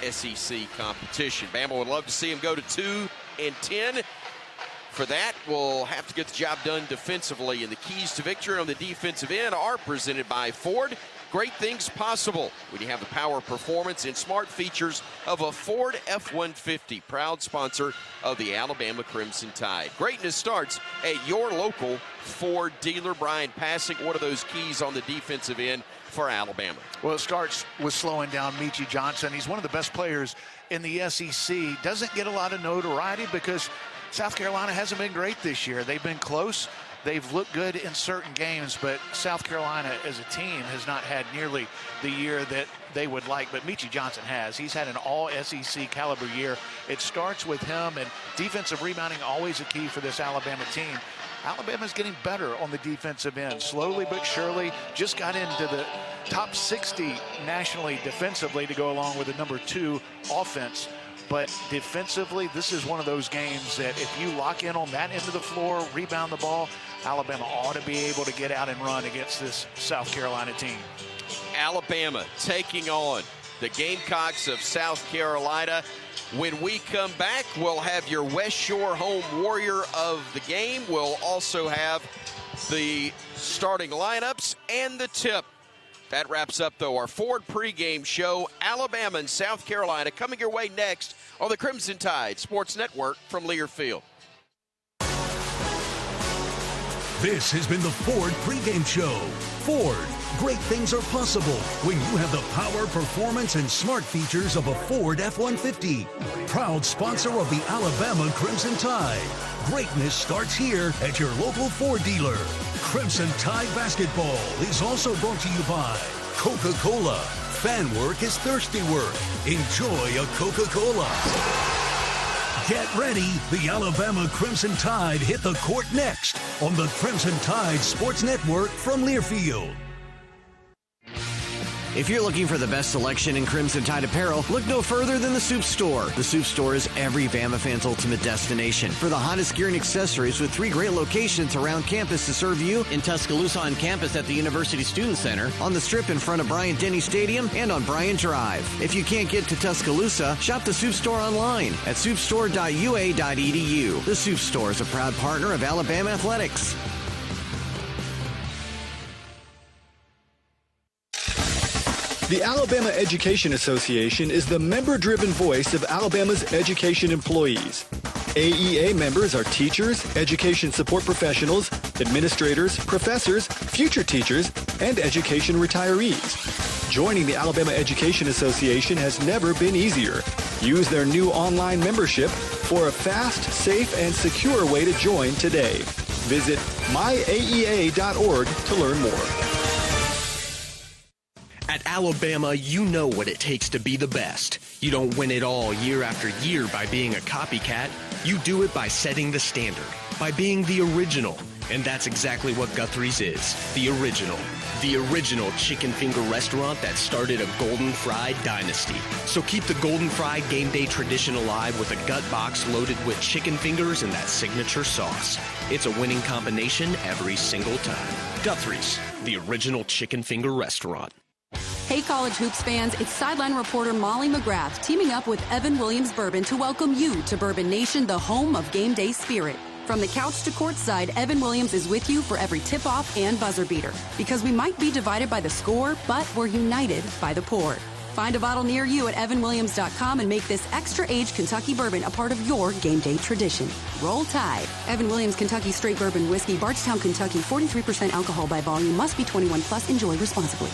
SEC competition. Bama would love to see him go to 2-10. For that, we'll have to get the job done defensively, and the keys to victory on the defensive end are presented by Ford. Great things possible when you have the power, performance, and smart features of a Ford F-150, proud sponsor of the Alabama Crimson Tide. Greatness starts at your local Ford dealer. Bryan, Passink, what are those keys on the defensive end for Alabama? Well, it starts with slowing down Meechie Johnson. He's one of the best players in the SEC. Doesn't get a lot of notoriety because South Carolina hasn't been great this year. They've been close. They've looked good in certain games, but South Carolina as a team has not had nearly the year that they would like, but Meechie Johnson has. He's had an all-SEC caliber year. It starts with him, and defensive rebounding always a key for this Alabama team. Alabama's getting better on the defensive end, slowly but surely. Just got into the top 60 nationally defensively to go along with the number 2 offense. But defensively, this is one of those games that if you lock in on that end of the floor, rebound the ball, Alabama ought to be able to get out and run against this South Carolina team. Alabama taking on the Gamecocks of South Carolina. When we come back, we'll have your West Shore home warrior of the game. We'll also have the starting lineups and the tip. That wraps up, though, our Ford pregame show. Alabama and South Carolina coming your way next on the Crimson Tide Sports Network from Learfield. This has been the Ford pregame show. Ford, great things are possible when you have the power, performance, and smart features of a Ford F-150. Proud sponsor of the Alabama Crimson Tide. Greatness starts here at your local Ford dealer. Crimson Tide basketball is also brought to you by Coca-Cola. Fan work is thirsty work. Enjoy a Coca-Cola. Get ready. The Alabama Crimson Tide hit the court next on the Crimson Tide Sports Network from Learfield. If you're looking for the best selection in Crimson Tide apparel, look no further than the Soup Store. The Soup Store is every Bama fan's ultimate destination for the hottest gear and accessories, with 3 great locations around campus to serve you: in Tuscaloosa on campus at the University Student Center, on the Strip in front of Bryant-Denny Stadium, and on Bryant Drive. If you can't get to Tuscaloosa, shop the Soup Store online at soupstore.ua.edu. The Soup Store is a proud partner of Alabama Athletics. The Alabama Education Association is the member-driven voice of Alabama's education employees. AEA members are teachers, education support professionals, administrators, professors, future teachers, and education retirees. Joining the Alabama Education Association has never been easier. Use their new online membership for a fast, safe, and secure way to join today. Visit myaea.org to learn more. At Alabama, you know what it takes to be the best. You don't win it all year after year by being a copycat. You do it by setting the standard, by being the original. And that's exactly what Guthrie's is, the original. The original chicken finger restaurant that started a Golden Fried dynasty. So keep the Golden Fried game day tradition alive with a gut box loaded with chicken fingers and that signature sauce. It's a winning combination every single time. Guthrie's, the original chicken finger restaurant. Hey, college hoops fans, it's sideline reporter Molly McGrath teaming up with Evan Williams Bourbon to welcome you to Bourbon Nation, the home of game day spirit. From the couch to courtside, Evan Williams is with you for every tip-off and buzzer beater. Because we might be divided by the score, but we're united by the pour. Find a bottle near you at evanwilliams.com and make this extra-aged Kentucky bourbon a part of your game day tradition. Roll Tide. Evan Williams Kentucky Straight Bourbon Whiskey, Bardstown, Kentucky, 43% alcohol by volume. Must be 21 plus. Enjoy responsibly.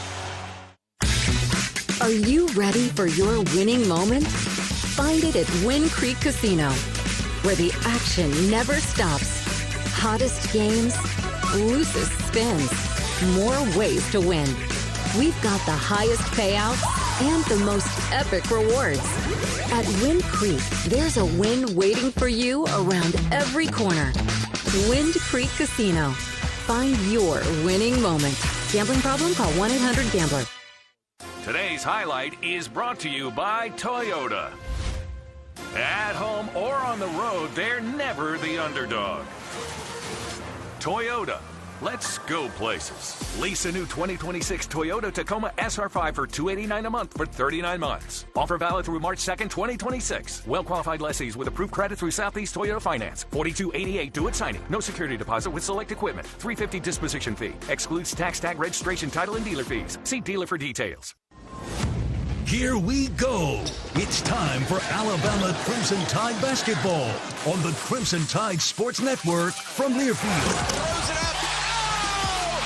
Are you ready for your winning moment? Find it at Wind Creek Casino, where the action never stops. Hottest games, loosest spins, more ways to win. We've got the highest payouts and the most epic rewards. At Wind Creek, there's a win waiting for you around every corner. Wind Creek Casino. Find your winning moment. Gambling problem? Call 1-800-GAMBLER. Today's highlight is brought to you by Toyota. At home or on the road, they're never the underdog. Toyota, Let's go places. Lease a new 2026 Toyota Tacoma SR5 for $289 a month for 39 months. Offer valid through March 2nd, 2026. Well-qualified lessees with approved credit through Southeast Toyota Finance. $42.88 due at signing. No security deposit with select equipment. $350 disposition fee. Excludes tax, tag, registration, title, and dealer fees. See dealer for details. Here we go. It's time for Alabama Crimson Tide basketball on the Crimson Tide Sports Network from Learfield. Throws it up. Oh!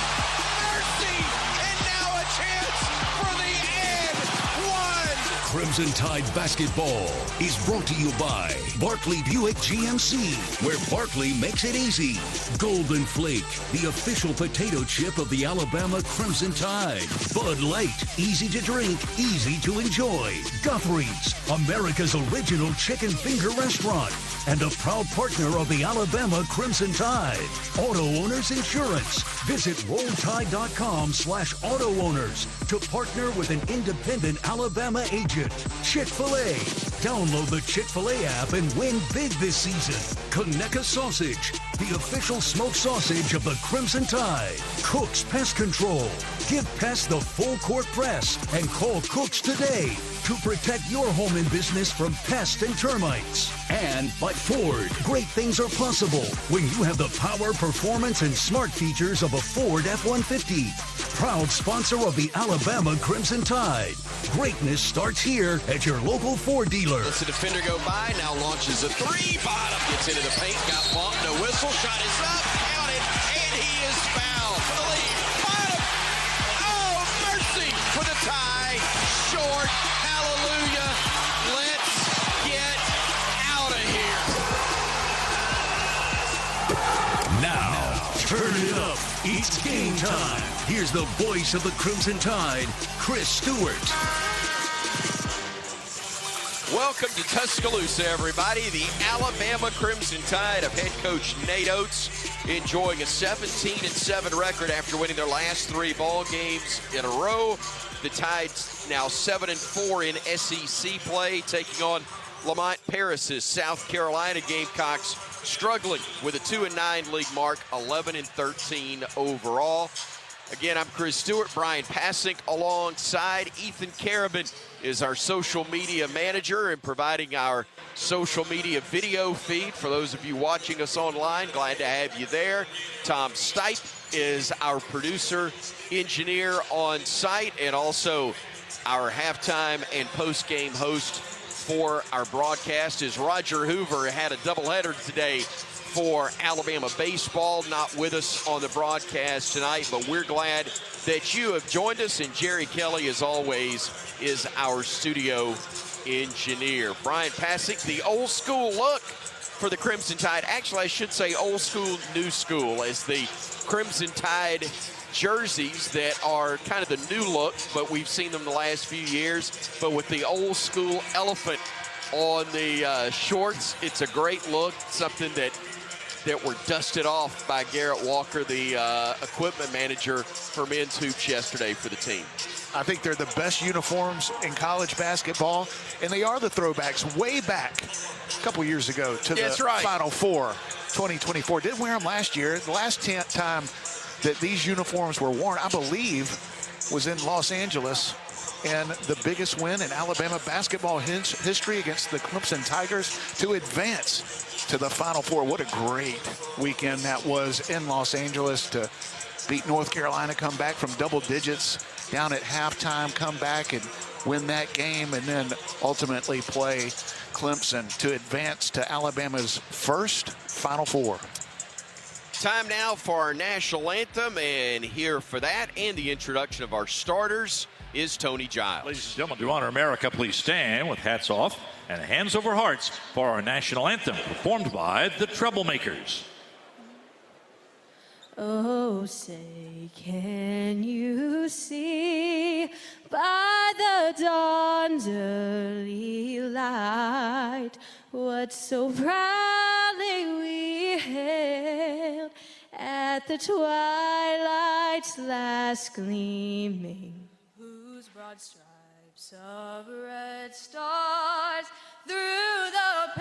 Mercy! And now a chance for the and one. Crimson Tide basketball is brought to you by Barkley Buick GMC, where Barkley makes it easy. Golden Flake, the official potato chip of the Alabama Crimson Tide. Bud Light, easy to drink, easy to enjoy. Guthrie's, America's original chicken finger restaurant, and a proud partner of the Alabama Crimson Tide. Auto Owners Insurance. Visit rolltide.com/auto owners to partner with an independent Alabama agent. Chick-fil-A. Download the Chick-fil-A app and win big this season. Conecuh Sausage, the official smoked sausage of the Crimson Tide. Cook's Pest Control. Give pests the full court press and call Cook's today to protect your home and business from pests and termites. And by Ford, great things are possible when you have the power, performance, and smart features of a Ford F-150. Proud sponsor of the Alabama Crimson Tide. Greatness starts here at your local Ford dealer. Lets the defender go by, now launches a three, bottom, gets into the paint, got bumped, no whistle, shot is up, count it, and he is fouled for the lead. Bottom, oh, mercy for the tie, short, hallelujah, let's get out of here. Now, turn it up. It's game time. Here's the voice of the Crimson Tide, Chris Stewart. Welcome to Tuscaloosa, everybody. The Alabama Crimson Tide of head coach Nate Oates enjoying a 17-7 record after winning their last 3 ball games in a row. The Tide's now 7-4 in SEC play, taking on Lamont Paris's South Carolina Gamecocks, struggling with a 2-9 league mark, 11-13 overall. Again, I'm Chris Stewart. Bryan Passink alongside Ethan Carabin is our social media manager and providing our social media video feed for those of you watching us online. Glad to have you there. Tom Stipe is our producer, engineer on site, and also our halftime and post-game host for our broadcast is Roger Hoover. Had a doubleheader today for Alabama baseball, not with us on the broadcast tonight, but we're glad that you have joined us, and Jerry Kelly, as always, is our studio engineer. Bryan Passink, the old school look for the Crimson Tide. Actually, I should say old school, new school, as the Crimson Tide jerseys that are kind of the new look, but we've seen them the last few years, but with the old school elephant on the shorts. It's a great look, something that were dusted off by Garrett Walker, the equipment manager for men's hoops yesterday for the team. I think they're the best uniforms in college basketball, and they are the throwbacks way back a couple years ago to the Final Four 2024. Didn't wear them last year. The last time that these uniforms were worn, I believe, was in Los Angeles, and the biggest win in Alabama basketball history against the Clemson Tigers to advance to the Final Four. What a great weekend that was in Los Angeles to beat North Carolina, come back from double digits down at halftime, come back and win that game, and then ultimately play Clemson to advance to Alabama's first Final Four. Time now for our national anthem, and here for that and the introduction of our starters is Tony Giles. Ladies and gentlemen, to honor America, please stand with hats off and hands over hearts for our national anthem, performed by the Troublemakers. Oh, say, can you see by the dawn's early light what so proudly we hailed at the twilight's last gleaming, whose broad stripes of red stars through the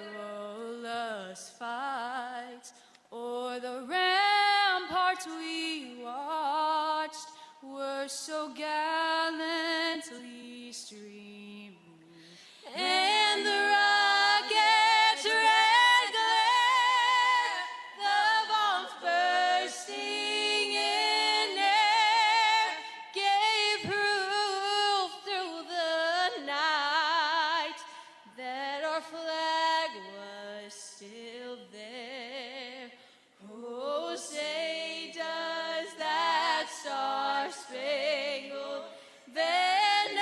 perilous fights o'er the ramparts are so gallantly streaming, and the rocket's red glare, the bombs bursting in air, gave proof through the night that our flag was still there. Oh, say does that star-spangled banner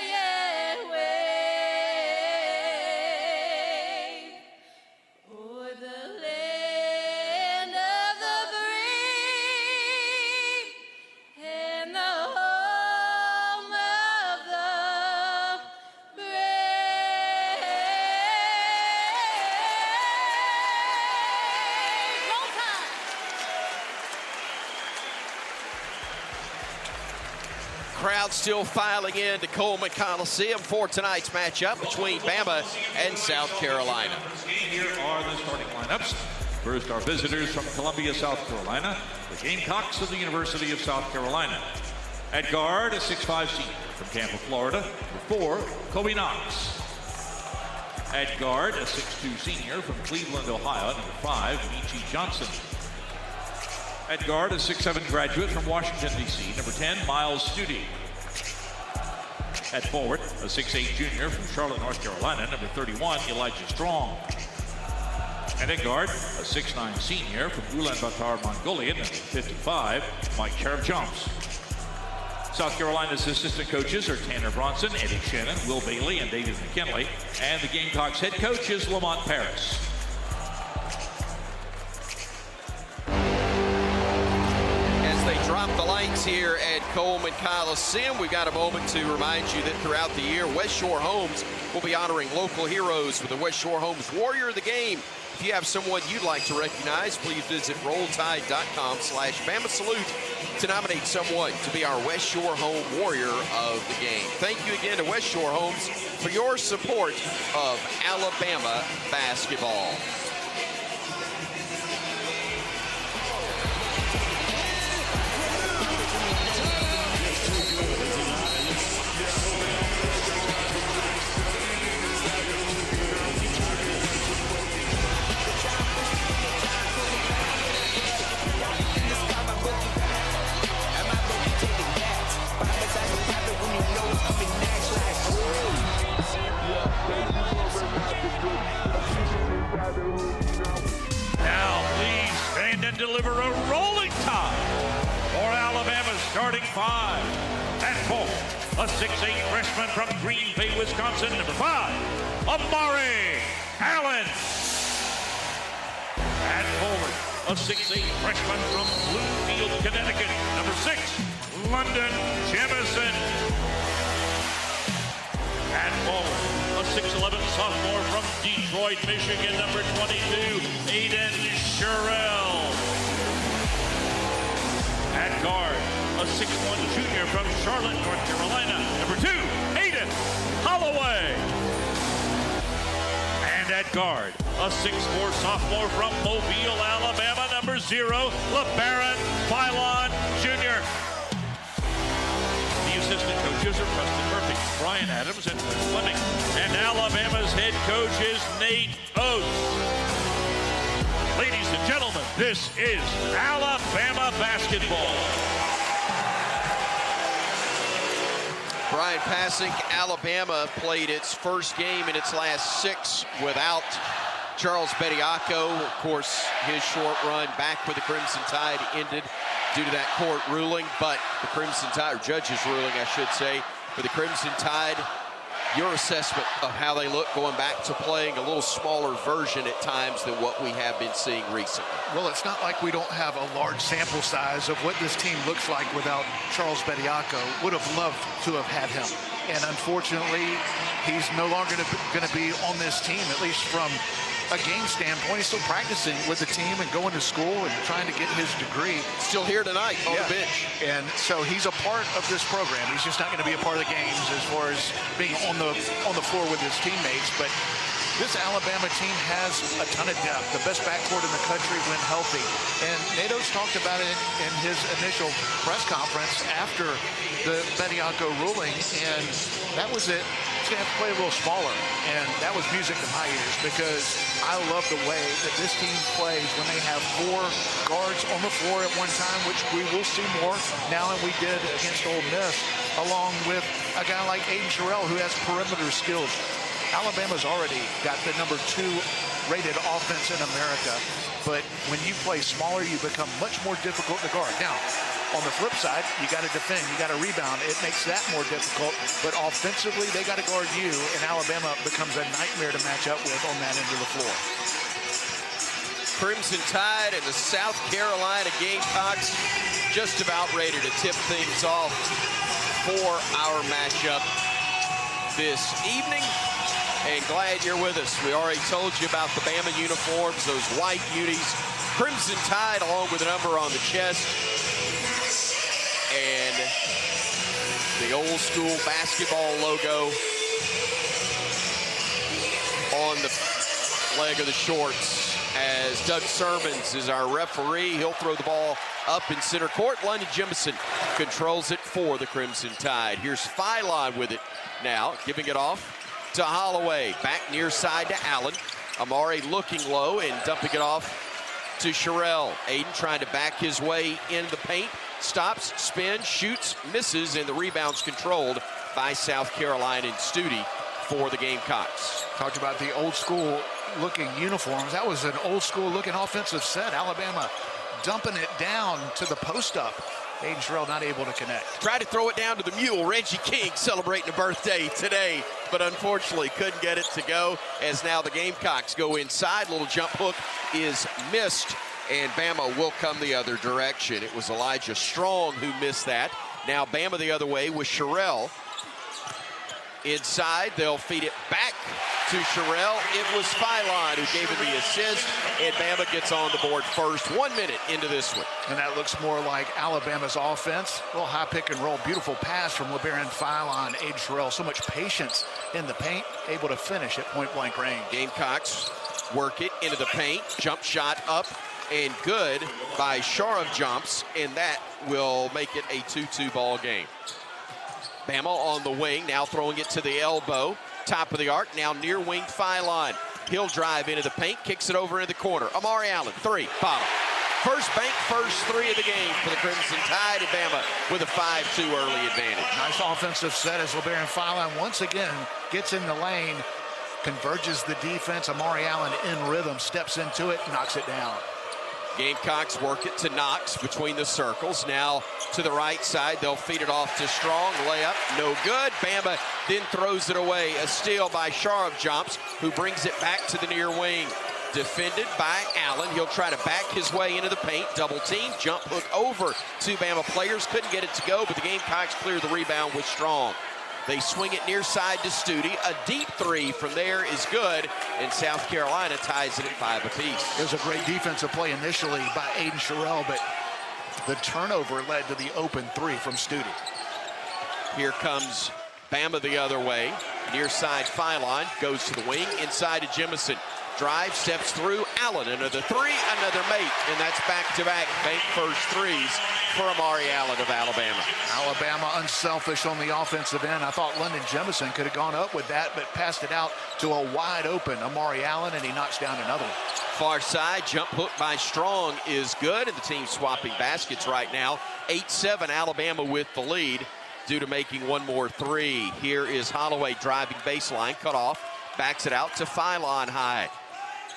yet wave o'er the land of the free and the home of the brave? Roll time. Crowd still filing in to Coleman Coliseum for tonight's matchup between Bama and South Carolina. Here are the starting lineups. First, our visitors from Columbia, South Carolina, the Gamecocks of the University of South Carolina. At guard, a 6'5" senior from Tampa, Florida. Number 4, Kobe Knox. At guard, a 6'2" senior from Cleveland, Ohio. Number 5, Michi Johnson. At guard, a 6'7" graduate from Washington, D.C. Number 10, Miles Studi. At forward, a 6'8" junior from Charlotte, North Carolina. Number 31, Elijah Strong. And at guard, a 6'9" senior from Ulaanbaatar, Mongolia. Number 55, Mike Cherub-Jones. South Carolina's assistant coaches are Tanner Bronson, Eddie Shannon, Will Bailey, and David McKinley. And the Gamecocks head coach is Lamont Paris. As they drop the lights here at Coleman Coliseum, we've got a moment to remind you that throughout the year, West Shore Homes will be honoring local heroes with the West Shore Homes Warrior of the Game. If you have someone you'd like to recognize, please visit rolltide.com/Bama Salute to nominate someone to be our West Shore Home Warrior of the Game. Thank you again to West Shore Homes for your support of Alabama basketball. Now, please stand and deliver a rolling tide for Alabama's starting 5. At forward, a 6'8" freshman from Green Bay, Wisconsin. Number 5, Amari Allen. At forward, a 6'8" freshman from Bloomfield, Connecticut. Number 6, London Jamison. At forward, a 6'11" sophomore from Detroit, Michigan. Number 22, Aiden Sherrill. At guard, a 6'1" junior from Charlotte, North Carolina. Number 2, Aiden Holloway. And at guard, a 6'4" sophomore from Mobile, Alabama. Number 0, LeBaron Philon Jr. The assistant coaches are Preston Murphy, Bryan Adams, and Chris Fleming. And Alabama's head coach is Nate Oates. Ladies and gentlemen, this is Alabama basketball. Bryan, Passink, Alabama played its first game in its last 6 without Charles Bediako. Of course, his short run back with the Crimson Tide ended due to that court ruling, but the Crimson Tide, or judge's ruling, I should say, for the Crimson Tide, your assessment of how they look going back to playing a little smaller version at times than what we have been seeing recently. Well, it's not like we don't have a large sample size of what this team looks like without Charles Bediako. Would have loved to have had him. And unfortunately, he's no longer going to be on this team, at least from a game standpoint. He's still practicing with the team and going to school and trying to get his degree. Still here tonight on the bench. And so he's a part of this program. He's just not going to be a part of the games as far as being on the floor with his teammates. But This Alabama team has a ton of depth, the best backcourt in the country when healthy. And Nato's talked about it in his initial press conference after the Bediako ruling, and that was it. He's going to have to play a little smaller, and that was music to my ears because I love the way that this team plays when they have 4 guards on the floor at one time, which we will see more now than we did against Ole Miss, along with a guy like Aiden Sherrill who has perimeter skills. Alabama's already got the number 2 rated offense in America, but when you play smaller, you become much more difficult to guard. Now, on the flip side, you got to defend, you got to rebound. It makes that more difficult, but offensively, they got to guard you, and Alabama becomes a nightmare to match up with on that end of the floor. Crimson Tide and the South Carolina Gamecocks just about ready to tip things off for our matchup this evening. And glad you're with us. We already told you about the Bama uniforms, those white unis. Crimson Tide along with a number on the chest. And the old school basketball logo on the leg of the shorts. As Doug Sermons is our referee, he'll throw the ball up in center court. London Jemison controls it for the Crimson Tide. Here's Philon with it now, giving it off to Holloway. Back near side to Allen. Amari looking low and dumping it off to Sherrill. Aiden trying to back his way into the paint. Stops, spins, shoots, misses, and the rebound's controlled by South Carolina and Stewart for the Gamecocks. Talked about the old school looking uniforms. That was an old school looking offensive set. Alabama dumping it down to the post up. Aiden Sherrill not able to connect. Tried to throw it down to the mule. Reggie King celebrating a birthday today, but unfortunately couldn't get it to go, as now the Gamecocks go inside. Little jump hook is missed, and Bama will come the other direction. It was Elijah Strong who missed that. Now Bama the other way with Sherrill. Inside, they'll feed it back to Sherrill. It was Philon who gave him the assist, and Bama gets on the board first. 1 minute into this one. And that looks more like Alabama's offense. A little high pick and roll. Beautiful pass from LeBaron Philon. Aiden Sherrill, so much patience in the paint, able to finish at point-blank range. Gamecocks work it into the paint. Jump shot up and good by Sharov Jumps, and that will make it a 2-2 ball game. Bama on the wing, now throwing it to the elbow. Top of the arc, now near wing Philon. He'll drive into the paint, kicks it over in the corner. Amari Allen, 3, bottom. First bank, first 3 of the game for the Crimson Tide, and Bama with a 5-2 early advantage. Nice offensive set as LeBaron Philon once again gets in the lane, converges the defense. Amari Allen in rhythm, steps into it, knocks it down. Gamecocks work it to Knox between the circles. Now to the right side, they'll feed it off to Strong. Layup, no good. Bama then throws it away. A steal by Sharov Jumps, who brings it back to the near wing. Defended by Allen. He'll try to back his way into the paint. Double team, jump hook over to Bama players. Couldn't get it to go, but the Gamecocks clear the rebound with Strong. They swing it near side to Stewart. A deep 3 from there is good, and South Carolina ties it at 5 apiece. It was a great defensive play initially by Aiden Sherrill, but the turnover led to the open 3 from Stewart. Here comes Bama the other way. Near side Philon goes to the wing. Inside to Jemison. Drive, steps through. Allen, another 3, another make, and that's back-to-back bank first 3s for Amari Allen of Alabama. Alabama unselfish on the offensive end. I thought London Jemison could have gone up with that, but passed it out to a wide open Amari Allen, and he knocks down another one. Far side, jump hook by Strong is good, and the team swapping baskets right now. 8-7 Alabama with the lead due to making one more 3. Here is Holloway driving baseline, cut off, backs it out to Philon high.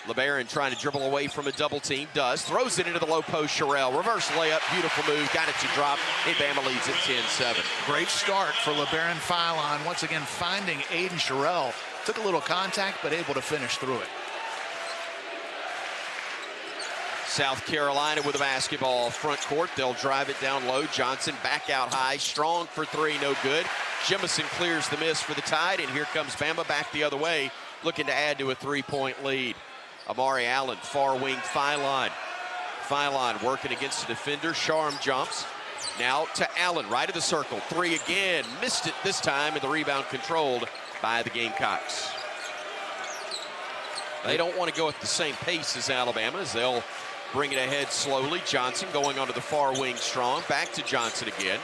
LeBaron trying to dribble away from a double team, does, throws it into the low post. Sherrill, reverse layup, beautiful move, got it to drop, and Bama leads at 10-7. Great start for LeBaron Philon, once again finding Aiden Sherrill. Took a little contact, but able to finish through it. South Carolina with the basketball front court. They'll drive it down low. Johnson back out high. Strong for 3, no good. Jemison clears the miss for the Tide, and here comes Bama back the other way, looking to add to a 3-point lead. Amari Allen, far wing Philon. Philon working against the defender. Sharm jumps. Now to Allen, right of the circle. 3 again. Missed it this time, and the rebound controlled by the Gamecocks. They don't want to go at the same pace as Alabama, as they'll bring it ahead slowly. Johnson going onto the far wing. Strong back to Johnson again.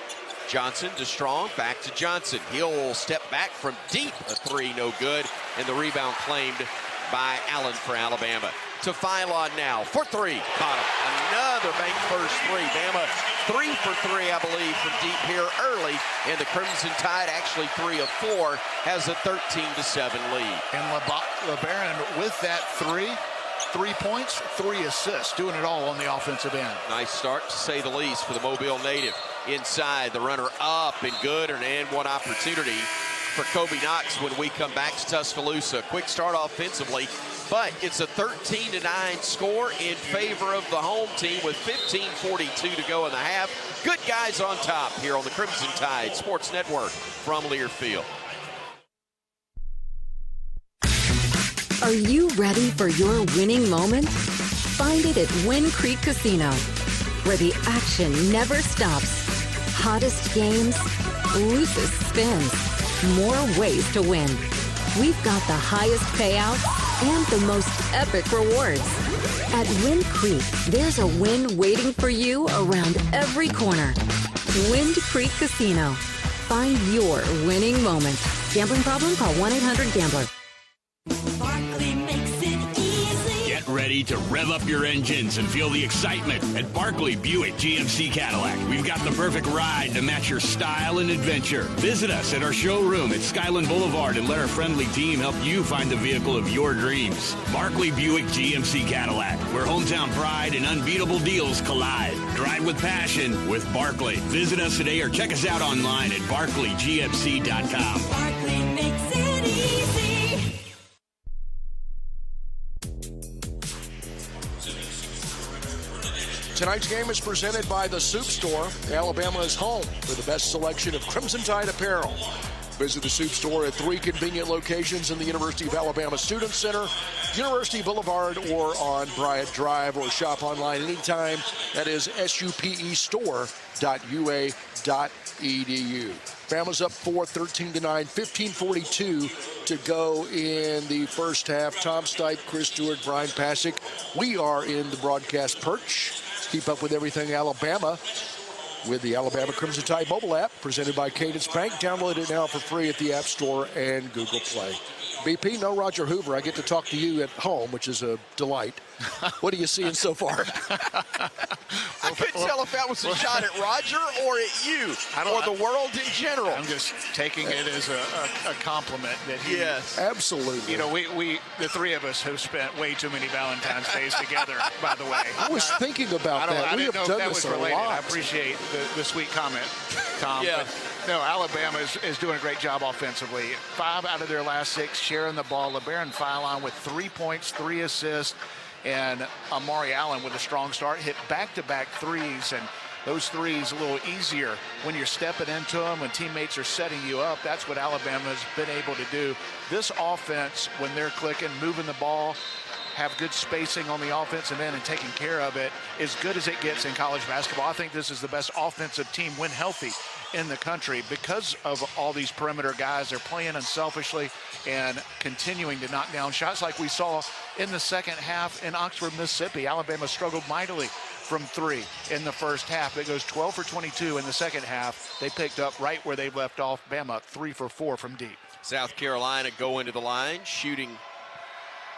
Johnson to Strong, back to Johnson. He'll step back from deep. A three, no good. And the rebound claimed by Allen for Alabama. To Philon now for three. Bottom. Another bank first three. Bama 3 for 3, I believe, from deep here early. And the Crimson Tide, actually 3 of 4, has a 13-7 lead. And LeBaron with that 3 points, 3 assists, doing it all on the offensive end. Nice start, to say the least, for the Mobile native. Inside, the runner up and good, and one opportunity for Kobe Knox when we come back to Tuscaloosa. Quick start offensively, but it's a 13-9 score in favor of the home team with 15:42 to go in the half. Good guys on top here on the Crimson Tide Sports Network from Learfield. Are you ready for your winning moment? Find it at Wind Creek Casino, where the action never stops. Hottest games, loosest spins, more ways to win. We've got the highest payouts and the most epic rewards. At Wind Creek, there's a win waiting for you around every corner. Wind Creek Casino. Find your winning moment. Gambling problem? Call 1-800-GAMBLER. Get ready to rev up your engines and feel the excitement at Barkley Buick GMC Cadillac. We've got the perfect ride to match your style and adventure. Visit us at our showroom at Skyland Boulevard and let our friendly team help you find the vehicle of your dreams. Barkley Buick GMC Cadillac, where hometown pride and unbeatable deals collide. Drive with passion with Barkley. Visit us today or check us out online at barkleygmc.com. Barkley makes it easy. Tonight's game is presented by the Soup Store. Alabama is home for the best selection of Crimson Tide apparel. Visit the Soup Store at 3 convenient locations in the University of Alabama Student Center, University Boulevard, or on Bryan Drive, or shop online anytime. That is supestore.ua.edu. Bama's up 4, 13-9, 15:42 to go in the first half. Tom Stipe, Chris Stewart, Bryan Passink. We are in the broadcast perch. Keep up with everything Alabama with the Alabama Crimson Tide mobile app, presented by Cadence Bank. Download it now for free at the App Store and Google Play. BP, no Roger Hoover. I get to talk to you at home, which is a delight. What are you seeing so far? I couldn't tell if that was a shot at Roger or at you, or the world in general. I'm just taking it as a compliment that he. Yes, absolutely. You know, we the three of us have spent way too many Valentine's days together. By the way, I was thinking about that. We have done this a lot. I appreciate the sweet comment, Tom. Yeah. But no, Alabama is doing a great job offensively. 5 out of their last 6 sharing the ball. LeBaron Philon with 3 points, 3 assists. And Amari Allen with a strong start, hit back-to-back threes, and those threes a little easier when you're stepping into them, when teammates are setting you up. That's what Alabama's been able to do. This offense, when they're clicking, moving the ball, have good spacing on the offensive end and taking care of it, as good as it gets in college basketball. I think this is the best offensive team when healthy in the country because of all these perimeter guys. They're playing unselfishly and continuing to knock down shots like we saw in the second half in Oxford, Mississippi. Alabama struggled mightily from 3 in the first half. It goes 12 for 22 in the second half. They picked up right where they left off. Bama 3 for 4 from deep. South Carolina going to the line, shooting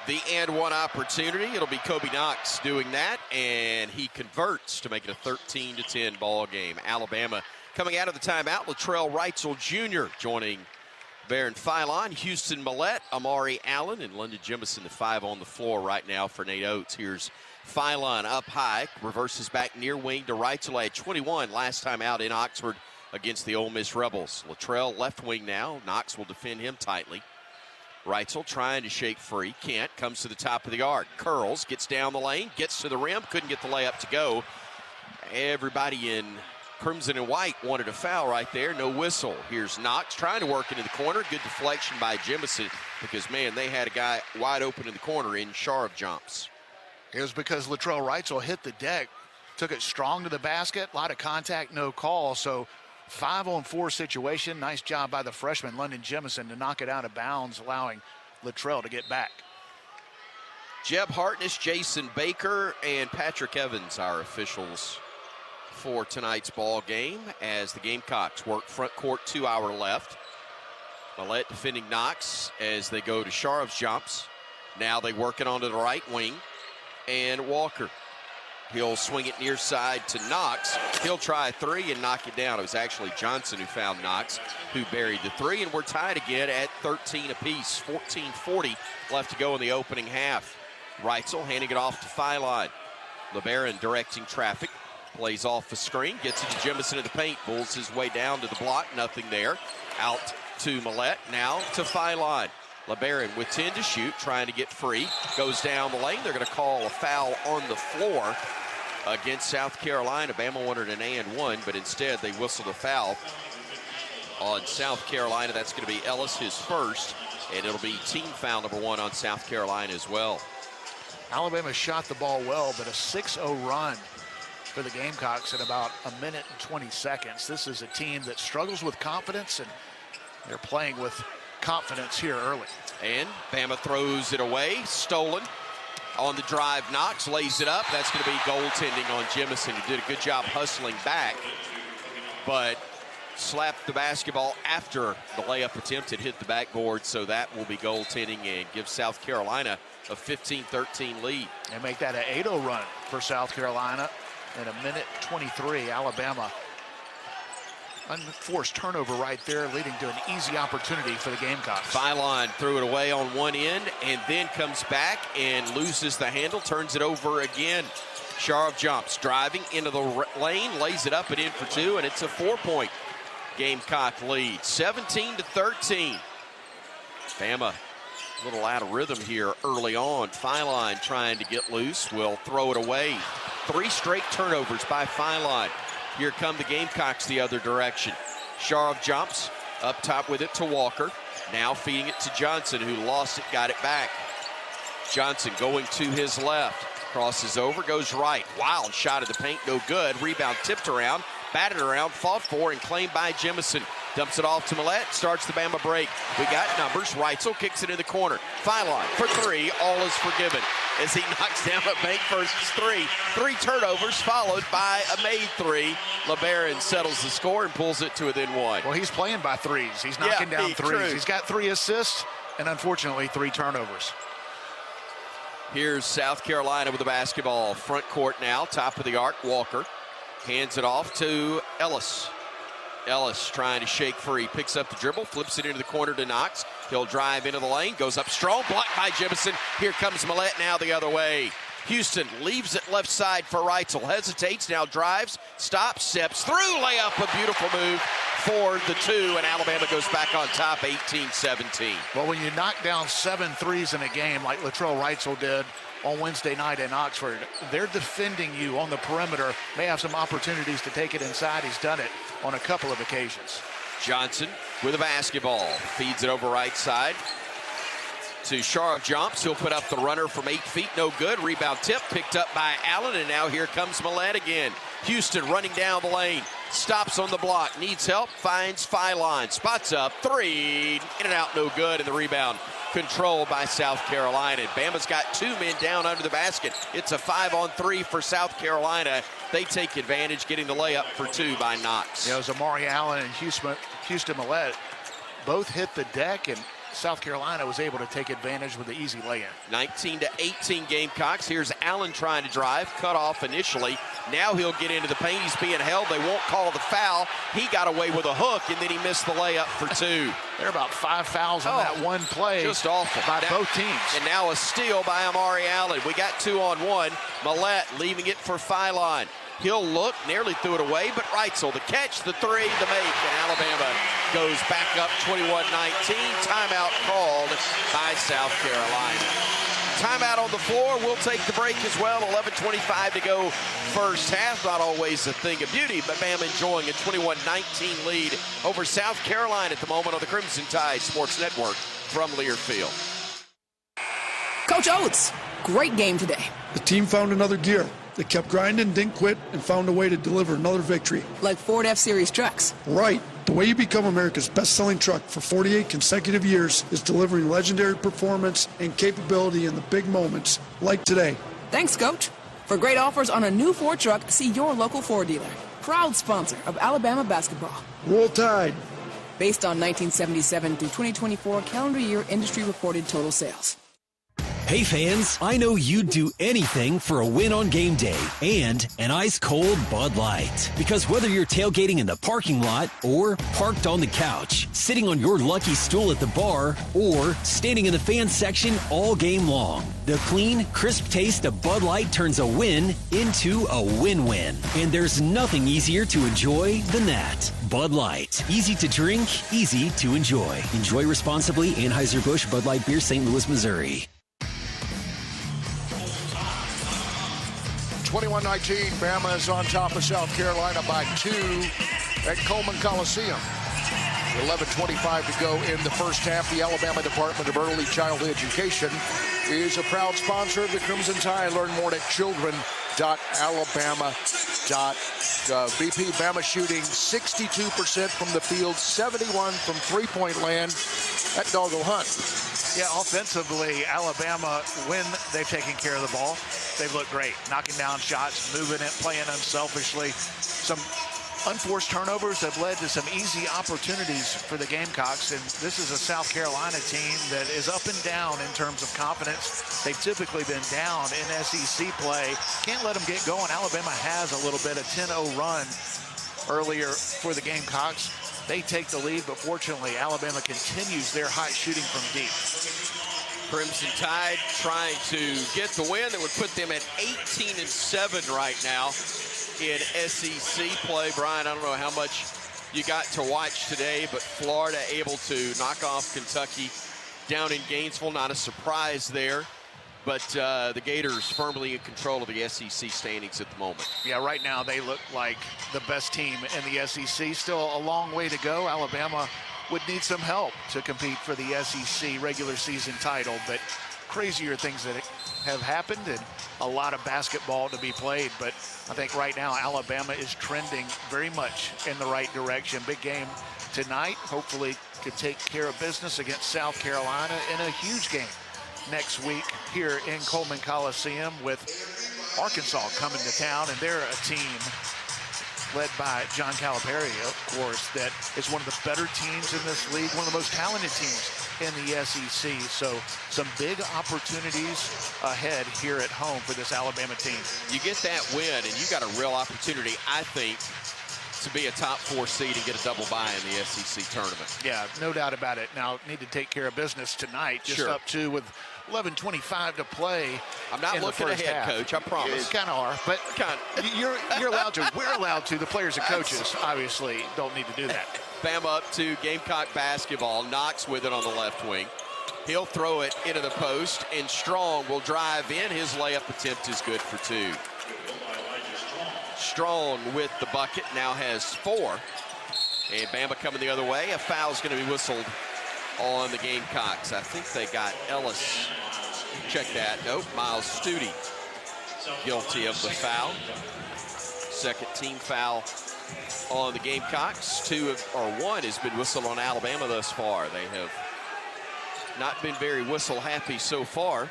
the and one opportunity. It'll be Kobe Knox doing that, and he converts to make it a 13-10 ball game. Alabama coming out of the timeout. Latrell Reitzel Jr. joining Baron Philon, Houston Millette, Amari Allen, and London Jemison, the 5 on the floor right now for Nate Oates. Here's Philon up high, reverses back near wing to Reitzel at 21 last time out in Oxford against the Ole Miss Rebels. Latrell left wing now. Knox will defend him tightly. Reitzel trying to shake free. Can't. Comes to the top of the arc. Curls. Gets down the lane. Gets to the rim. Couldn't get the layup to go. Everybody in crimson and white wanted a foul right there. No whistle. Here's Knox trying to work into the corner. Good deflection by Jemison because, man, they had a guy wide open in the corner in Sharp jumps. It was because Latrell Reitzel hit the deck. Took it strong to the basket. A lot of contact, no call. So 5-on-4 situation. Nice job by the freshman, London Jemison, to knock it out of bounds, allowing Latrell to get back. Jeb Hartness, Jason Baker, and Patrick Evans, our officials for tonight's ball game, as the Gamecocks work front court, 2 hour left. Millette defending Knox as they go to Sharov's jumps. Now they work it onto the right wing, and Walker. He'll swing it near side to Knox. He'll try a three and knock it down. It was actually Johnson who found Knox, who buried the three, and we're tied again at 13 apiece. 14:40 left to go in the opening half. Reitzel handing it off to Philon. LeBaron directing traffic. Plays off the screen, gets it to Jemison in the paint, bulls his way down to the block, nothing there. Out to Millette, now to Philon. LeBaron with 10 to shoot, trying to get free. Goes down the lane. They're going to call a foul on the floor against South Carolina. Bama wanted an and one, but instead they whistled a foul on South Carolina. That's going to be Ellis, his first, and it'll be team foul number 1 on South Carolina as well. Alabama shot the ball well, but a 6-0 run for the Gamecocks in about a minute and 20 seconds. This is a team that struggles with confidence, and they're playing with confidence here early. And Bama throws it away, stolen. On the drive, Knox lays it up. That's going to be goaltending on Jemison, who did a good job hustling back, but slapped the basketball after the layup attempt. It hit the backboard, so that will be goaltending and give South Carolina a 15-13 lead. And make that an 8-0 run for South Carolina. In a minute 23, Alabama unforced turnover right there, leading to an easy opportunity for the Gamecocks. Philon threw it away on one end and then comes back and loses the handle, turns it over again. Sharov jumps, driving into the lane, lays it up and in for 2, and it's a 4-point Gamecock lead, 17-13. Bama a little out of rhythm here early on. Philon trying to get loose, will throw it away. 3 straight turnovers by Philon. Here come the Gamecocks the other direction. Sharov jumps, up top with it to Walker. Now feeding it to Johnson, who lost it, got it back. Johnson going to his left. Crosses over, goes right. Wild shot at the paint, no good. Rebound tipped around, batted around, fought for, and claimed by Jemison. Dumps it off to Millette, starts the Bama break. We got numbers. Reitzel kicks it in the corner. Philon for 3, all is forgiven as he knocks down a bank versus 3. 3 turnovers followed by a made 3. LeBaron settles the score and pulls it to within 1. Well, he's playing by threes. He's knocking down threes. True. He's got 3 assists and unfortunately 3 turnovers. Here's South Carolina with the basketball. Front court now, top of the arc. Walker hands it off to Ellis. Ellis trying to shake free, picks up the dribble, flips it into the corner to Knox. He'll drive into the lane, goes up strong, blocked by Jemison. Here comes Millette now the other way. Houston leaves it left side for Reitzel, hesitates, now drives, stops, steps through, layup, a beautiful move for the 2, and Alabama goes back on top, 18-17. Well, when you knock down 7 threes in a game like Latrell Reitzel did on Wednesday night in Oxford, they're defending you on the perimeter. May have some opportunities to take it inside. He's done it on a couple of occasions. Johnson with a basketball, feeds it over right side to Sharov jumps. He'll put up the runner from 8 feet, no good. Rebound tip picked up by Allen, and now here comes Millette again. Houston running down the lane, stops on the block, needs help, finds Philon, spots up, 3, in and out, no good, and the rebound controlled by South Carolina. Bama's got 2 men down under the basket. It's a 5-on-3 for South Carolina. They take advantage, getting the layup for 2 by Knox. Yeah, it was Amari Allen and Houston Millette both hit the deck, and South Carolina was able to take advantage with the easy lay-in. 19-18 Gamecocks. Here's Allen trying to drive, cut off initially. Now he'll get into the paint. He's being held. They won't call the foul. He got away with a hook, and then he missed the layup for 2. There are about 5 fouls on that one play. Just awful. By both teams. And now a steal by Amari Allen. We got 2-on-1. Millette leaving it for Philon. He'll look, nearly threw it away, but Reitzel, the catch, the 3, the make, and Alabama goes back up 21-19. Timeout called by South Carolina. Timeout on the floor. We'll take the break as well. 11:25 to go first half. Not always a thing of beauty, but Bama enjoying a 21-19 lead over South Carolina at the moment on the Crimson Tide Sports Network from Learfield. Coach Oates, great game today. The team found another gear. They kept grinding, didn't quit, and found a way to deliver another victory. Like Ford F-Series trucks. Right. The way you become America's best-selling truck for 48 consecutive years is delivering legendary performance and capability in the big moments like today. Thanks, Coach. For great offers on a new Ford truck, see your local Ford dealer. Proud sponsor of Alabama basketball. Roll Tide. Based on 1977 through 2024 calendar year industry reported total sales. Hey fans, I know you'd do anything for a win on game day and an ice-cold Bud Light. Because whether you're tailgating in the parking lot or parked on the couch, sitting on your lucky stool at the bar, or standing in the fan section all game long, the clean, crisp taste of Bud Light turns a win into a win-win. And there's nothing easier to enjoy than that. Bud Light. Easy to drink, easy to enjoy. Enjoy responsibly. Anheuser-Busch Bud Light Beer, St. Louis, Missouri. 21-19, Bama is on top of South Carolina by 2 at Coleman Coliseum. 11:25 to go in the first half. The Alabama Department of Early Childhood Education is a proud sponsor of the Crimson Tide. Learn more at children.alabama.gov. BP Bama shooting 62% from the field, 71 from three-point land at Doggo Hunt. Yeah, offensively, Alabama, when they've taken care of the ball, they've looked great. Knocking down shots, moving it, playing unselfishly. Some unforced turnovers have led to some easy opportunities for the Gamecocks, and this is a South Carolina team that is up and down in terms of confidence. They've typically been down in SEC play. Can't let them get going. Alabama has a little bit of 10-0 run earlier for the Gamecocks. They take the lead, but fortunately, Alabama continues their hot shooting from deep. Crimson Tide trying to get the win that would put them at 18-7 right now in SEC play. Bryan, I don't know how much you got to watch today, but Florida able to knock off Kentucky down in Gainesville. Not a surprise there, but the Gators firmly in control of the SEC standings at the moment. Yeah, right now they look like the best team in the SEC. Still a long way to go. Alabama would need some help to compete for the SEC regular season title, but crazier things that have happened and a lot of basketball to be played. But I think right now Alabama is trending very much in the right direction. Big game tonight. Hopefully could take care of business against South Carolina in a huge game next week here in Coleman Coliseum with Arkansas coming to town, and they're a team led by John Calipari, of course, that is one of the better teams in this league, one of the most talented teams in the SEC. So some big opportunities ahead here at home for this Alabama team. You get that win, and you got a real opportunity, I think, to be a top 4 seed and get a double bye in the SEC tournament. Yeah, no doubt about it. Now, need to take care of business tonight. Just sure. up 2 with 11:25 to play. I'm not looking ahead, Coach, I promise. You kind of are, but you're allowed to. We're allowed to. The players and coaches, obviously, don't need to do that. Bama up to Gamecock basketball. Knox with it on the left wing. He'll throw it into the post, and Strong will drive in. His layup attempt is good for 2. Strong with the bucket, now has 4. And Bama coming the other way. A foul's going to be whistled on the Gamecocks. I think they got Ellis. Check that. Nope, Miles Studi guilty of the foul. Second team foul on the Gamecocks. 1 has been whistled on Alabama thus far. They have not been very whistle happy so far.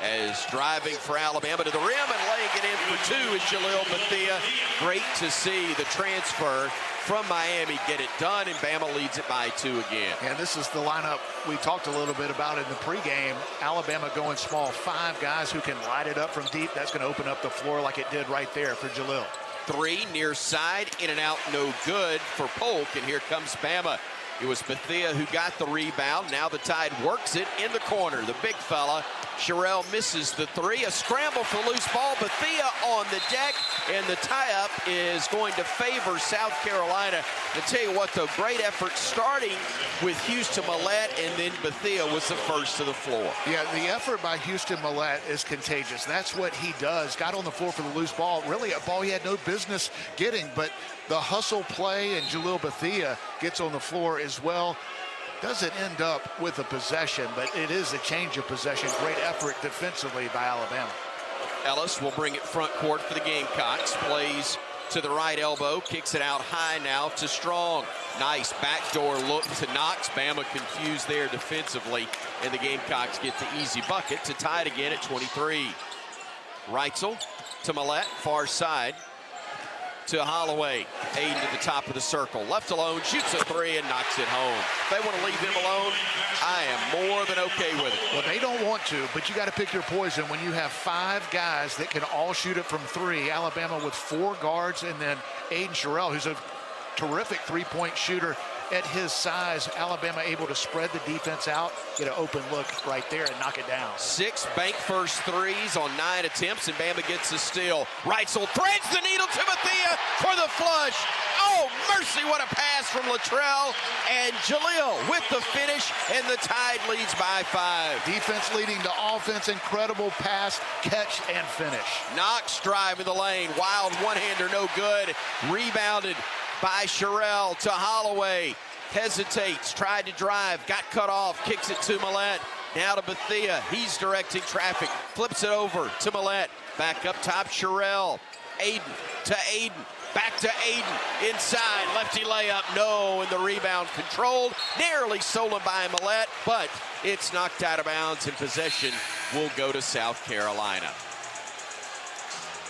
As driving for Alabama to the rim and laying it in for 2 is Jalil Bethea. Great to see the transfer from Miami get it done, and Bama leads it by 2 again. And this is the lineup we talked a little bit about in the pregame. Alabama going small, 5 guys who can light it up from deep. That's going to open up the floor like it did right there for Jalil. 3 near side, in and out, no good for Polk, and here comes Bama. It was Bethea who got the rebound. Now the Tide works it in the corner. The big fella, Sherrell, misses the 3. A scramble for loose ball. Bethea on the deck, and the tie-up is going to favor South Carolina. I tell you what, though, great effort starting with Houston Millett, and then Bethea was the first to the floor. Yeah, the effort by Houston Millett is contagious. That's what he does. Got on the floor for the loose ball. Really a ball he had no business getting, but the hustle play, and Jalil Bethea gets on the floor as well. Doesn't end up with a possession, but it is a change of possession. Great effort defensively by Alabama. Ellis will bring it front court for the Gamecocks. Plays to the right elbow, kicks it out high now to Strong. Nice backdoor look to Knox. Bama confused there defensively, and the Gamecocks get the easy bucket to tie it again at 23. Reitzel to Millette, far side to Holloway. Aiden to the top of the circle. Left alone, shoots a three and knocks it home. If they want to leave him alone, I am more than okay with it. Well, they don't want to, but you got to pick your poison when you have 5 guys that can all shoot it from 3. Alabama with 4 guards, and then Aiden Sherrill, who's a terrific three-point shooter at his size. Alabama able to spread the defense out, get an open look right there and knock it down. 6 bank first threes on 9 attempts, and Bama gets the steal. Reitzel threads the needle to Bethea for the flush. Oh, mercy, what a pass from Latrell. And Jalil with the finish, and the Tide leads by 5. Defense leading to offense, incredible pass, catch, and finish. Knox driving the lane, wild one-hander, no good. Rebounded by Sherrill to Holloway. Hesitates, tried to drive, got cut off, kicks it to Millette. Now to Bethea, he's directing traffic, flips it over to Millette. Back up top, Sherrill. Aiden to Aiden, back to Aiden, inside, lefty layup, no, and the rebound controlled, nearly stolen by Millette, but it's knocked out of bounds, and possession will go to South Carolina.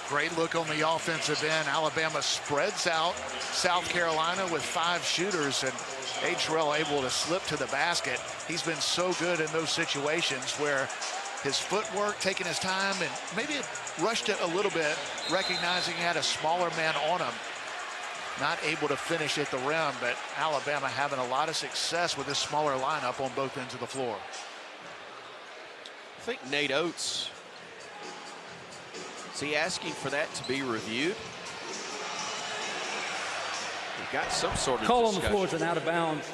Great look on the offensive end. Alabama spreads out South Carolina with 5 shooters, and Aiden Sherrill able to slip to the basket. He's been so good in those situations where his footwork, taking his time, and maybe rushed it a little bit, recognizing he had a smaller man on him. Not able to finish at the rim, but Alabama having a lot of success with this smaller lineup on both ends of the floor. I think Nate Oates, is he asking for that to be reviewed? We've got some sort of call discussion. on the floor is an out of bounds.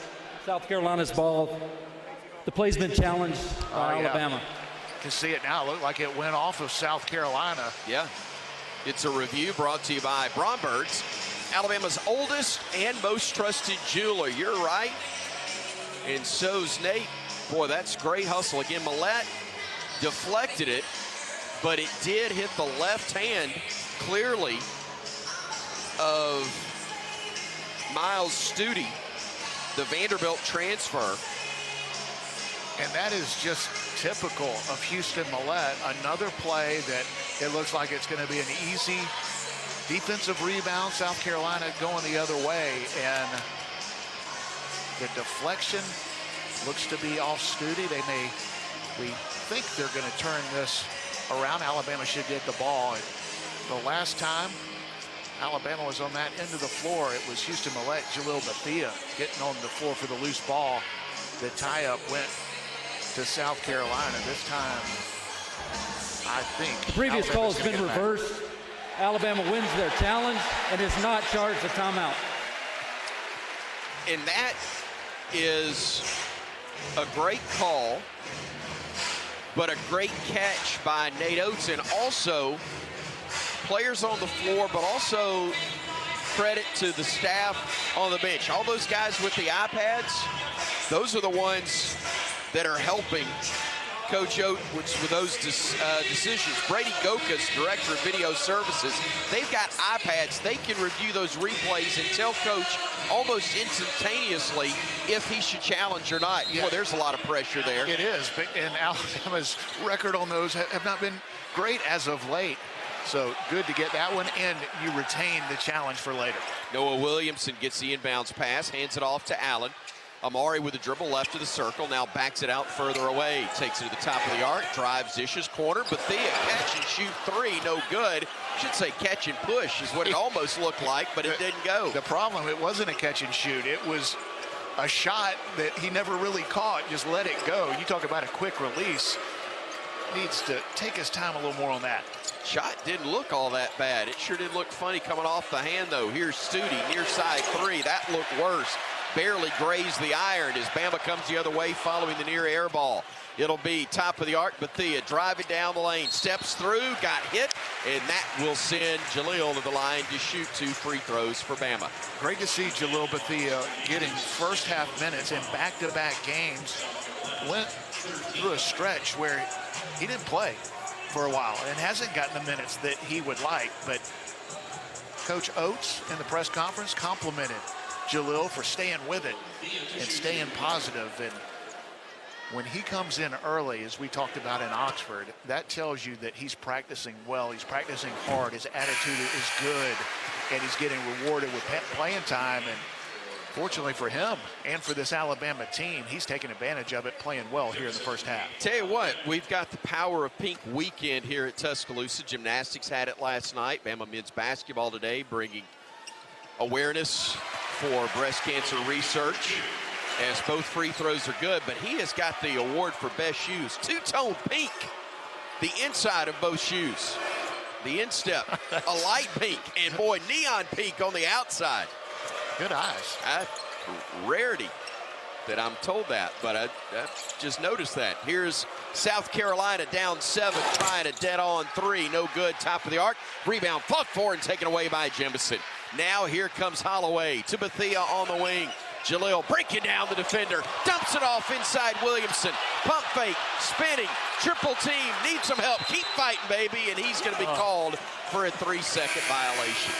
South Carolina's ball. The play's been challenged by Alabama. You can see it now. It looked like it went off of South Carolina. Yeah. It's a review brought to you by Bromberg's, Alabama's oldest and most trusted jeweler. You're right. And so's Nate. Boy, that's great hustle. Again, Millette deflected it, but it did hit the left hand clearly of Miles Stewart, the Vanderbilt transfer. And that is just typical of Houston Millette. Another play that it looks like it's going to be an easy defensive rebound. South Carolina going the other way, and the deflection looks to be off Stewart. We think they're going to turn this around. Alabama should get the ball. The last time Alabama was on that end of the floor, it was Houston Millette, Jalil Bethea getting on the floor for the loose ball. The tie-up went to South Carolina. This time, I think the previous call has been reversed. Alabama wins their challenge and is not charged a timeout. And that is a great call, but a great catch by Nate Oates, and also players on the floor, but also credit to the staff on the bench. All those guys with the iPads, those are the ones that are helping Coach Oates with those decisions. Brady Gokas, Director of Video Services, they've got iPads. They can review those replays and tell Coach almost instantaneously if he should challenge or not. Yeah. Boy, there's a lot of pressure there. It is, and Alabama's record on those have not been great as of late. So good to get that one, and you retain the challenge for later. Noah Williamson gets the inbounds pass, hands it off to Allen. Amari with a dribble left of the circle, now backs it out further away. Takes it to the top of the arc, drives Zish's corner. Bethea, catch and shoot three, no good. Should say catch and push is what it almost looked like, but it didn't go. The problem, it wasn't a catch and shoot. It was a shot that he never really caught, just let it go. You talk about a quick release. Needs to take his time a little more on that. Shot didn't look all that bad. It sure did look funny coming off the hand, though. Here's Stewart, near side three. That looked worse. Barely grazed the iron as Bama comes the other way following the near air ball. It'll be top of the arc. Bethea driving down the lane, steps through, got hit, and that will send Jalil to the line to shoot 2 free throws for Bama. Great to see Jalil Bethea getting first half minutes in back-to-back games. Went through a stretch where he didn't play for a while and hasn't gotten the minutes that he would like, but Coach Oates in the press conference complimented Jalil for staying with it and staying positive. And when he comes in early, as we talked about in Oxford, that tells you that he's practicing well. He's practicing hard. His attitude is good, and he's getting rewarded with playing time. And fortunately for him and for this Alabama team, he's taking advantage of it, playing well here in the first half. Tell you what, we've got the Power of Pink weekend here at Tuscaloosa. Gymnastics had it last night. Bama men's basketball today, bringing awareness for breast cancer research, as both free throws are good. But he has got the award for best shoes. Two-tone pink, the inside of both shoes. The instep, a light pink, and boy, neon pink on the outside. Good eyes. Rarity that I'm told that, but I just noticed that. Here's South Carolina down 7, trying a dead-on 3. No good, top of the arc. Rebound fought for and taken away by Jemison. Now here comes Holloway to Bethea on the wing. Jalil breaking down the defender, dumps it off inside Williamson. Pump fake, spinning, triple team, needs some help. Keep fighting, baby, and he's going to be called for a 3-second violation.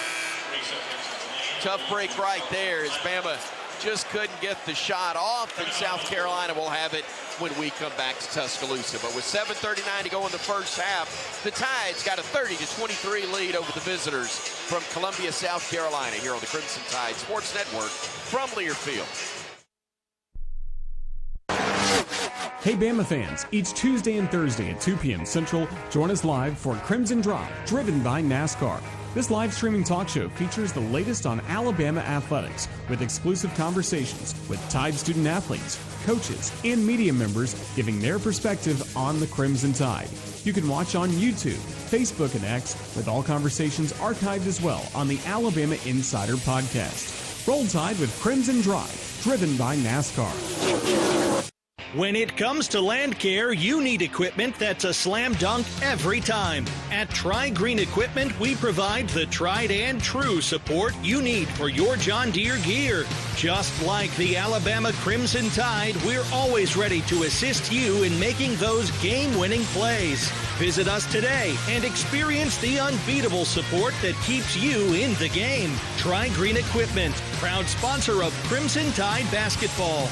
Tough break right there as Bama just couldn't get the shot off, and South Carolina will have it when we come back to Tuscaloosa. But with 7:39 to go in the first half, the Tide's got a 30-23 lead over the visitors from Columbia, South Carolina, here on the Crimson Tide Sports Network from Learfield. Hey Bama fans, each Tuesday and Thursday at 2 p.m. Central, join us live for Crimson Drop, driven by NASCAR. This live streaming talk show features the latest on Alabama athletics with exclusive conversations with Tide student athletes, coaches, and media members giving their perspective on the Crimson Tide. You can watch on YouTube, Facebook, and X, with all conversations archived as well on the Alabama Insider podcast. Roll Tide with Crimson Drive, driven by NASCAR. When it comes to land care, you need equipment that's a slam dunk every time. At Tri-Green Equipment, we provide the tried and true support you need for your John Deere gear. Just like the Alabama Crimson Tide, we're always ready to assist you in making those game-winning plays. Visit us today and experience the unbeatable support that keeps you in the game. Tri-Green Equipment, proud sponsor of Crimson Tide basketball.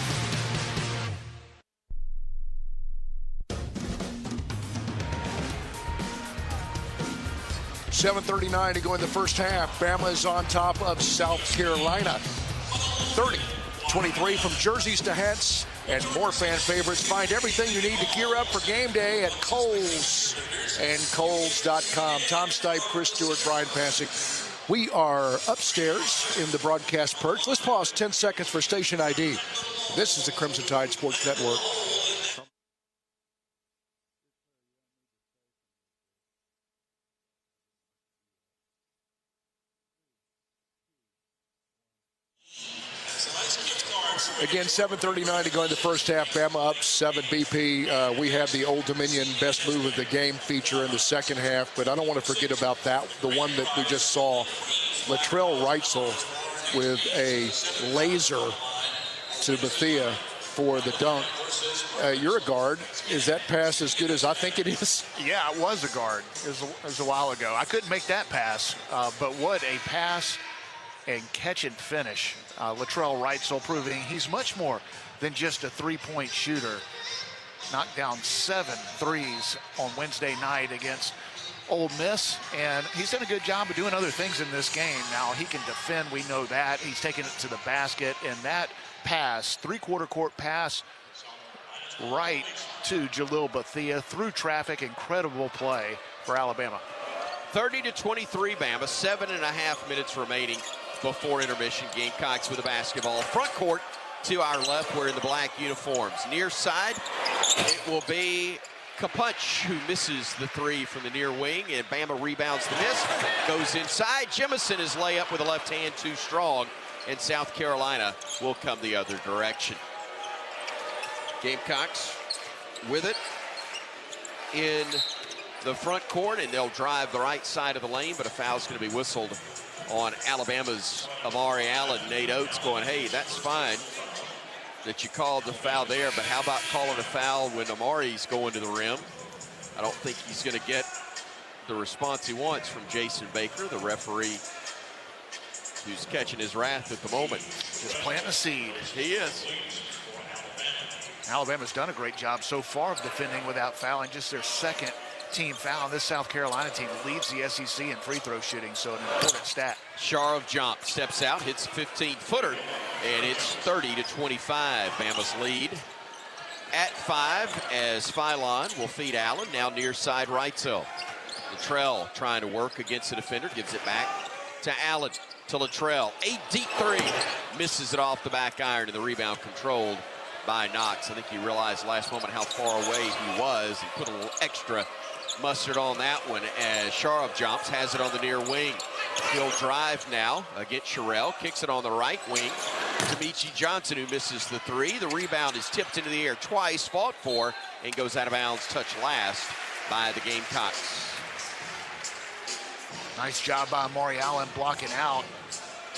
7:39 to go in the first half. Bama is on top of South Carolina. 30-23 from jerseys to hats and more fan favorites. Find everything you need to gear up for game day at Kohl's and Kohl's.com. Tom Stipe, Chris Stewart, Bryan Passink. We are upstairs in the broadcast perch. Let's pause 10 seconds for station ID. This is the Crimson Tide Sports Network. Again, 7:39 to go in the first half. Bama up 7 BP. We have the Old Dominion best move of the game feature in the second half, but I don't want to forget about that. The one that we just saw, Latrell Reitzel with a laser to Bethea for the dunk. You're a guard. Is that pass as good as I think it is? Yeah, it was a guard. It was a while ago. I couldn't make that pass, but what a pass and catch and finish. Latrell Reitzel proving he's much more than just a three-point shooter. Knocked down 7 threes on Wednesday night against Ole Miss, and he's done a good job of doing other things in this game. Now, he can defend, we know that. He's taken it to the basket, and that pass, three-quarter court pass, right to Jalil Bethea through traffic. Incredible play for Alabama. 30-23 Bama, 7.5 minutes remaining before intermission. Gamecocks with the basketball. Front court to our left, we're in the black uniforms. Near side, it will be Kapunch who misses the three from the near wing, and Bama rebounds the miss. Goes inside. Jemison is layup with a left hand too strong, and South Carolina will come the other direction. Gamecocks with it in the front court, and they'll drive the right side of the lane, but a foul's going to be whistled on Alabama's Amari Allen. Nate Oates going, hey, that's fine that you called the foul there, but how about calling a foul when Amari's going to the rim? I don't think he's going to get the response he wants from Jason Baker, the referee who's catching his wrath at the moment. Just planting a seed. He is. Alabama's done a great job so far of defending without fouling. Just their second team foul. This South Carolina team leads the SEC in free throw shooting, so an important stat. Sharov jump, steps out, hits a 15-footer, and it's 30-25. Bama's lead at 5 as Philon will feed Allen. Now near side Reitzel. Latrell trying to work against the defender, gives it back to Allen, to Latrell. A deep three, misses it off the back iron, and the rebound controlled by Knox. I think he realized last moment how far away he was and put a little extra mustard on that one as Sharov jumps, has it on the near wing. He'll drive now against Sherrill, kicks it on the right wing to Meechie Johnson, who misses the three. The rebound is tipped into the air twice, fought for, and goes out of bounds, touched last by the Gamecocks. Nice job by Amari Allen blocking out.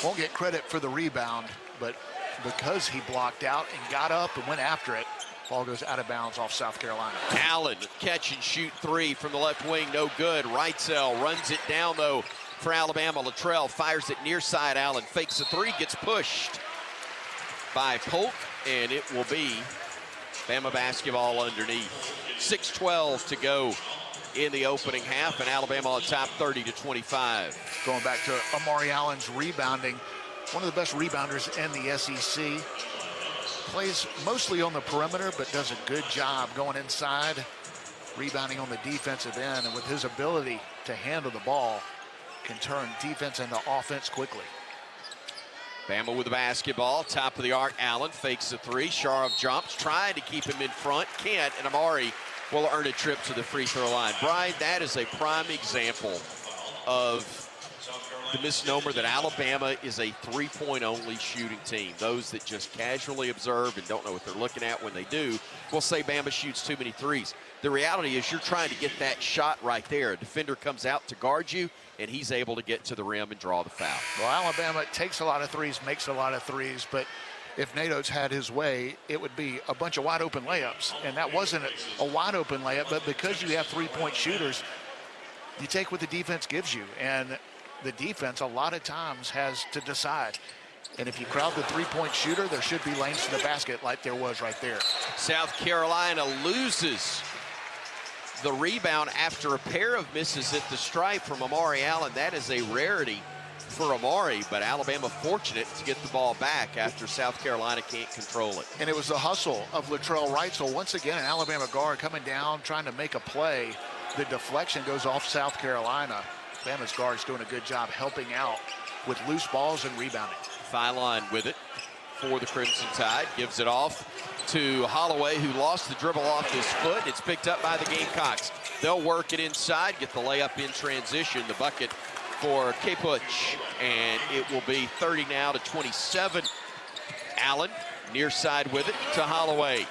Won't get credit for the rebound, but because he blocked out and got up and went after it, ball goes out of bounds off South Carolina. Allen, catch and shoot three from the left wing, no good. Reitzel runs it down, though, for Alabama. Latrell fires it near side. Allen fakes a three, gets pushed by Polk, and it will be Bama basketball underneath. 6:12 to go in the opening half, and Alabama on top 30-25. Going back to Amari Allen's rebounding, one of the best rebounders in the SEC. Plays mostly on the perimeter, but does a good job going inside, rebounding on the defensive end, and with his ability to handle the ball, can turn defense into offense quickly. Bama with the basketball, top of the arc. Allen fakes the three. Sharov jumps, trying to keep him in front, can't, and Amari will earn a trip to the free throw line. Bryan, that is a prime example of the misnomer that Alabama is a three-point only shooting team. Those that just casually observe and don't know what they're looking at when they do will say Bama shoots too many threes. The reality is you're trying to get that shot right there. A defender comes out to guard you, and he's able to get to the rim and draw the foul. Well, Alabama takes a lot of threes, makes a lot of threes, but if Nate Oates had his way, it would be a bunch of wide open layups. And that wasn't a wide open layup, but because you have three-point shooters, you take what the defense gives you. And the defense a lot of times has to decide. And if you crowd the three-point shooter, there should be lanes to the basket like there was right there. South Carolina loses the rebound after a pair of misses at the stripe from Amari Allen. That is a rarity for Amari, but Alabama fortunate to get the ball back after South Carolina can't control it. And it was the hustle of Latrell Reitzel. Once again, an Alabama guard coming down, trying to make a play. The deflection goes off South Carolina. Bama's guard's doing a good job helping out with loose balls and rebounding. Philon with it for the Crimson Tide. Gives it off to Holloway, who lost the dribble off his foot. It's picked up by the Gamecocks. They'll work it inside, get the layup in transition. The bucket for Kapuch, and it will be 30-27. Allen near side with it to Holloway.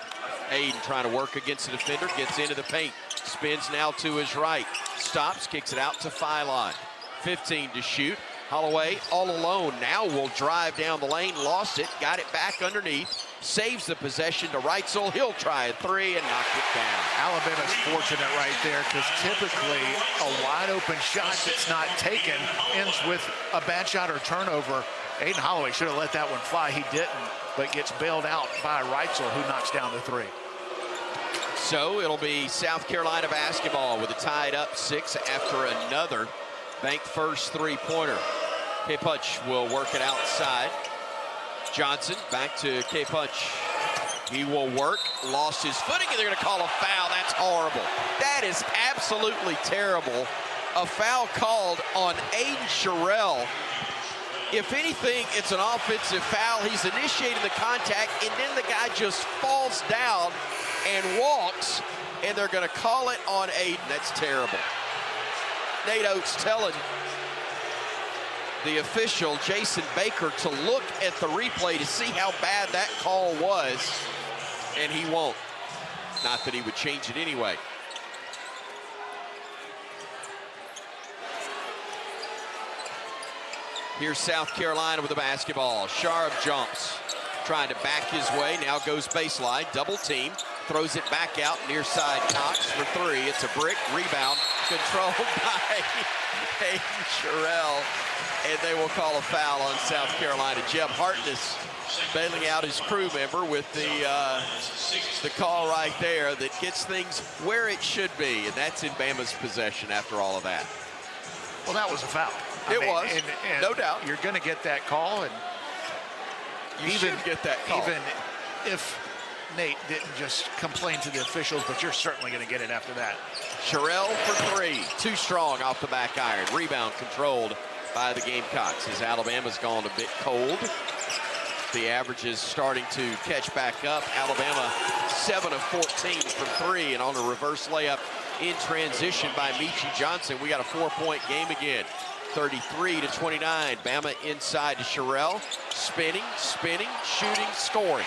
Aiden trying to work against the defender, gets into the paint. Spins now to his right. Stops, kicks it out to Philon. 15 to shoot. Holloway all alone now will drive down the lane. Lost it, got it back underneath. Saves the possession to Reitzel. He'll try a three and knock it down. Alabama's fortunate right there because typically a wide open shot that's not taken ends with a bad shot or turnover. Aiden Holloway should have let that one fly. He didn't, but gets bailed out by Reitzel, who knocks down the three. So it'll be South Carolina basketball with a tied up 6 after another banked first three-pointer. Kapuch will work it outside. Johnson back to Kapuch. He will work, lost his footing, and they're going to call a foul. That's horrible. That is absolutely terrible. A foul called on Aiden Sherrill. If anything, it's an offensive foul. He's initiating the contact, and then the guy just falls down and walks, and they're going to call it on Aiden. That's terrible. Nate Oates telling the official, Jason Baker, to look at the replay to see how bad that call was, and he won't. Not that he would change it anyway. Here's South Carolina with the basketball. Sharp jumps, trying to back his way, now goes baseline, double team. throws it back out near side. Cox for three. It's a brick. Rebound controlled by Hayden Sherrill. And they will call a foul on South Carolina. Jeb Hartness bailing out his crew member with the call right there that gets things where it should be. And that's in Bama's possession after all of that. Well, that was a foul. It was, no doubt. You're going to get that call. And you should get that call. Even if Nate didn't just complain to the officials, but you're certainly going to get it after that. Sherrill for three. Too strong off the back iron. Rebound controlled by the Gamecocks as Alabama's gone a bit cold. The average is starting to catch back up. Alabama 7 of 14 from three, and on a reverse layup in transition by Meechie Johnson. We got a 4-point game again. 33-29. Bama inside to Sherrill. Spinning, shooting, scoring.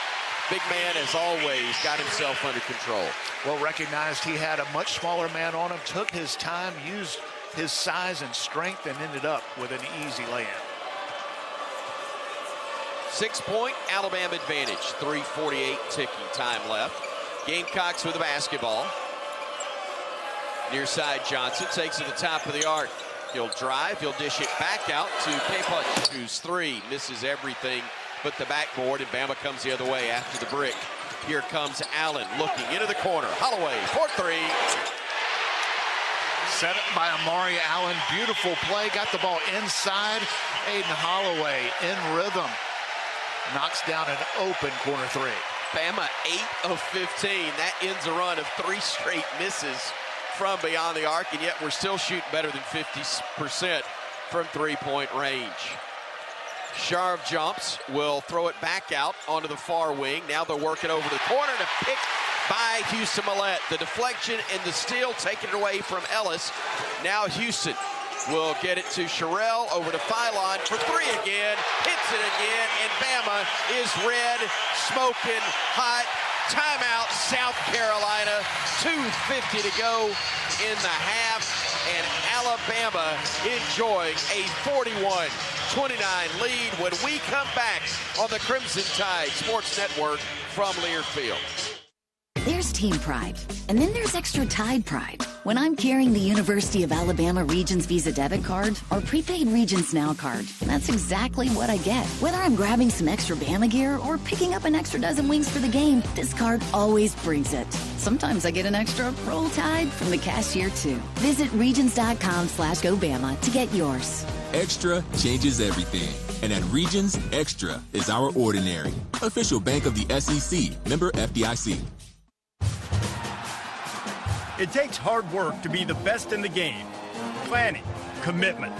Big man, as always, got himself under control. Well, recognized he had a much smaller man on him, took his time, used his size and strength, and ended up with an easy lay-in. 6-point Alabama advantage. 3:48 ticking time left. Gamecocks with the basketball. Near side Johnson takes it to the top of the arc. He'll drive, he'll dish it back out to K-Punch, who's three, misses everything but the backboard, and Bama comes the other way after the brick. Here comes Allen looking into the corner. Holloway for three. Set up by Amari Allen. Beautiful play. Got the ball inside. Aiden Holloway in rhythm. Knocks down an open corner three. Bama 8 of 15. That ends a run of 3 straight misses from beyond the arc, and yet we're still shooting better than 50% from three-point range. Sharv jumps, will throw it back out onto the far wing. Now they're working over the corner to pick by Houston Millette. The deflection and the steal taken it away from Ellis. Now Houston will get it to Sherrill over to Phylon for three again. Hits it again, and Bama is red, smoking hot. Timeout, South Carolina. 2:50 to go in the half, and Alabama enjoying a 41-29 lead when we come back on the Crimson Tide Sports Network from Learfield. There's team pride, and then there's extra Tide pride. When I'm carrying the University of Alabama Regions Visa debit card or prepaid Regions Now card, that's exactly what I get. Whether I'm grabbing some extra Bama gear or picking up an extra dozen wings for the game, this card always brings it. Sometimes I get an extra Roll Tide from the cashier too. Visit regions.com/GoBama to get yours. Extra changes everything. And at Regions, Extra is our ordinary. Official bank of the SEC, member FDIC. It takes hard work to be the best in the game. Planning, commitment,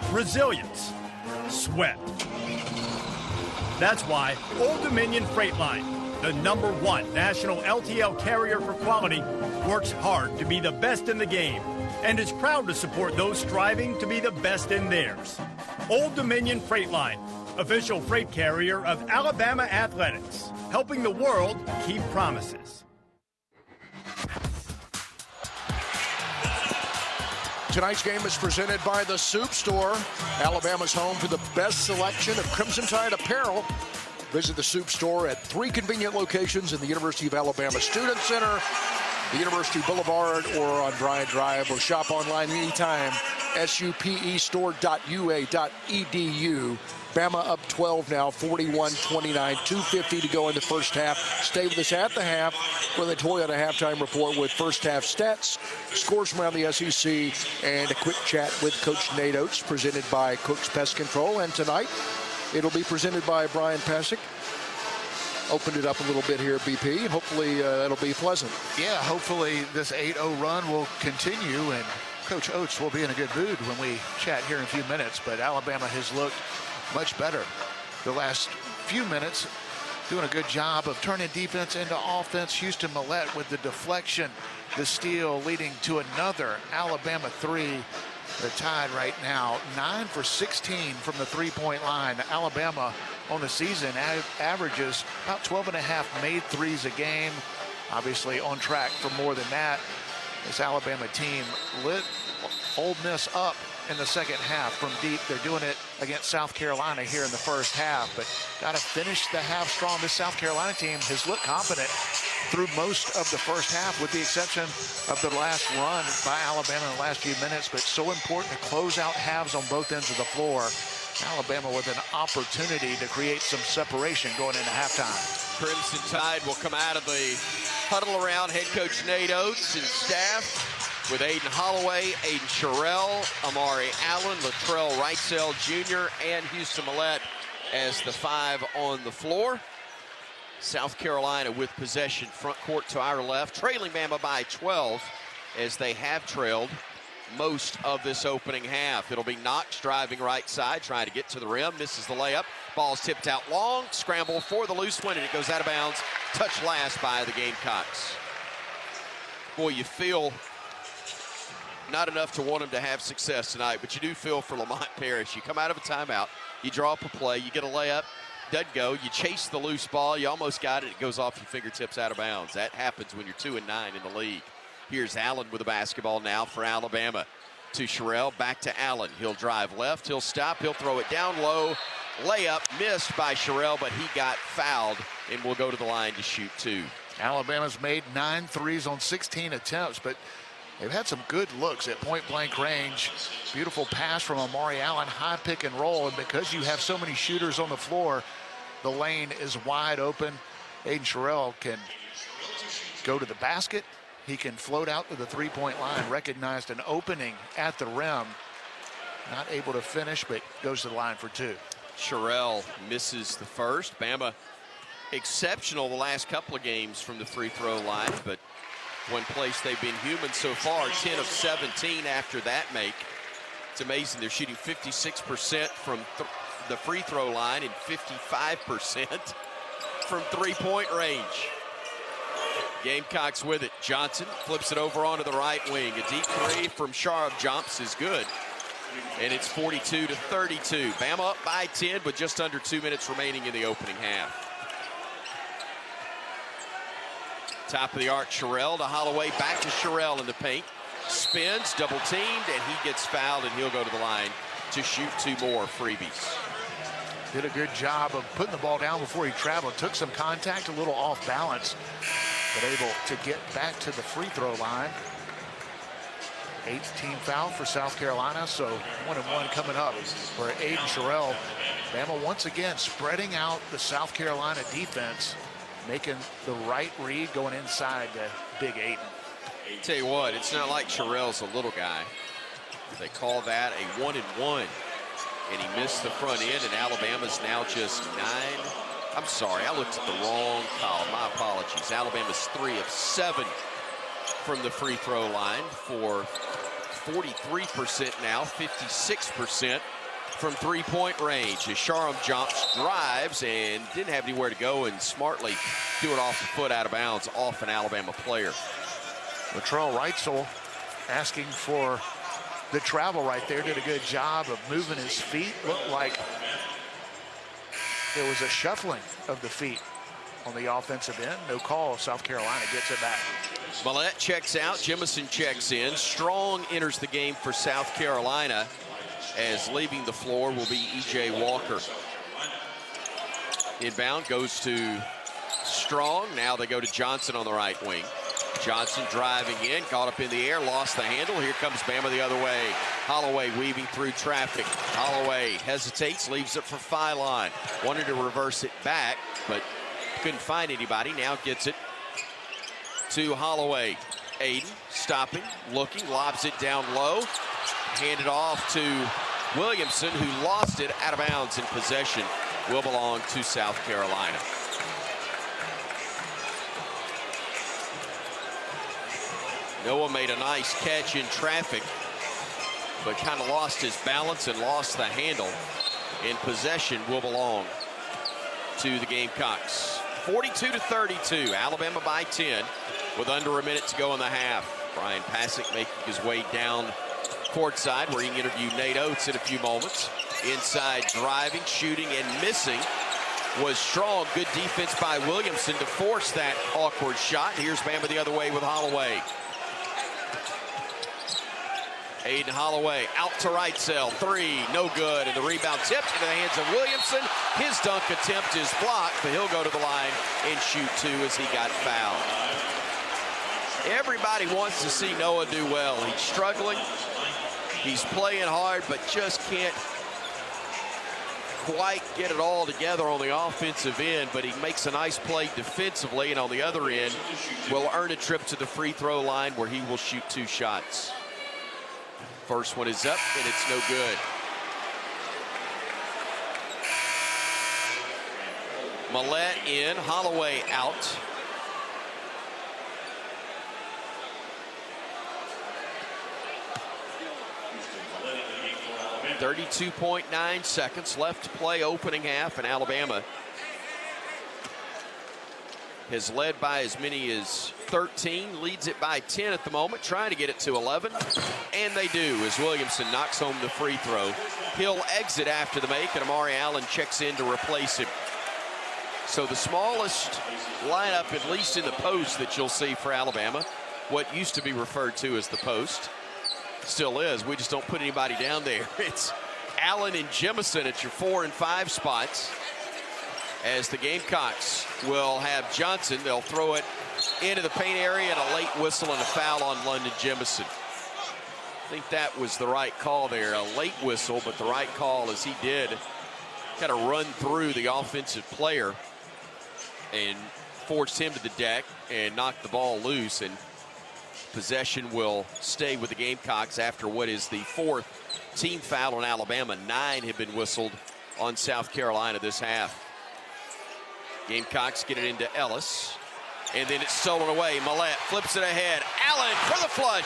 resilience, sweat. That's why Old Dominion Freight Line, the #1 national LTL carrier for quality, works hard to be the best in the game and is proud to support those striving to be the best in theirs. Old Dominion Freight Line, official freight carrier of Alabama Athletics, helping the world keep promises. Tonight's game is presented by the Soup Store. Alabama's home for the best selection of Crimson Tide apparel. Visit the Soup Store at 3 convenient locations in the University of Alabama Student Center, the University Boulevard, or on Bryan Drive, or shop online anytime, supestore.ua.edu. Bama up 12 now, 41-29, 2:50 to go in the first half. Stay with us at the half for the Toyota halftime report with first half stats, scores from around the SEC, and a quick chat with Coach Nate Oates, presented by Cook's Pest Control. And tonight, it'll be presented by Bryan Passink. Opened it up a little bit here, BP. Hopefully, it'll be pleasant. Yeah, hopefully this 8-0 run will continue, and Coach Oates will be in a good mood when we chat here in a few minutes. But Alabama has looked much better the last few minutes, doing a good job of turning defense into offense. Houston Millette with the deflection, the steal, leading to another Alabama three. They're tied right now, 9 for 16 from the three-point line. Alabama on the season averages about 12.5 made threes a game. Obviously on track for more than that. This Alabama team lit Ole Miss up in the second half from deep. They're doing it against South Carolina here in the first half, but got to finish the half strong. This South Carolina team has looked confident through most of the first half, with the exception of the last run by Alabama in the last few minutes. But so important to close out halves on both ends of the floor. Alabama with an opportunity to create some separation going into halftime. Crimson Tide will come out of the huddle around head coach Nate Oates and staff with Aiden Holloway, Aiden Sherrill, Amari Allen, Latrell Wrightsell Jr., and Houston Millette as the 5 on the floor. South Carolina with possession, front court to our left, trailing Bama by 12 as they have trailed most of this opening half. It'll be Knox driving right side, trying to get to the rim, misses the layup. Ball's tipped out long, scramble for the loose one, and it goes out of bounds. Touched last by the Gamecocks. Boy, you feel not enough to want him to have success tonight, but you do feel for Lamont Parrish. You come out of a timeout, you draw up a play, you get a layup, doesn't go, you chase the loose ball, you almost got it, it goes off your fingertips out of bounds. That happens when you're 2-9 in the league. Here's Allen with the basketball now for Alabama. To Sherrill, back to Allen. He'll drive left, he'll stop, he'll throw it down low. Layup missed by Sherrill, but he got fouled and will go to the line to shoot 2. Alabama's made 9 threes on 16 attempts, but they've had some good looks at point-blank range. Beautiful pass from Amari Allen, high pick and roll, and because you have so many shooters on the floor, the lane is wide open. Aiden Sherrill can go to the basket. He can float out to the three-point line, recognized an opening at the rim. Not able to finish, but goes to the line for 2. Sherrill misses the first. Bama exceptional the last couple of games from the free throw line, but one place they've been human so far, 10 of 17 after that make. It's amazing. They're shooting 56% from the free throw line and 55% from three-point range. Gamecocks with it. Johnson flips it over onto the right wing. A deep three from Sharp jumps is good. And it's 42-32. Bama up by 10 with just under 2 minutes remaining in the opening half. Top of the arc, Sherrill to Holloway, back to Sherrill in the paint. Spins, double teamed, and he gets fouled, and he'll go to the line to shoot 2 more freebies. Did a good job of putting the ball down before he traveled. Took some contact, a little off balance, but able to get back to the free throw line. 8th team foul for South Carolina, so 1-1 coming up for Aiden Sherrill. Bama once again spreading out the South Carolina defense, making the right read going inside to Big Aiden. Tell you what, it's not like Sherrill's a little guy. They call that a 1-and-1, and he missed the front end, and Alabama's now just 9. I'm sorry, I looked at the wrong column. My apologies. Alabama's 3 of 7 from the free throw line for 43% now, 56% from three-point range. As Sharam jumps, drives, and didn't have anywhere to go, and smartly threw it off the foot out of bounds off an Alabama player. Latrell Wrightsell asking for the travel right there. Did a good job of moving his feet. Looked like there was a shuffling of the feet on the offensive end. No call. South Carolina gets it back. Millette checks out. Jemison checks in. Strong enters the game for South Carolina, as leaving the floor will be E.J. Walker. Inbound goes to Strong. Now they go to Johnson on the right wing. Johnson driving in, caught up in the air, lost the handle. Here comes Bama the other way. Holloway weaving through traffic. Holloway hesitates, leaves it for Phylon. Wanted to reverse it back, but couldn't find anybody. Now gets it to Holloway. Aiden stopping, looking, lobs it down low. Handed off to Williamson, who lost it out of bounds, in possession will belong to South Carolina. Noah made a nice catch in traffic, but kind of lost his balance and lost the handle. In possession will belong to the Gamecocks. 42-32, Alabama by 10 with under a minute to go in the half. Bryan Passink making his way down courtside, where he can interview Nate Oates in a few moments. Inside driving, shooting, and missing was Strong. Good defense by Williamson to force that awkward shot. Here's Bama the other way with Holloway. Aiden Holloway out to Wrightsell, 3, no good, and the rebound tipped into the hands of Williamson. His dunk attempt is blocked, but he'll go to the line and shoot 2 as he got fouled. Everybody wants to see Noah do well. He's struggling. He's playing hard, but just can't quite get it all together on the offensive end, but he makes a nice play defensively, and on the other end will earn a trip to the free throw line where he will shoot 2 shots. First one is up, and it's no good. Millett in, Holloway out. .9 seconds left to play opening half, and Alabama has led by as many as 13, leads it by 10 at the moment, trying to get it to 11, and they do as Williamson knocks home the free throw. He'll exit after the make, and Amari Allen checks in to replace him. So the smallest lineup, at least in the post, that you'll see for Alabama, what used to be referred to as the post, still is. We just don't put anybody down there. It's Allen and Jemison at your 4 and 5 spots, as the Gamecocks will have Johnson. They'll throw it into the paint area, and a late whistle and a foul on London Jemison. I think that was the right call there, a late whistle, but the right call, as he did kind of run through the offensive player and forced him to the deck and knocked the ball loose, and possession will stay with the Gamecocks after what is the 4th team foul on Alabama. 9 have been whistled on South Carolina this half. Gamecocks get it into Ellis, and then it's stolen away. Millett flips it ahead. Allen for the flush.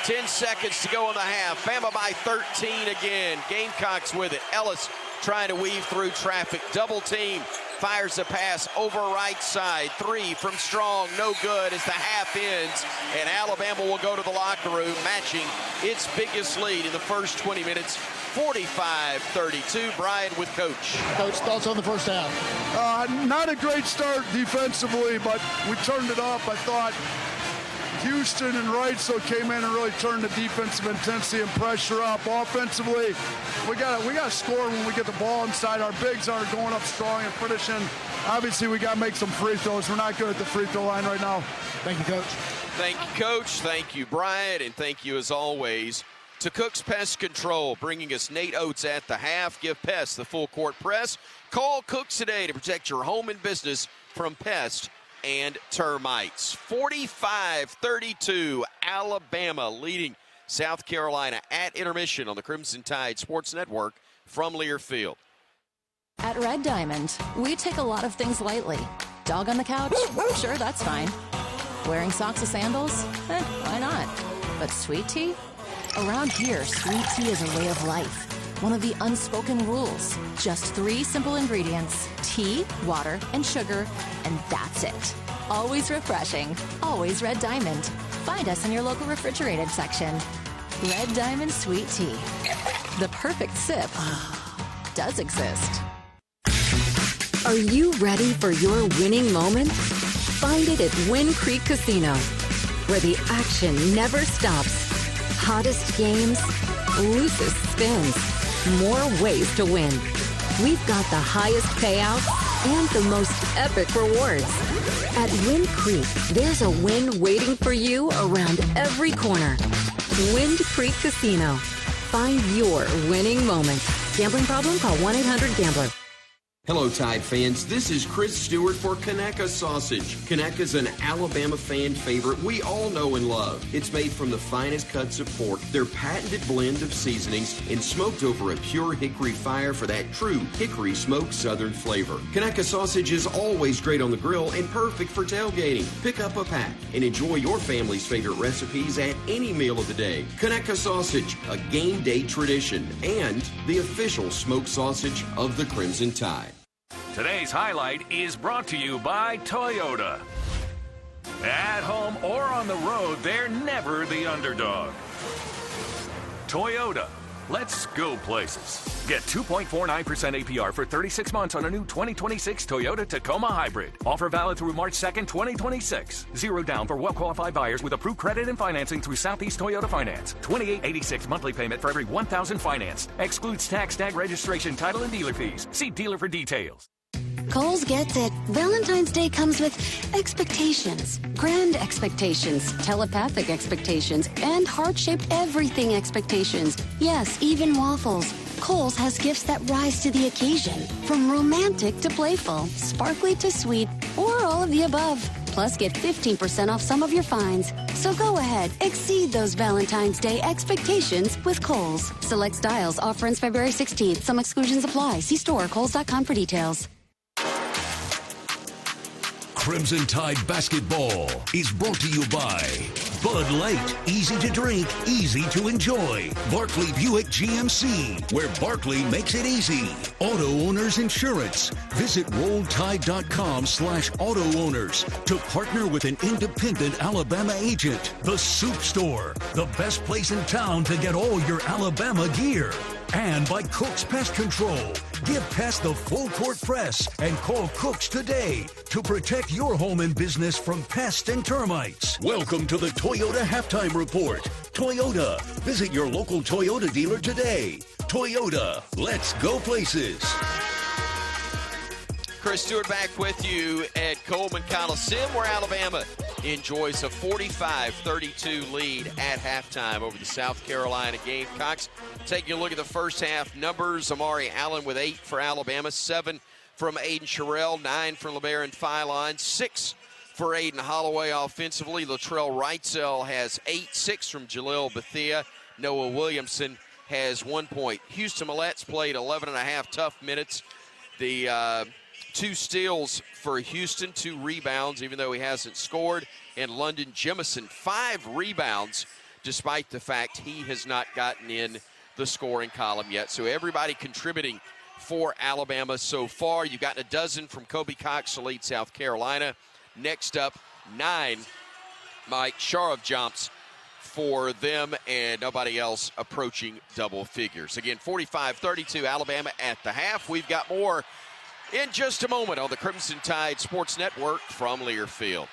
10 seconds to go in the half. Bama by 13 again. Gamecocks with it. Ellis trying to weave through traffic. Double team. Fires a pass over right side. 3 from Strong. No good as the half ends. And Alabama will go to the locker room, matching its biggest lead in the first 20 minutes. 45-32. Bryan with Coach. Coach, thoughts on the first half? Not a great start defensively, but we turned it up. I thought Houston and Wrightsville came in and really turned the defensive intensity and pressure up. Offensively, we got to score when we get the ball inside. Our bigs aren't going up strong and finishing. Obviously, we got to make some free throws. We're not good at the free throw line right now. Thank you, Coach. Thank you, Coach. Thank you, Bryan. And thank you, as always, to Cook's Pest Control, bringing us Nate Oates at the half. Give pests the full court press. Call Cooks today to protect your home and business from pests and termites. 45-32, Alabama leading South Carolina at intermission on the Crimson Tide Sports Network from Learfield. At Red Diamond, we take a lot of things lightly. Dog on the couch? Sure, that's fine. Wearing socks or sandals? Why not? But sweet tea? Around here, sweet tea is a way of life. One of the unspoken rules. Just 3 simple ingredients: tea, water, and sugar, and that's it. Always refreshing. Always Red Diamond. Find us in your local refrigerated section. Red Diamond Sweet Tea. The perfect sip does exist. Are you ready for your winning moment? Find it at Wind Creek Casino, where the action never stops. Hottest games, loosest spins, more ways to win. We've got the highest payouts and the most epic rewards. At Wind Creek, there's a win waiting for you around every corner. Wind Creek Casino. Find your winning moment. Gambling problem? Call 1-800-GAMBLER. Hello, Tide fans. This is Chris Stewart for Conecuh Sausage. Conecuh's an Alabama fan favorite we all know and love. It's made from the finest cuts of pork, their patented blend of seasonings, and smoked over a pure hickory fire for that true hickory smoked southern flavor. Conecuh Sausage is always great on the grill and perfect for tailgating. Pick up a pack and enjoy your family's favorite recipes at any meal of the day. Conecuh Sausage, a game day tradition, and the official smoked sausage of the Crimson Tide. Today's highlight is brought to you by Toyota. At home or on the road, they're never the underdog. Toyota, let's go places. Get 2.49% APR for 36 months on a new 2026 Toyota Tacoma Hybrid. Offer valid through March 2nd, 2026. Zero down for well-qualified buyers with approved credit and financing through Southeast Toyota Finance. $28.86 monthly payment for every $1,000 financed. Excludes tax, tag, registration, title, and dealer fees. See dealer for details. Kohl's gets it. Valentine's Day comes with expectations. Grand expectations, telepathic expectations, and heart-shaped everything expectations. Yes, even waffles. Kohl's has gifts that rise to the occasion. From romantic to playful, sparkly to sweet, or all of the above. Plus, get 15% off some of your finds. So go ahead, exceed those Valentine's Day expectations with Kohl's. Select styles. Offer ends February 16th. Some exclusions apply. See store Kohls.com for details. Crimson Tide Basketball is brought to you by Bud Light. Easy to drink, easy to enjoy. Barclay Buick GMC, where Barclay makes it easy. Auto Owners Insurance. Visit RollTide.com/auto owners to partner with an independent Alabama agent. The Soup Store, the best place in town to get all your Alabama gear. And by Cook's Pest Control. Give pests the full court press and call Cook's today to protect your home and business from pests and termites. Welcome to the Toyota Halftime Report. Toyota. Visit your local Toyota dealer today. Toyota. Let's go places. Chris Stewart back with you at Coleman Coliseum, where Alabama enjoys a 45-32 lead at halftime over the South Carolina Gamecocks. Taking a look at the first half numbers, Amari Allen with 8 for Alabama, 7 from Aiden Sherrill, 9 from LeBaron Philon, 6 for Aiden Holloway offensively. Latrell Wrightsell has 8, 6 from Jalil Bethea. Noah Williamson has 1 point. Houston Millett's played 11.5 tough minutes. The 2 steals for Houston, 2 rebounds, even though he hasn't scored. And London Jemison, 5 rebounds, despite the fact he has not gotten in the scoring column yet. So everybody contributing for Alabama so far. You've gotten a dozen from Kobe Cox to lead South Carolina. Next up, 9 Mike Sharov jumps for them, and nobody else approaching double figures. Again, 45-32 Alabama at the half. We've got more in just a moment on the Crimson Tide Sports Network from Learfield.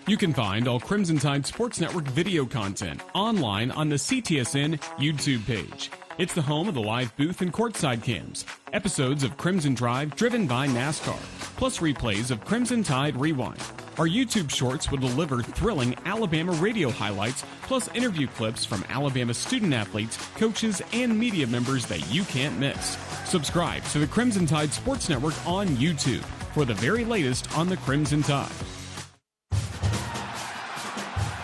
You can find all Crimson Tide Sports Network video content online on the CTSN YouTube page. It's the home of the live booth and courtside cams, episodes of Crimson Drive driven by NASCAR, plus replays of Crimson Tide Rewind. Our YouTube shorts will deliver thrilling Alabama radio highlights, plus interview clips from Alabama student athletes, coaches, and media members that you can't miss. Subscribe to the Crimson Tide Sports Network on YouTube for the very latest on the Crimson Tide.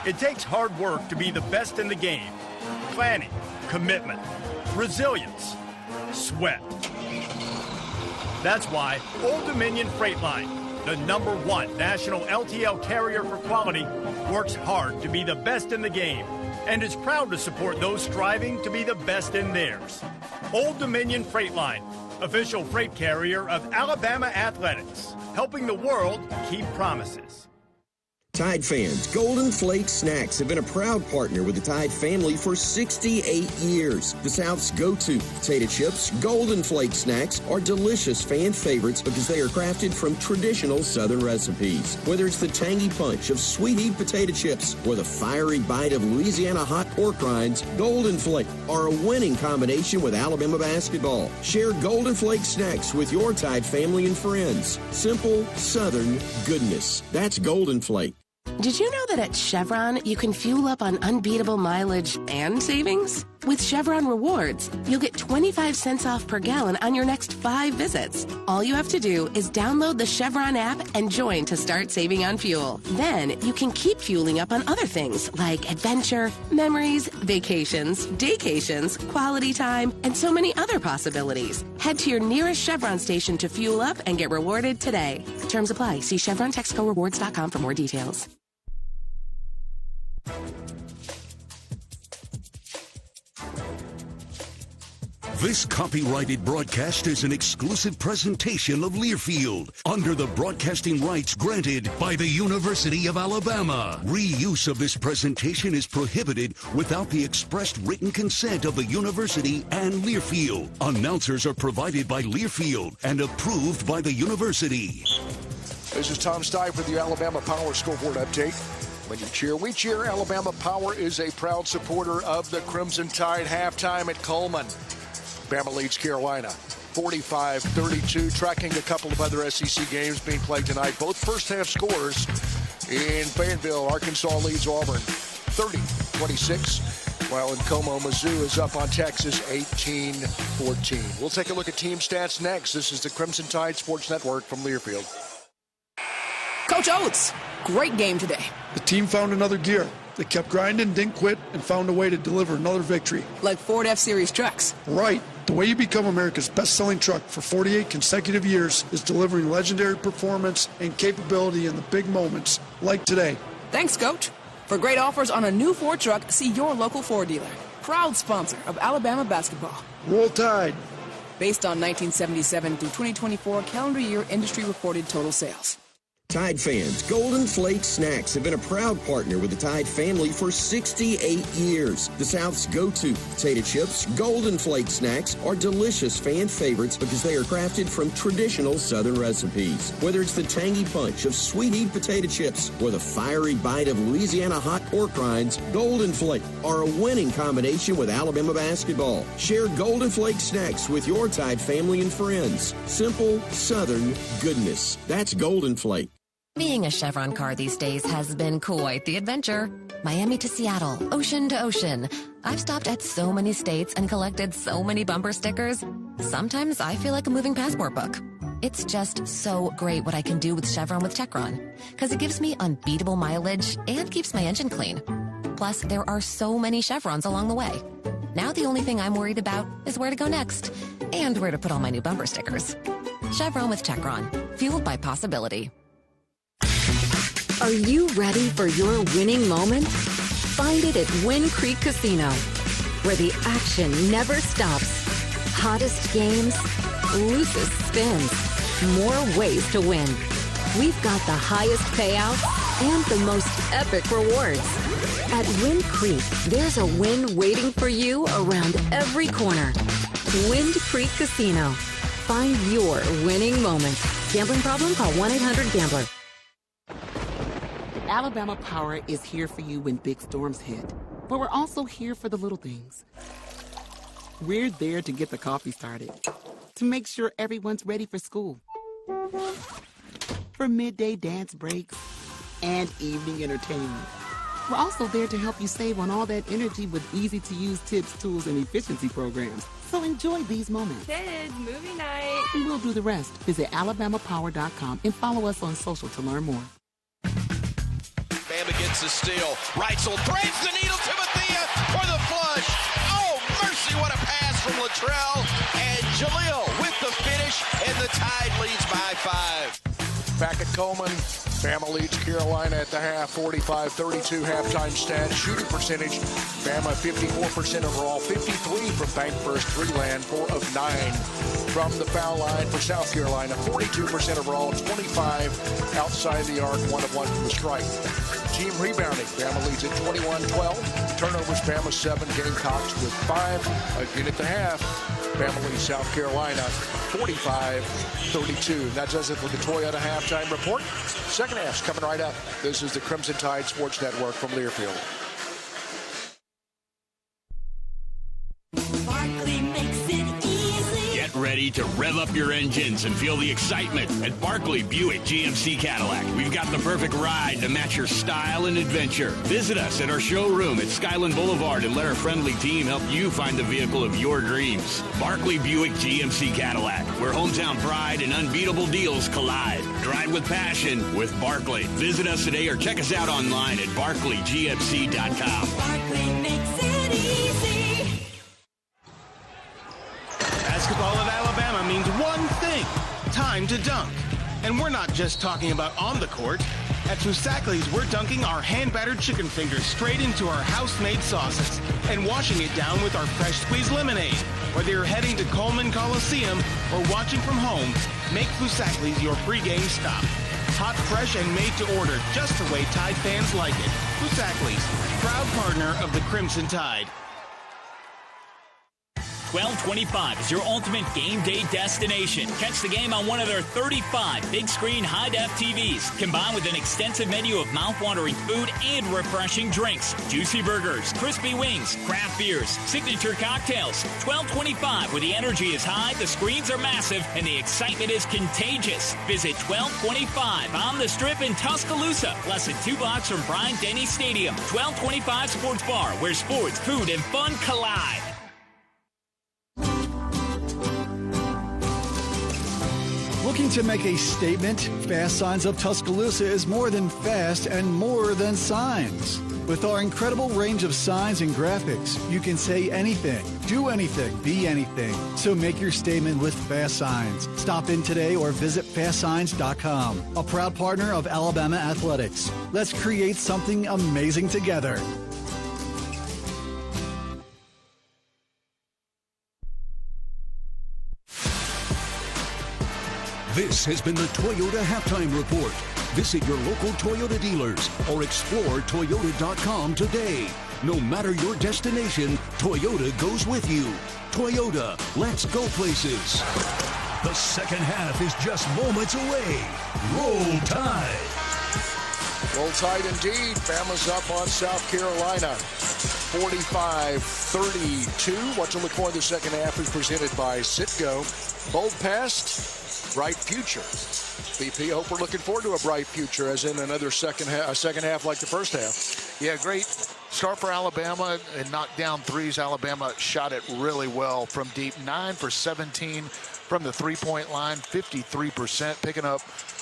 It takes hard work to be the best in the game. Planning, commitment, resilience, sweat. That's why Old Dominion Freight Line, the #1 national LTL carrier for quality, works hard to be the best in the game and is proud to support those striving to be the best in theirs. Old Dominion Freight Line, official freight carrier of Alabama Athletics, helping the world keep promises. Tide fans, Golden Flake Snacks have been a proud partner with the Tide family for 68 years. The South's go-to potato chips, Golden Flake Snacks, are delicious fan favorites because they are crafted from traditional Southern recipes. Whether it's the tangy punch of sweet heat potato chips or the fiery bite of Louisiana hot pork rinds, Golden Flake are a winning combination with Alabama basketball. Share Golden Flake Snacks with your Tide family and friends. Simple Southern goodness. That's Golden Flake. Did you know that at Chevron, you can fuel up on unbeatable mileage and savings? With Chevron Rewards, you'll get 25 cents off per gallon on your next 5 visits. All you have to do is download the Chevron app and join to start saving on fuel. Then you can keep fueling up on other things like adventure, memories, vacations, daycations, quality time, and so many other possibilities. Head to your nearest Chevron station to fuel up and get rewarded today. Terms apply. See ChevronTexcoRewards.com for more details. This copyrighted broadcast is an exclusive presentation of Learfield under the broadcasting rights granted by the University of Alabama. Reuse of this presentation is prohibited without the expressed written consent of the university and Learfield. Announcers are provided by Learfield and approved by the university. This is Tom Stipe with the Alabama Power Scoreboard Update. When you cheer, we cheer. Alabama Power is a proud supporter of the Crimson Tide. Halftime at Coleman. Bama leads Carolina 45-32, tracking a couple of other SEC games being played tonight. Both first-half scores in Fayetteville. Arkansas leads Auburn 30-26, while in Como, Mizzou is up on Texas 18-14. We'll take a look at team stats next. This is the Crimson Tide Sports Network from Learfield. Coach Oates, great game today. The team found another gear. They kept grinding, didn't quit, and found a way to deliver another victory. Like Ford F-Series trucks. Right. The way you become America's best-selling truck for 48 consecutive years is delivering legendary performance and capability in the big moments, like today. Thanks, Coach. For great offers on a new Ford truck, see your local Ford dealer. Proud sponsor of Alabama basketball. Roll Tide. Based on 1977 through 2024 calendar year industry reported total sales. Tide fans, Golden Flake Snacks have been a proud partner with the Tide family for 68 years. The South's go-to potato chips, Golden Flake Snacks, are delicious fan favorites because they are crafted from traditional Southern recipes. Whether it's the tangy punch of sweet-eat potato chips or the fiery bite of Louisiana hot pork rinds, Golden Flake are a winning combination with Alabama basketball. Share Golden Flake Snacks with your Tide family and friends. Simple, Southern goodness. That's Golden Flake. Being a Chevron car these days has been quite the adventure. Miami to Seattle, ocean to ocean. I've stopped at so many states and collected so many bumper stickers. Sometimes I feel like a moving passport book. It's just so great what I can do with Chevron with Techron, because it gives me unbeatable mileage and keeps my engine clean. Plus, there are so many Chevrons along the way. Now the only thing I'm worried about is where to go next and where to put all my new bumper stickers. Chevron with Techron, fueled by possibility. Are you ready for your winning moment? Find it at Wind Creek Casino, where the action never stops. Hottest games, loosest spins, more ways to win. We've got the highest payouts and the most epic rewards. At Wind Creek, there's a win waiting for you around every corner. Wind Creek Casino. Find your winning moment. Gambling problem? Call 1-800-GAMBLER. Alabama Power is here for you when big storms hit, but we're also here for the little things. We're there to get the coffee started, to make sure everyone's ready for school, for midday dance breaks, and evening entertainment. We're also there to help you save on all that energy with easy-to-use tips, tools, and efficiency programs. So enjoy these moments. Kids, movie night. And we'll do the rest. Visit alabamapower.com and follow us on social to learn more. Bama gets the steal. Reitzel threads the needle to Mathia for the flush. Oh, mercy, what a pass from Luttrell. And Jalil with the finish, and the Tide leads by 5. Back at Coleman, Bama leads Carolina at the half, 45-32 halftime stats. Shooting percentage, Bama 54% overall, 53 from bank first, 3 land, 4 of 9 from the foul line for South Carolina, 42% overall, 25 outside the arc, 1 of 1 from the strike. Team rebounding, Bama leads at 21-12. Turnovers, Bama 7, Gamecocks with 5. Again at the half, Bama leads South Carolina 45-32. That does it for the Toyota halftime report. Second half's coming right up. This is the Crimson Tide Sports Network from Learfield. Get ready to rev up your engines and feel the excitement at Barkley Buick GMC Cadillac. We've got the perfect ride to match your style and adventure. Visit us at our showroom at Skyland Boulevard and let our friendly team help you find the vehicle of your dreams. Barkley Buick GMC Cadillac, where hometown pride and unbeatable deals collide. Drive with passion with Barkley. Visit us today or check us out online at barkleygmc.com. Barkley makes it easy. Basketball at Alabama means one thing: time to dunk. And we're not just talking about on the court. At Fusakli's, we're dunking our hand-battered chicken fingers straight into our house-made sauces and washing it down with our fresh squeezed lemonade. Whether you're heading to Coleman Coliseum or watching from home, make Fusakli's your pregame stop. Hot, fresh, and made to order, just the way Tide fans like it. Fusakli's, proud partner of the Crimson Tide. 1225 is your ultimate game day destination. Catch the game on one of their 35 big screen high-def TVs, combined with an extensive menu of mouth-watering food and refreshing drinks. Juicy burgers, crispy wings, craft beers, signature cocktails. 1225, where the energy is high, the screens are massive, and the excitement is contagious. Visit 1225 on the Strip in Tuscaloosa, less than 2 blocks from Bryan Denny Stadium. 1225 Sports Bar, where sports, food, and fun collide. Looking to make a statement? Fast Signs of Tuscaloosa is more than fast and more than signs. With our incredible range of signs and graphics, you can say anything, do anything, be anything. So make your statement with Fast Signs. Stop in today or visit fastsigns.com. A proud partner of Alabama Athletics. Let's create something amazing together. This has been the Toyota Halftime Report. Visit your local Toyota dealers or explore Toyota.com today. No matter your destination, Toyota goes with you. Toyota, let's go places. The second half is just moments away. Roll Tide. Roll Tide indeed. Bama's up on South Carolina. 45-32. What to look for in the second half is presented by Citgo. Bold past. Bright future. BP, hope we're looking forward to a bright future, as in another second half like the first half. Yeah, great start for Alabama and knocked down threes. Alabama shot it really well from deep. 9 for 17 from the three-point line, 53%, picking up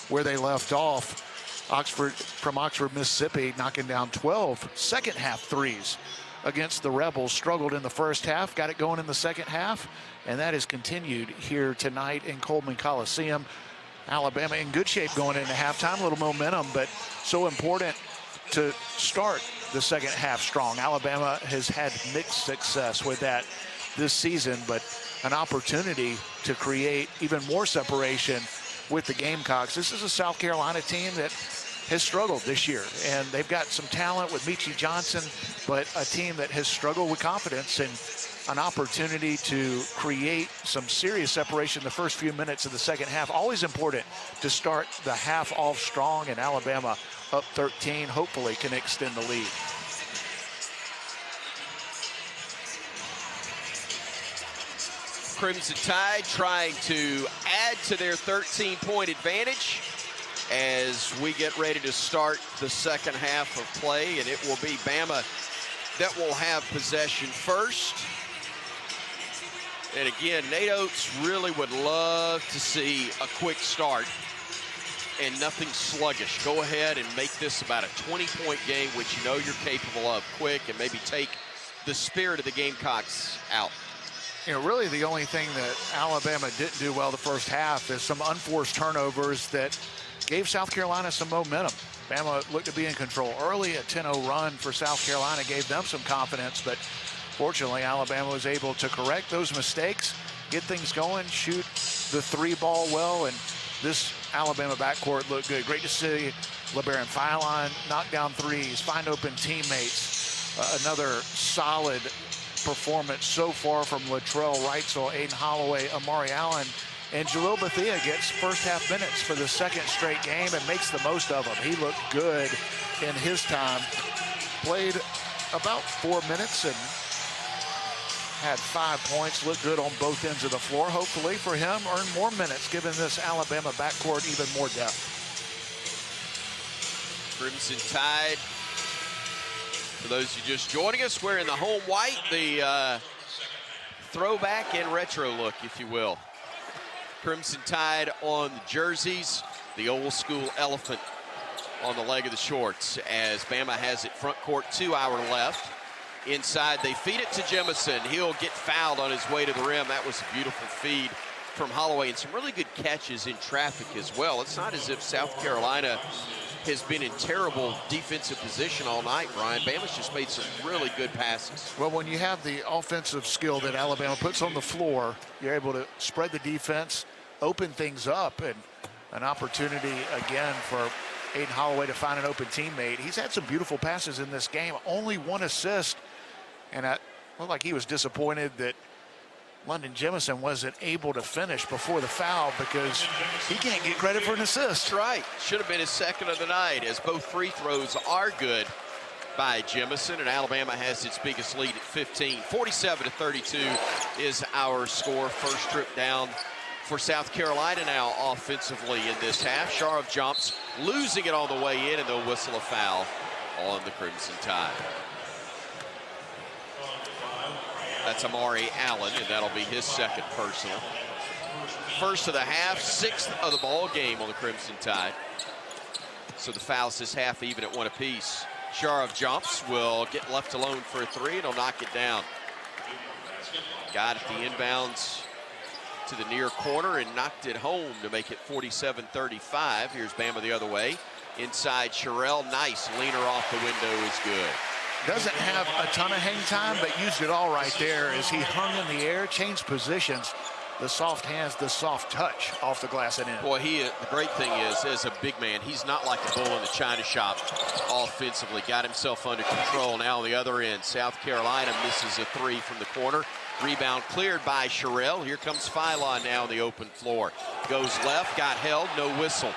where they left off. Oxford, Mississippi, knocking down 12 second half threes against the Rebels. Struggled in the first half, got it going in the second half, and that has continued here tonight in Coleman Coliseum. Alabama in good shape going into halftime, a little momentum, but so important to start the second half strong. Alabama has had mixed success with that this season, but an opportunity to create even more separation with the Gamecocks. This is a South Carolina team that has struggled this year, and they've got some talent with Meechie Johnson, but a team that has struggled with confidence, and an opportunity to create some serious separation the first few minutes of the second half. Always important to start the half off strong, and Alabama up 13, hopefully can extend the lead. Crimson Tide trying to add to their 13-point advantage as we get ready to start the second half of play, and it will be Bama that will have possession first. And again, Nate Oates really would love to see a quick start and nothing sluggish. Go ahead and make this about a 20-point game, which you know you're capable of, quick, and maybe take the spirit of the Gamecocks out. You know, really the only thing that Alabama didn't do well the first half is some unforced turnovers that gave South Carolina some momentum. Bama looked to be in control early. A 10-0 run for South Carolina gave them some confidence, but fortunately, Alabama was able to correct those mistakes, get things going, shoot the three ball well, and this Alabama backcourt looked good. Great to see LeBaron Philon knock down threes, find open teammates. Another solid performance so far from Latrell Wrightsell, Aiden Holloway, Amari Allen, and Jalil Bethea gets first half minutes for the second straight game and makes the most of them. He looked good in his time. Played about 4 minutes and had 5 points, looked good on both ends of the floor. Hopefully for him, earn more minutes, giving this Alabama backcourt even more depth. Crimson Tide, for those who just joining us, wearing the home white, the throwback and retro look, if you will. Crimson Tide on the jerseys, the old school elephant on the leg of the shorts, as Bama has it front court, 2 hour left. Inside, they feed it to Jemison. He'll get fouled on his way to the rim. That was a beautiful feed from Holloway, and some really good catches in traffic as well. It's not as if South Carolina has been in terrible defensive position all night, Brian. Bama's just made some really good passes. Well, when you have the offensive skill that Alabama puts on the floor, you're able to spread the defense, open things up, and an opportunity again for Aiden Holloway to find an open teammate. He's had some beautiful passes in this game, only 1 assist, and it looked like he was disappointed that London Jemison wasn't able to finish before the foul because he can't get credit for an assist. That's right. Should have been his second of the night, as both free throws are good by Jemison, and Alabama has its biggest lead at 15. 47-32 is our score. First trip down for South Carolina now offensively in this half. Sharov jumps, losing it on the way in, and they'll whistle a foul on the Crimson Tide. That's Amari Allen, and that'll be his second personal. First of the half, 6th of the ball game on the Crimson Tide. So the fouls this half even at 1 apiece. Sharov jumps, will get left alone for a 3, and he'll knock it down. Got at the inbounds to the near corner and knocked it home to make it 47-35. Here's Bama the other way. Inside Sherrill, nice leaner off the window is good. Doesn't have a ton of hang time, but used it all right there as he hung in the air, changed positions. The soft hands, the soft touch off the glass and in. Boy, the great thing is, as a big man, he's not like a bull in the china shop offensively. Got himself under control. Now on the other end, South Carolina misses a 3 from the corner. Rebound cleared by Sherrill. Here comes Philon now on the open floor. Goes left, got held, no whistle.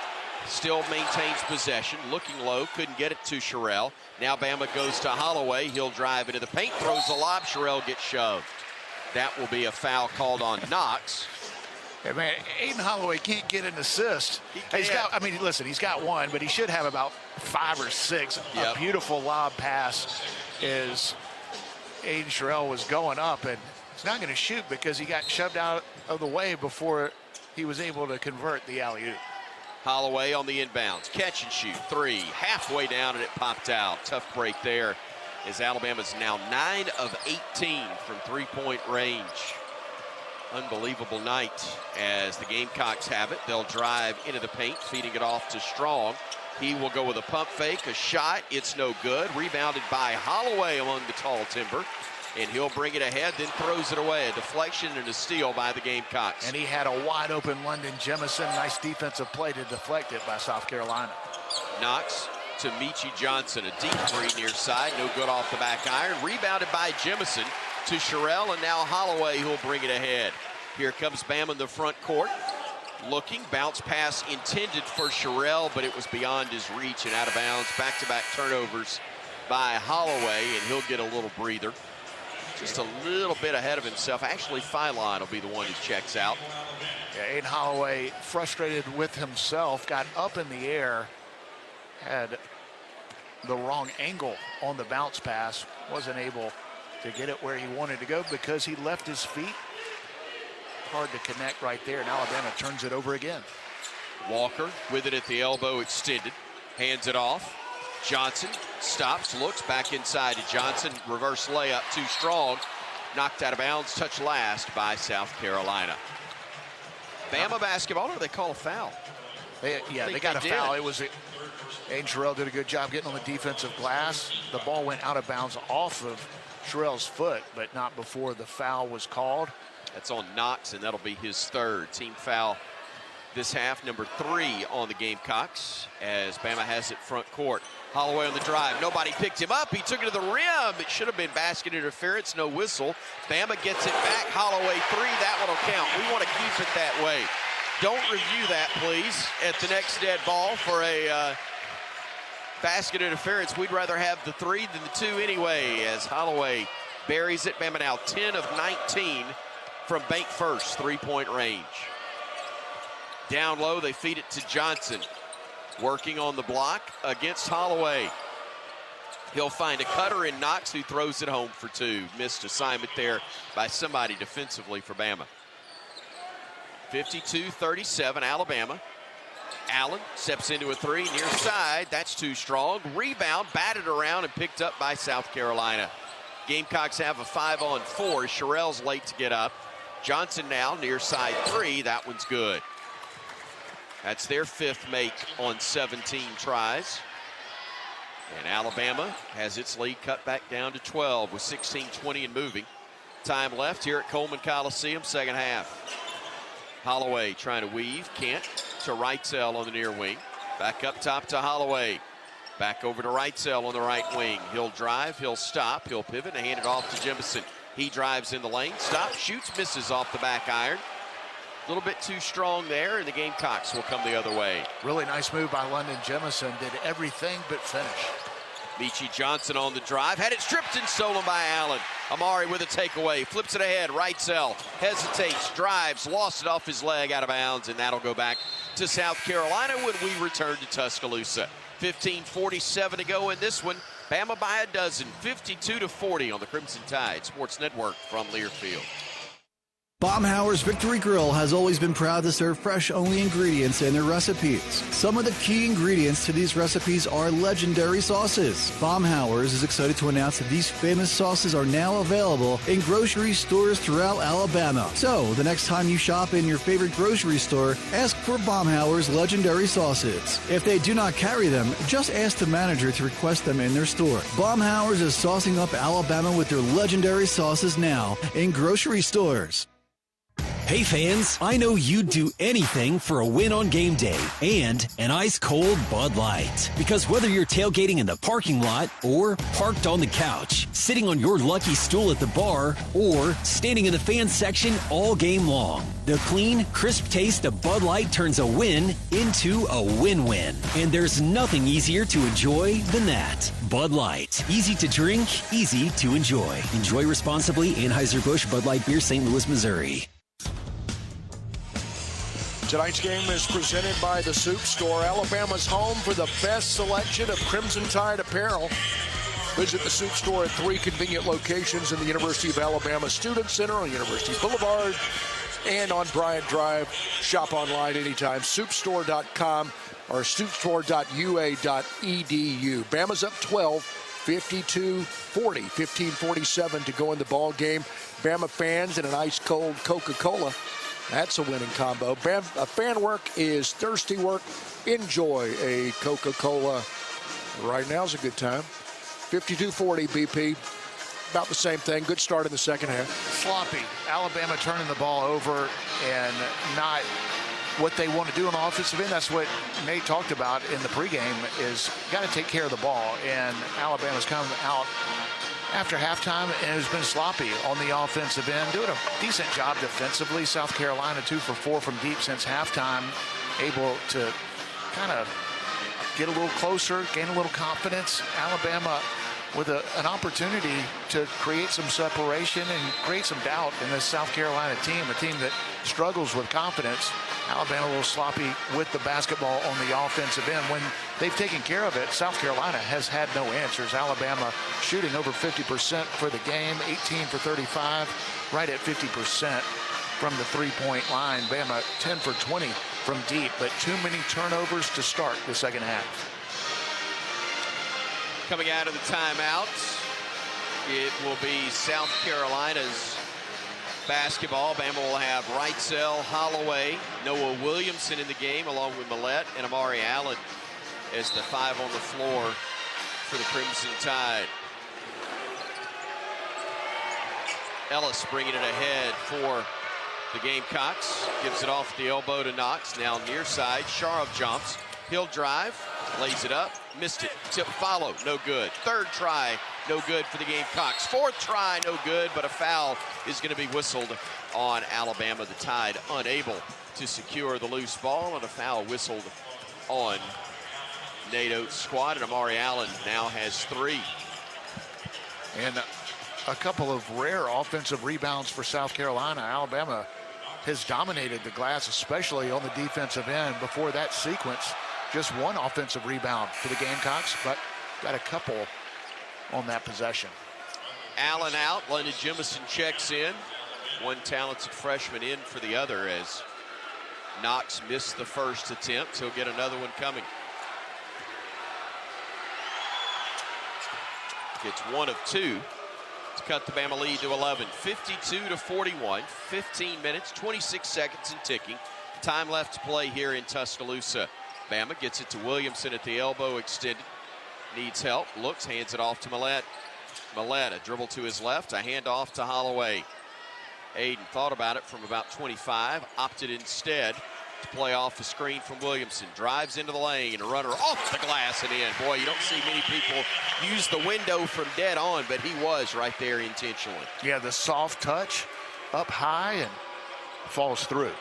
Still maintains possession, looking low, couldn't get it to Sherrill. Now Bama goes to Holloway. He'll drive into the paint, throws a lob. Sherrill gets shoved. That will be a foul called on Knox. Hey, man, Aiden Holloway can't get an assist. He's got, I mean, listen, he's got 1, but he should have about 5 or 6. Yep. A beautiful lob pass is Aiden Sherrill was going up, and he's not going to shoot because he got shoved out of the way before he was able to convert the alley-oop. Holloway on the inbounds, catch and shoot, 3, halfway down, and it popped out. Tough break there, as Alabama's now 9 of 18 from 3-point range. Unbelievable night as the Gamecocks have it. They'll drive into the paint, feeding it off to Strong. He will go with a pump fake, a shot, it's no good. Rebounded by Holloway among the tall timber, and he'll bring it ahead, then throws it away. A deflection and a steal by the Gamecocks. And he had a wide open London Jemison. Nice defensive play to deflect it by South Carolina. Knox to Michi Johnson, a deep 3 near side, no good off the back iron. Rebounded by Jemison to Sherrill, and now Holloway who'll bring it ahead. Here comes Bama in the front court. Looking, bounce pass intended for Sherrill, but it was beyond his reach and out of bounds. Back-to-back turnovers by Holloway, and he'll get a little breather. Just a little bit ahead of himself. Actually, Philon will be the one who checks out. Yeah, Aiden Holloway, frustrated with himself, got up in the air, had the wrong angle on the bounce pass, wasn't able to get it where he wanted to go because he left his feet. Hard to connect right there, and Alabama turns it over again. Walker with it at the elbow extended, hands it off. Johnson stops, looks back inside to Johnson. Reverse layup too strong. Knocked out of bounds, touch last by South Carolina. Bama basketball, or they call a foul? They got a foul. It was Aiden Sherrill did a good job getting on the defensive glass. The ball went out of bounds off of Sherrill's foot, but not before the foul was called. That's on Knox, and that'll be his 3rd team foul this half, number 3 on the Gamecocks, as Bama has it front court. Holloway on the drive. Nobody picked him up. He took it to the rim. It should have been basket interference. No whistle. Bama gets it back. Holloway 3. That one will count. We want to keep it that way. Don't review that, please, at the next dead ball for a basket interference. We'd rather have the 3 than the 2 anyway, as Holloway buries it. Bama now 10 of 19 from bank first, 3-point range. Down low, they feed it to Johnson. Working on the block against Holloway. He'll find a cutter in Knox, who throws it home for 2. Missed assignment there by somebody defensively for Bama. 52-37, Alabama. Allen steps into a 3 near side. That's too strong. Rebound, batted around and picked up by South Carolina. Gamecocks have a 5-on-4. Sherrill's late to get up. Johnson now near side 3. That one's good. That's their 5th make on 17 tries. And Alabama has its lead cut back down to 12 with 16:20 and moving. Time left here at Coleman Coliseum, second half. Holloway trying to weave, can't, to Wrightsell on the near wing. Back up top to Holloway. Back over to Wrightsell on the right wing. He'll drive, he'll stop, he'll pivot and hand it off to Jemison. He drives in the lane, stops, shoots, misses off the back iron. A little bit too strong there, and the Gamecocks will come the other way. Really nice move by London Jemison. Did everything but finish. Michi Johnson on the drive. Had it stripped and stolen by Allen. Amari with a takeaway. Flips it ahead. Wrightsell hesitates, drives, lost it off his leg out of bounds, and that'll go back to South Carolina when we return to Tuscaloosa. 15:47 to go in this one. Bama by a dozen, 52-40 on the Crimson Tide Sports Network from Learfield. Baumhauer's Victory Grill has always been proud to serve fresh-only ingredients in their recipes. Some of the key ingredients to these recipes are legendary sauces. Baumhauer's is excited to announce that these famous sauces are now available in grocery stores throughout Alabama. So, the next time you shop in your favorite grocery store, ask for Baumhauer's legendary sauces. If they do not carry them, just ask the manager to request them in their store. Baumhauer's is saucing up Alabama with their legendary sauces now in grocery stores. Hey fans, I know you'd do anything for a win on game day and an ice-cold Bud Light. Because whether you're tailgating in the parking lot or parked on the couch, sitting on your lucky stool at the bar, or standing in the fan section all game long, the clean, crisp taste of Bud Light turns a win into a win-win. And there's nothing easier to enjoy than that. Bud Light. Easy to drink, easy to enjoy. Enjoy responsibly. Anheuser-Busch Bud Light Beer, St. Louis, Missouri. Tonight's game is presented by the Soup Store, Alabama's home for the best selection of Crimson Tide apparel. Visit the Soup Store at 3 convenient locations in the University of Alabama Student Center on University Boulevard and on Bryan Drive. Shop online anytime, soupstore.com or soupstore.ua.edu. Bama's up 12, 52-40, 15:47 to go in the ball game. Bama fans and an ice-cold Coca-Cola. That's a winning combo. Fan work is thirsty work. Enjoy a Coca-Cola. Right now's a good time. 52-40 BP. About the same thing. Good start in the second half. Sloppy. Alabama turning the ball over and not what they want to do on the offensive end. That's what Nate talked about in the pregame, is got to take care of the ball. And Alabama's come out after halftime and has been sloppy on the offensive end, doing a decent job defensively. South Carolina 2 for 4 from deep since halftime, able to kind of get a little closer, gain a little confidence. Alabama with an opportunity to create some separation and create some doubt in this South Carolina team, a team that struggles with confidence. Alabama a little sloppy with the basketball on the offensive end. When they've taken care of it, South Carolina has had no answers. Alabama shooting over 50% for the game, 18 for 35, right at 50% from the three-point line. Bama 10 for 20 from deep, but too many turnovers to start the second half. Coming out of the timeout, it will be South Carolina's basketball. Bama will have Wrightsell, Holloway, Noah Williamson in the game, along with Millette and Amari Allen as the 5 on the floor for the Crimson Tide. Ellis bringing it ahead for the Gamecocks. Gives it off the elbow to Knox. Now near side, Sharov jumps. He'll drive, lays it up, missed it. Tip follow, no good. Third try, no good for the Gamecocks. Fourth try, no good, but a foul is going to be whistled on Alabama. The Tide unable to secure the loose ball, and a foul whistled on Nate Oates' squad, and Amari Allen now has 3. And a couple of rare offensive rebounds for South Carolina. Alabama has dominated the glass, especially on the defensive end. Before that sequence, just 1 offensive rebound for the Gamecocks, but got a couple on that possession. Allen out, London Jemison checks in. One talented freshman in for the other, as Knox missed the first attempt. He'll get another one coming. Gets 1 of 2 to cut the Bama lead to 11. 52-41, 15 minutes, 26 seconds and ticking. Time left to play here in Tuscaloosa. Bama gets it to Williamson at the elbow, extended. Needs help, looks, hands it off to Millett. Millett, a dribble to his left, a handoff to Holloway. Aiden thought about it from about 25, opted instead to play off the screen from Williamson. Drives into the lane, and a runner off the glass and in. Boy, you don't see many people use the window from dead on, but he was right there intentionally. Yeah, the soft touch up high and falls through.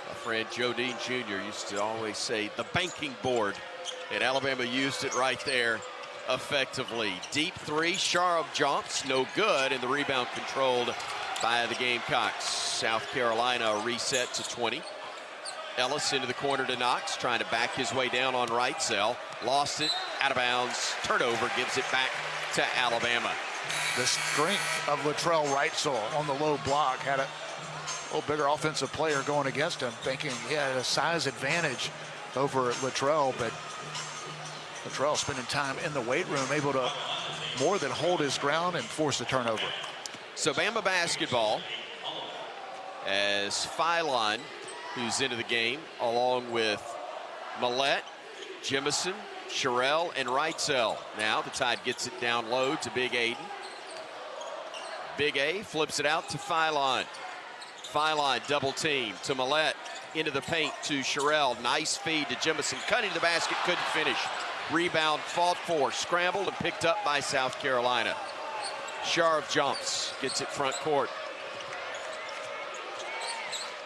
My friend Joe Dean Jr. used to always say the banking board, and Alabama used it right there effectively. Deep three, Sharp jumps, no good, and the rebound controlled by the Gamecocks. South Carolina a reset to 20. Ellis into the corner to Knox, trying to back his way down on Wrightsell. Lost it, out of bounds, turnover, gives it back to Alabama. The strength of Latrell Wrightsell on the low block had a little bigger offensive player going against him, thinking he had a size advantage over Latrell, but Latrell spending time in the weight room, able to more than hold his ground and force the turnover. So Bama basketball as Phylon, who's into the game, along with Millett, Jemison, Sherrill, and Wrightsell. Now the Tide gets it down low to Big Aiden. Big A flips it out to Phylon. Phylon double team to Millett, into the paint to Sherrill. Nice feed to Jemison, cutting to the basket, couldn't finish. Rebound fought for, scrambled, and picked up by South Carolina. Sharp jumps, gets it front court.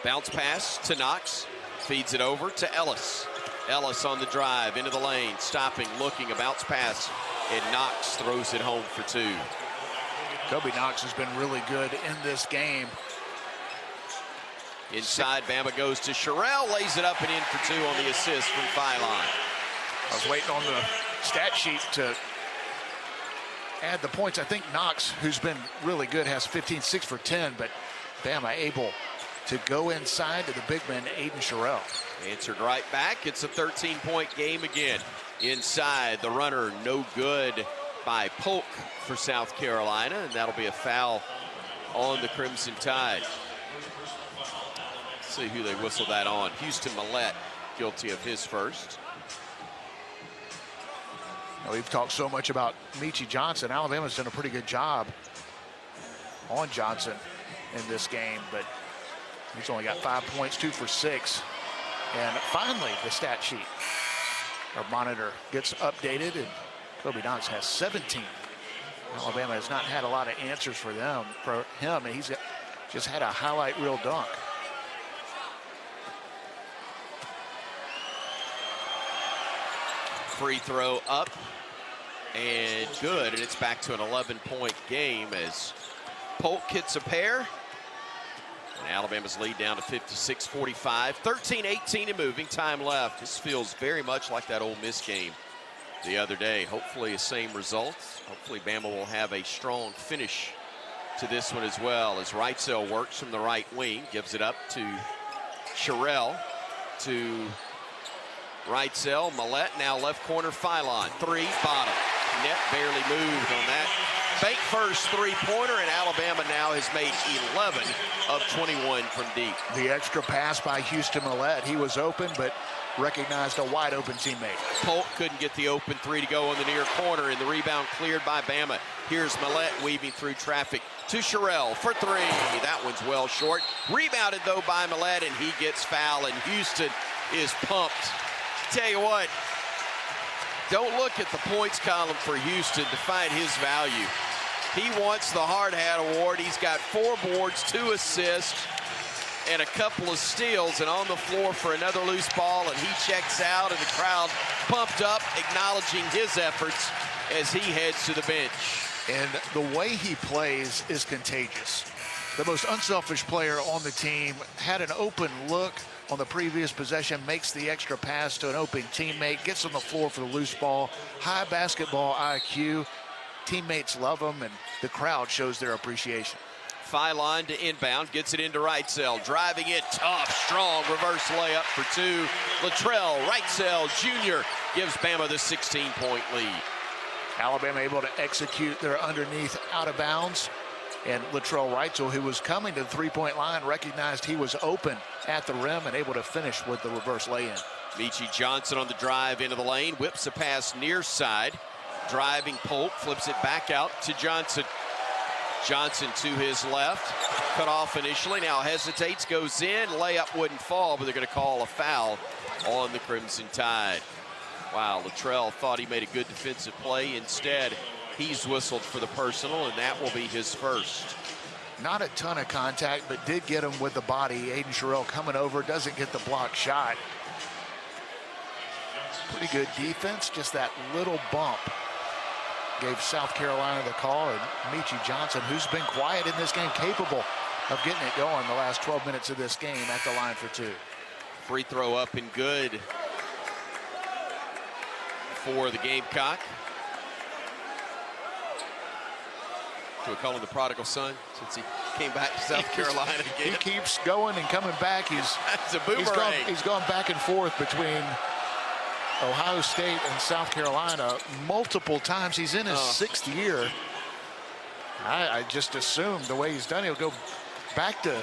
Bounce pass to Knox, feeds it over to Ellis. Ellis on the drive, into the lane, stopping, looking, a bounce pass, and Knox throws it home for two. Kobe Knox has been really good in this game. Inside, Bama goes to Sherrill, lays it up and in for two on the assist from Phylon. I was waiting on the stat sheet to add the points. I think Knox, who's been really good, has 15, 6 for 10, but Bama able to go inside to the big man, Aiden Sherrill. Answered right back. It's a 13-point game again. Inside, the runner, no good by Polk for South Carolina, and that'll be a foul on the Crimson Tide. Let's see who they whistle that on. Houston Millett, guilty of his first. We've talked so much about Meechie Johnson. Alabama's done a pretty good job on Johnson in this game, but he's only got 5 points, 2 for 6. And finally, the stat sheet, our monitor, gets updated, and Kobe Knox has 17. Alabama has not had a lot of answers for him, and he's just had a highlight reel dunk. Free throw up and good, and it's back to an 11-point game as Polk hits a pair. And Alabama's lead down to 56-45, 13-18 and moving, time left. This feels very much like that Ole Miss game the other day. Hopefully the same results. Hopefully Bama will have a strong finish to this one as well, as Wrightsell works from the right wing, gives it up to Sherrill, to Wrightsell. Millett now left corner, Phylon, three, bottom. Net barely moved on that. Bank first three-pointer, and Alabama now has made 11 of 21 from deep. The extra pass by Houston Millett. He was open, but recognized a wide-open teammate. Polk couldn't get the open three to go on the near corner, and the rebound cleared by Bama. Here's Millett weaving through traffic to Sherrill for three. That one's well short. Rebounded, though, by Millett, and he gets fouled, and Houston is pumped. Tell you what, don't look at the points column for Houston to find his value. He wants the hard hat award. He's got 4 boards, 2 assists, and a couple of steals, and on the floor for another loose ball, and he checks out, and the crowd pumped up, acknowledging his efforts as he heads to the bench. And the way he plays is contagious. The most unselfish player on the team had an open look on the previous possession, makes the extra pass to an open teammate, gets on the floor for the loose ball. High basketball IQ. Teammates love him, and the crowd shows their appreciation. Phylon to inbound, gets it into Wrightsell, driving it tough, strong reverse layup for 2. Latrell Wrightsell Jr. gives Bama the 16-point lead. Alabama able to execute their underneath out of bounds, And Latrell Reitzel, who was coming to the three-point line, recognized he was open at the rim and able to finish with the reverse lay-in. Michi Johnson on the drive into the lane, whips a pass near side. Driving Polk, flips it back out to Johnson. Johnson to his left, cut off initially, now hesitates, goes in, layup wouldn't fall, but they're going to call a foul on the Crimson Tide. Wow, Latrell thought he made a good defensive play. Instead, he's whistled for the personal, and that will be his first. Not a ton of contact, but did get him with the body. Aiden Sherrill coming over, doesn't get the block shot. Pretty good defense, just that little bump gave South Carolina the call, and Michi Johnson, who's been quiet in this game, capable of getting it going the last 12 minutes of this game at the line for two. Free throw up and good for the Gamecock. Do we call him the prodigal son since he came back to South Carolina again? He keeps going and coming back. It's a boomerang. He's gone back and forth between Ohio State and South Carolina multiple times. He's in his sixth year. I just assumed the way he's done, he'll go back to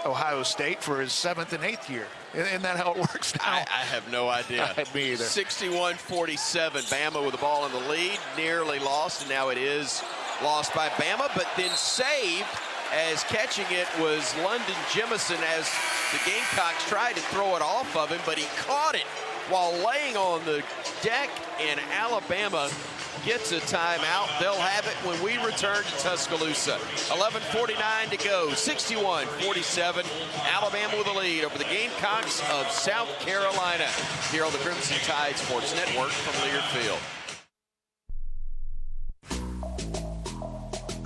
Ohio State for his 7th and 8th year. Isn't that how it works now? I have no idea. Me either. 61-47. Bama with the ball in the lead. Nearly lost, and now it is lost by Bama, but then saved as catching it was London Jemison as the Gamecocks tried to throw it off of him, but he caught it while laying on the deck, and Alabama gets a timeout. They'll have it when we return to Tuscaloosa. 11:49 to go, 61-47. Alabama with a lead over the Gamecocks of South Carolina here on the Crimson Tide Sports Network from Learfield.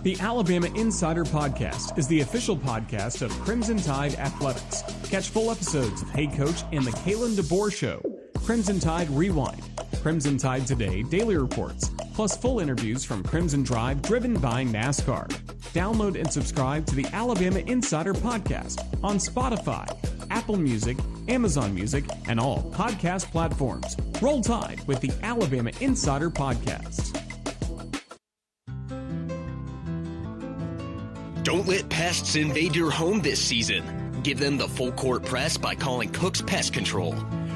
The Alabama Insider Podcast is the official podcast of Crimson Tide Athletics. Catch full episodes of Hey Coach and the Kalen DeBoer Show, Crimson Tide Rewind, Crimson Tide Today Daily Reports, plus full interviews from Crimson Drive driven by NASCAR. Download and subscribe to the Alabama Insider Podcast on Spotify, Apple Music, Amazon Music, and all podcast platforms. Roll Tide with the Alabama Insider Podcast. Don't let pests invade your home this season. Give them the full court press by calling Cook's Pest Control.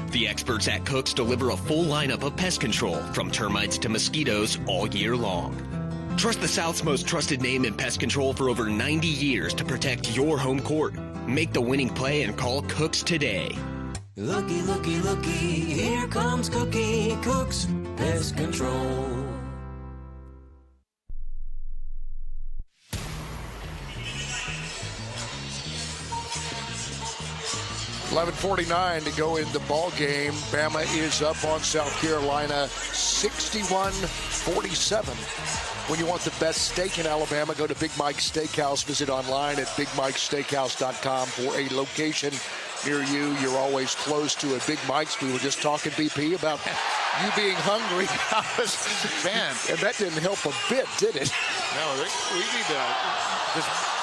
The experts at Cook's deliver a full lineup of pest control, from termites to mosquitoes, all year long. Trust the South's most trusted name in pest control for over 90 years to protect your home court. Make the winning play and call Cook's today. Looky, looky, looky, here comes Cookie Cook's Pest Control. $11:49 to go in the ball game. Bama is up on South Carolina 61-47. When you want the best steak in Alabama, go to Big Mike's Steakhouse. Visit online at bigmikesteakhouse.com for a location near you. You're always close to a Big Mike's. We were just talking, BP, about you being hungry. Man, and that didn't help a bit, did it? No, we need to.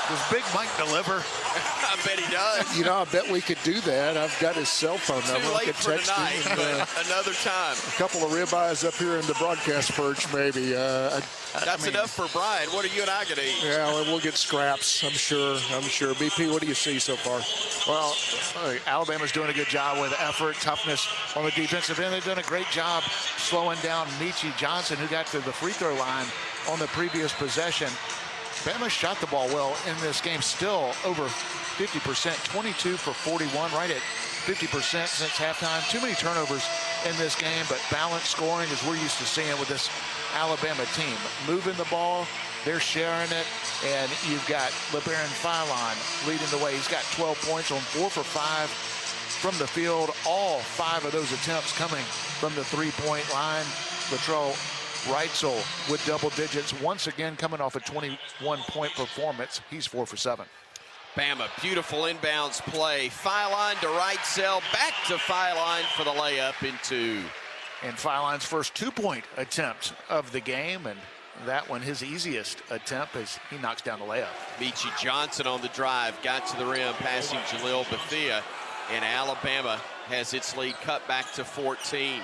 Does Big Mike deliver? I bet he does. You know, I bet we could do that. I've got his cell phone number. Too late I could for text tonight, him. but another time. A couple of ribeyes up here in the broadcast perch, maybe. That's enough for Bryan. What are you and I going to eat? Yeah, well, we'll get scraps, I'm sure. BP, what do you see so far? Well, Alabama's doing a good job with effort, toughness on the defensive end. They've done a great job slowing down Michi Johnson, who got to the free throw line on the previous possession. Bama shot the ball well in this game, still over 50%, 22 for 41, right at 50% since halftime. Too many turnovers in this game, but balanced scoring is we're used to seeing with this Alabama team. Moving the ball, they're sharing it, and you've got LeBaron Philon leading the way. He's got 12 points on 4 for 5 from the field. All 5 of those attempts coming from the three-point line. Latrell Reitzel with double digits, once again coming off a 21-point performance. He's 4 for 7. Bama, beautiful inbounds play. Philon to Reitzel, back to Philon for the layup in 2. And Philon's first 2-point attempt of the game, and that one his easiest attempt as he knocks down the layup. Michi Johnson on the drive, got to the rim, passing Jalil Bethia, and Alabama has its lead cut back to 14.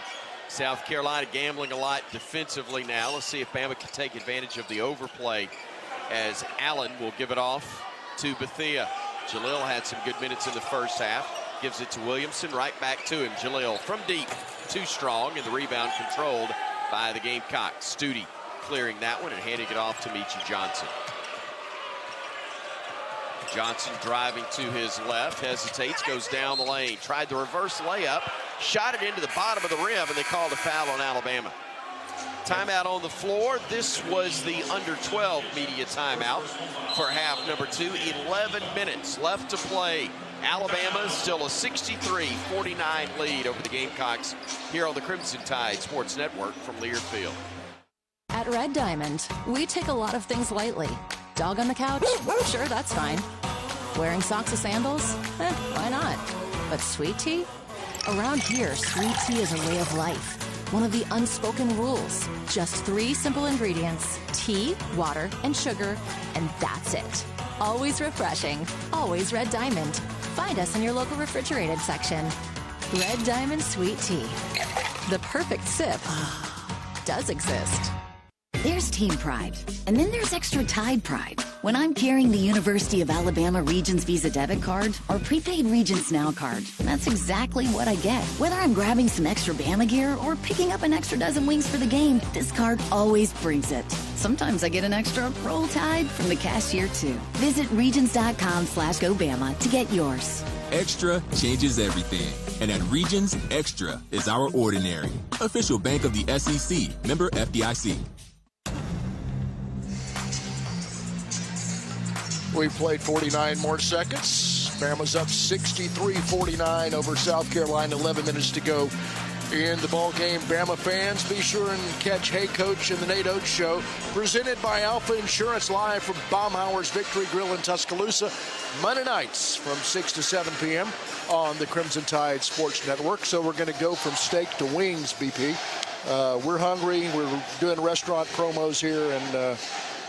South Carolina gambling a lot defensively now. Let's see if Bama can take advantage of the overplay as Allen will give it off to Bethea. Jalil had some good minutes in the first half. Gives it to Williamson, right back to him. Jalil from deep, too strong, and the rebound controlled by the Gamecocks. Stewart clearing that one and handing it off to Meechie Johnson. Johnson driving to his left, hesitates, goes down the lane. Tried the reverse layup, shot it into the bottom of the rim, and they called a foul on Alabama. Timeout on the floor. This was the under 12 media timeout for half number 2. 11 minutes left to play. Alabama still a 63-49 lead over the Gamecocks here on the Crimson Tide Sports Network from Learfield. At Red Diamond, we take a lot of things lightly. Dog on the couch? Sure, that's fine. Wearing socks and sandals? Why not? But sweet tea? Around here, sweet tea is a way of life. One of the unspoken rules. Just 3 simple ingredients: tea, water, and sugar, and that's it. Always refreshing. Always Red Diamond. Find us in your local refrigerated section. Red Diamond Sweet Tea. The perfect sip does exist. There's team pride, and then there's extra Tide pride. When I'm carrying the University of Alabama Regions Visa debit card or prepaid Regions Now card, that's exactly what I get. Whether I'm grabbing some extra Bama gear or picking up an extra dozen wings for the game, this card always brings it. Sometimes I get an extra Roll Tide from the cashier too. Visit Regions.com/GoBama to get yours. Extra changes everything. And at Regions, Extra is our ordinary. Official bank of the SEC. Member FDIC. We played 49 more seconds. Bama's up 63-49 over South Carolina. 11 minutes to go in the ball game. Bama fans, be sure and catch Hey Coach and the Nate Oates Show, presented by Alpha Insurance, live from Baumhauer's Victory Grill in Tuscaloosa, Monday nights from 6 to 7 p.m. on the Crimson Tide Sports Network. So we're going to go from steak to wings, BP. We're hungry. We're doing restaurant promos here, and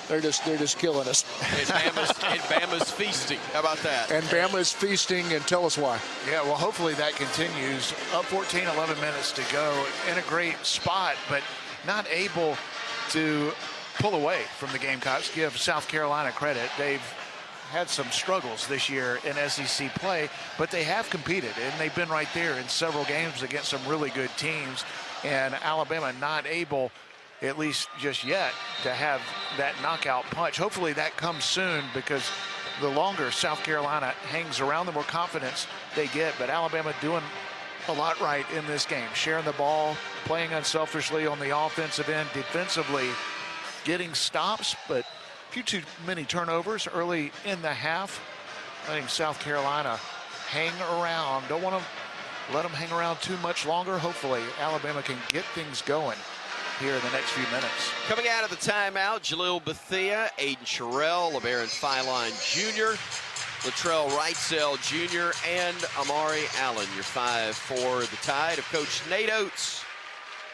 they're just killing us. And Bama's feasting. How about that? And Bama's feasting, and tell us why. Yeah, well, hopefully that continues. Up 14, 11 minutes to go. In a great spot, but not able to pull away from the Gamecocks. Give South Carolina credit. They've had some struggles this year in SEC play, but they have competed, and they've been right there in several games against some really good teams. And Alabama not able, at least just yet, to have that knockout punch. Hopefully that comes soon, because the longer South Carolina hangs around, the more confidence they get. But Alabama doing a lot right in this game, sharing the ball, playing unselfishly on the offensive end, defensively getting stops, but a few too many turnovers early in the half. I think South Carolina hang around. Don't want to let them hang around too much longer. Hopefully Alabama can get things going here in the next few minutes. Coming out of the timeout, Jalil Bethea, Aiden Sherrill, LeBaron Filon Jr., Latrell Wrightsell Jr., and Amari Allen, your 5 for the Tide of Coach Nate Oates.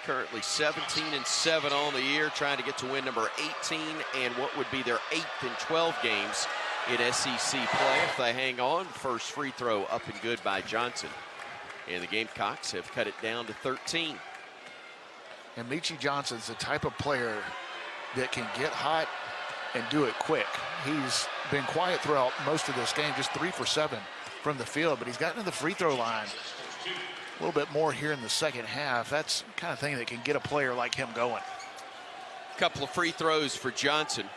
Currently 17-7 on the year, trying to get to win number 18 and what would be their 8th in 12 games in SEC play if they hang on. First free throw up and good by Johnson. And the Gamecocks have cut it down to 13. And Meechie Johnson's the type of player that can get hot and do it quick. He's been quiet throughout most of this game, just 3 for 7 from the field, but he's gotten to the free throw line a little bit more here in the second half. That's the kind of thing that can get a player like him going. A couple of free throws for Johnson.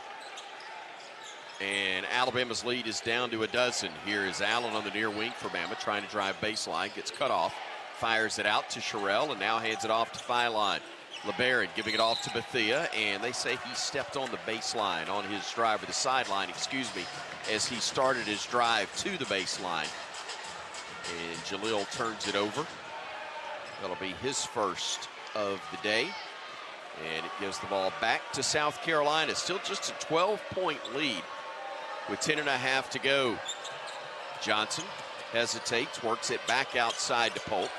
And Alabama's lead is down to 12. Here is Allen on the near wing for Bama, trying to drive baseline, gets cut off, fires it out to Sherrill, and now hands it off to Filon. LeBaron giving it off to Bethea, and they say he stepped on the baseline on his drive, or the sideline, excuse me, as he started his drive to the baseline. And Jalil turns it over. That'll be his first of the day. And it gives the ball back to South Carolina. Still just a 12-point lead with 10.5 to go. Johnson hesitates, works it back outside to Polk.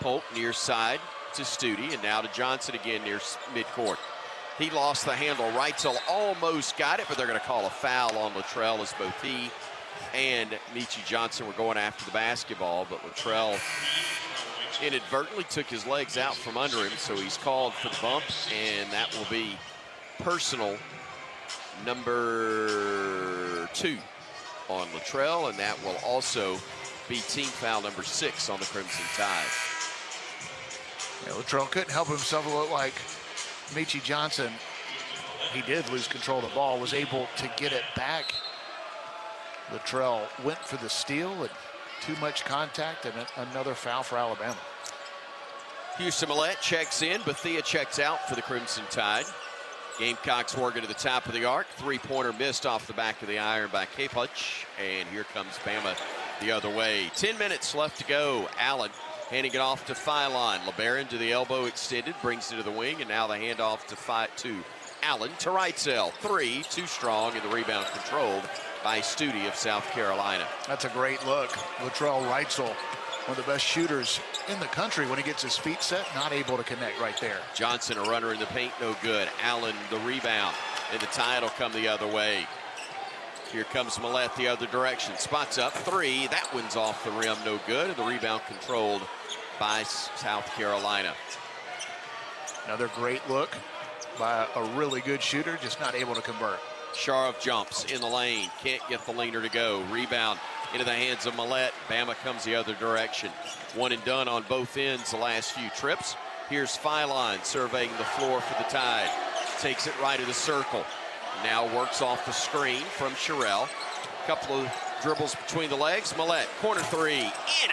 Polk near side to Stewart, and now to Johnson again near midcourt. He lost the handle. Wrightsell almost got it, but they're going to call a foul on Latrell, as both he and Meechie Johnson were going after the basketball, but Latrell inadvertently took his legs out from under him, so he's called for the bump, and that will be personal number 2 on Luttrell, and that will also be team foul number 6 on the Crimson Tide. Yeah, Luttrell couldn't help himself. It looked like Meechie Johnson, he did lose control of the ball, was able to get it back. Luttrell went for the steal and too much contact, and another foul for Alabama. Houston Millette checks in. Bethea checks out for the Crimson Tide. Gamecocks working to the top of the arc. Three-pointer missed off the back of the iron by K-Punch. And here comes Bama the other way. 10 minutes left to go. Allen handing it off to Philon. LeBaron to the elbow extended, brings it to the wing, and now the handoff to Allen to Wrightsell. 3, too strong, and the rebound controlled by Stewart of South Carolina. That's a great look. Latrell Wrightsell, one of the best shooters in the country when he gets his feet set, not able to connect right there. Johnson, a runner in the paint, no good. Allen, the rebound, and the Tide will come the other way. Here comes Millette the other direction. Spots up, 3. That one's off the rim, no good, and the rebound controlled by South Carolina. Another great look by a really good shooter, just not able to convert. Sharp jumps in the lane, can't get the leaner to go. Rebound into the hands of Millette. Bama comes the other direction. One and done on both ends the last few trips. Here's Philon surveying the floor for the Tide. Takes it right of the circle. Now works off the screen from Sherrill. Couple of dribbles between the legs. Millette, corner 3, in and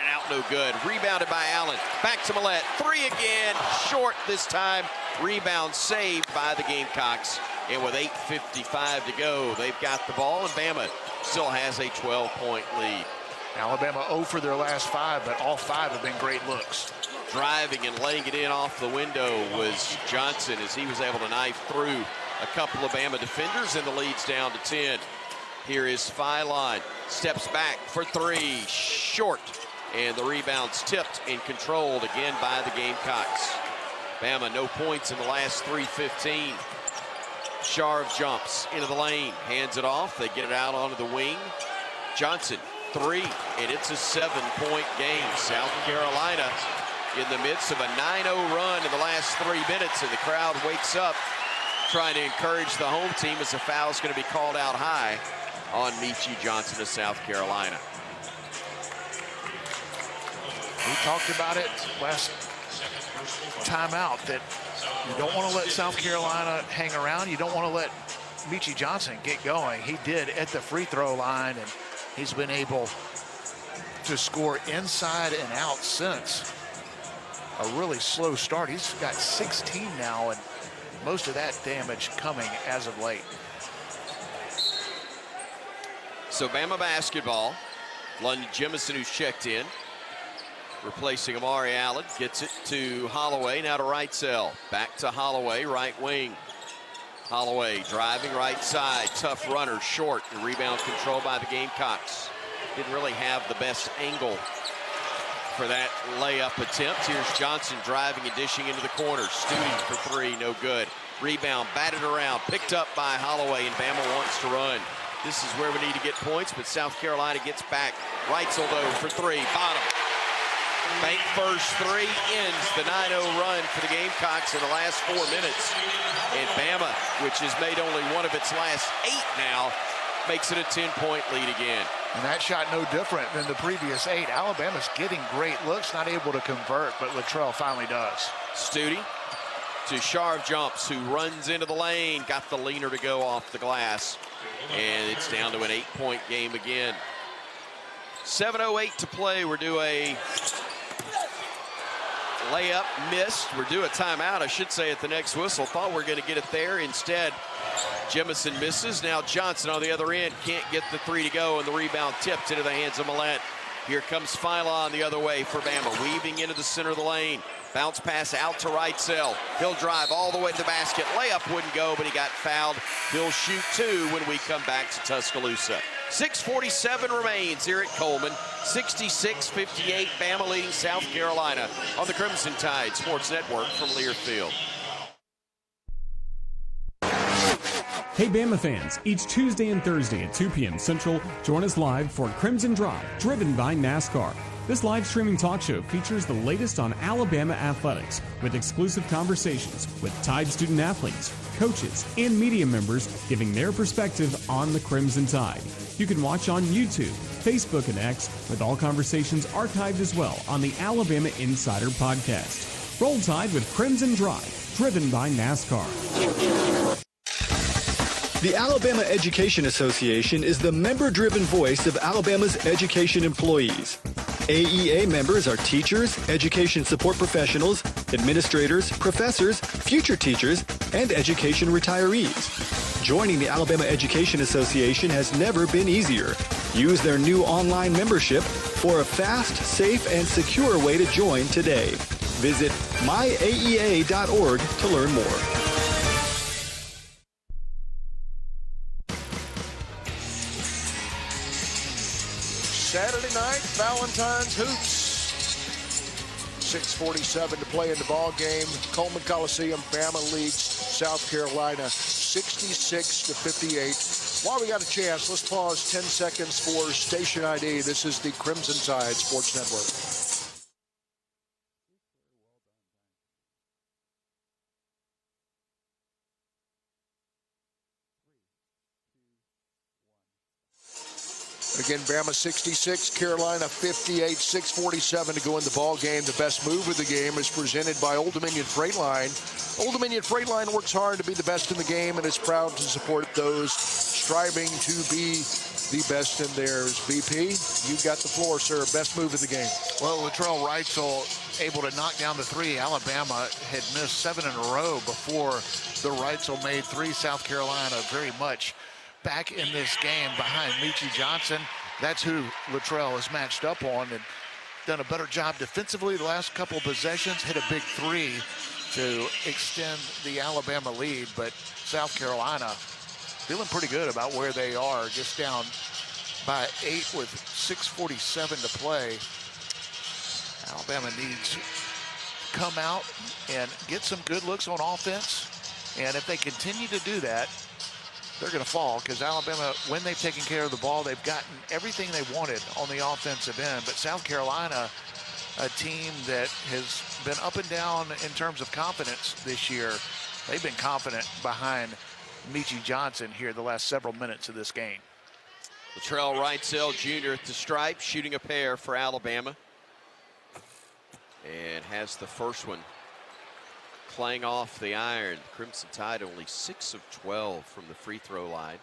out, no good. Rebounded by Allen. Back to Millette, 3 again, short this time. Rebound saved by the Gamecocks. And with 8:55 to go, they've got the ball, and Bama still has a 12-point lead. Alabama 0 for their last 5, but all 5 have been great looks. Driving and laying it in off the window was Johnson as he was able to knife through a couple of Bama defenders, and the lead's down to 10. Here is Philon, steps back for 3, short, and the rebound's tipped and controlled again by the Gamecocks. Bama no points in the last 3:15. Sharp jumps into the lane, hands it off, they get it out onto the wing. Johnson, 3, and it's a 7-point game. South Carolina in the midst of a 9-0 run in the last 3 minutes, and the crowd wakes up trying to encourage the home team as the foul is going to be called out high on Meechie Johnson of South Carolina. We talked about it last time out that you don't want to let South Carolina hang around. You don't want to let Meechie Johnson get going. He did at the free throw line, and he's been able to score inside and out since a really slow start. He's got 16 now, and most of that damage coming as of late. So Bama basketball. London Jemison, who's checked in, replacing Amari Allen, gets it to Holloway, now to Wrightsell. Back to Holloway, right wing. Holloway driving right side, tough runner, short, and rebound controlled by the Gamecocks. Didn't really have the best angle for that layup attempt. Here's Johnson driving and dishing into the corner. Stewart for 3, no good. Rebound batted around, picked up by Holloway, and Bama wants to run. This is where we need to get points, but South Carolina gets back. Wrightsell though for 3, bottom. Bank first 3 ends the 9-0 run for the Gamecocks in the last 4 minutes. And Bama, which has made only one of its last 8 now, makes it a 10-point lead again. And that shot no different than the previous 8. Alabama's getting great looks, not able to convert, but Latrell finally does. Stewart to Sharp jumps, who runs into the lane, got the leaner to go off the glass. And it's down to an 8-point game again. 7:08 to play. We're due a layup, missed. We're due a timeout, I should say, at the next whistle. Thought we were going to get it there. Instead, Jemison misses. Now Johnson on the other end can't get the 3 to go, and the rebound tipped into the hands of Millette. Here comes Philon the other way for Bama, weaving into the center of the lane. Bounce pass out to Wrightsell. He'll drive all the way to the basket. Layup wouldn't go, but he got fouled. He'll shoot 2 when we come back to Tuscaloosa. 6:47 remains here at Coleman. 66-58, Bama leading South Carolina on the Crimson Tide Sports Network from Learfield. Hey Bama fans, each Tuesday and Thursday at 2 p.m. Central, join us live for Crimson Drop, driven by NASCAR. This live streaming talk show features the latest on Alabama athletics with exclusive conversations with Tide student athletes, coaches, and media members giving their perspective on the Crimson Tide. You can watch on YouTube, Facebook, and X, with all conversations archived as well on the Alabama Insider podcast. Roll Tide with Crimson Drive, driven by NASCAR. The Alabama Education Association is the member-driven voice of Alabama's education employees. AEA members are teachers, education support professionals, administrators, professors, future teachers, and education retirees. Joining the Alabama Education Association has never been easier. Use their new online membership for a fast, safe, and secure way to join today. Visit myaea.org to learn more. Saturday night, Valentine's Hoops. 6:47 to play in the ball game. Coleman Coliseum, Bama leads South Carolina 66-58. While we got a chance, let's pause 10 seconds for station ID. This is the Crimson Tide Sports Network. Again, Bama 66, Carolina 58, 6:47 to go in the ball game. The best move of the game is presented by Old Dominion Freight Line. Old Dominion Freight Line works hard to be the best in the game and is proud to support those striving to be the best in theirs. BP, you got the floor, sir. Best move of the game. Well, Latrell Reitzel able to knock down the three. Alabama had missed 7 in a row before the Reitzel made three. South Carolina very much back in this game behind Meechie Johnson. That's who Latrell is matched up on and done a better job defensively the last couple of possessions. Hit a big three to extend the Alabama lead, but South Carolina feeling pretty good about where they are, just down by 8 with 6:47 to play. Alabama needs to come out and get some good looks on offense, and if they continue to do that, they're going to fall, because Alabama, when they've taken care of the ball, they've gotten everything they wanted on the offensive end. But South Carolina, a team that has been up and down in terms of confidence this year, they've been confident behind Meechie Johnson here the last several minutes of this game. Latrell Reitzel Jr. at the stripe, shooting a pair for Alabama. And has the first one clang off the iron. Crimson Tide only 6 of 12 from the free throw line.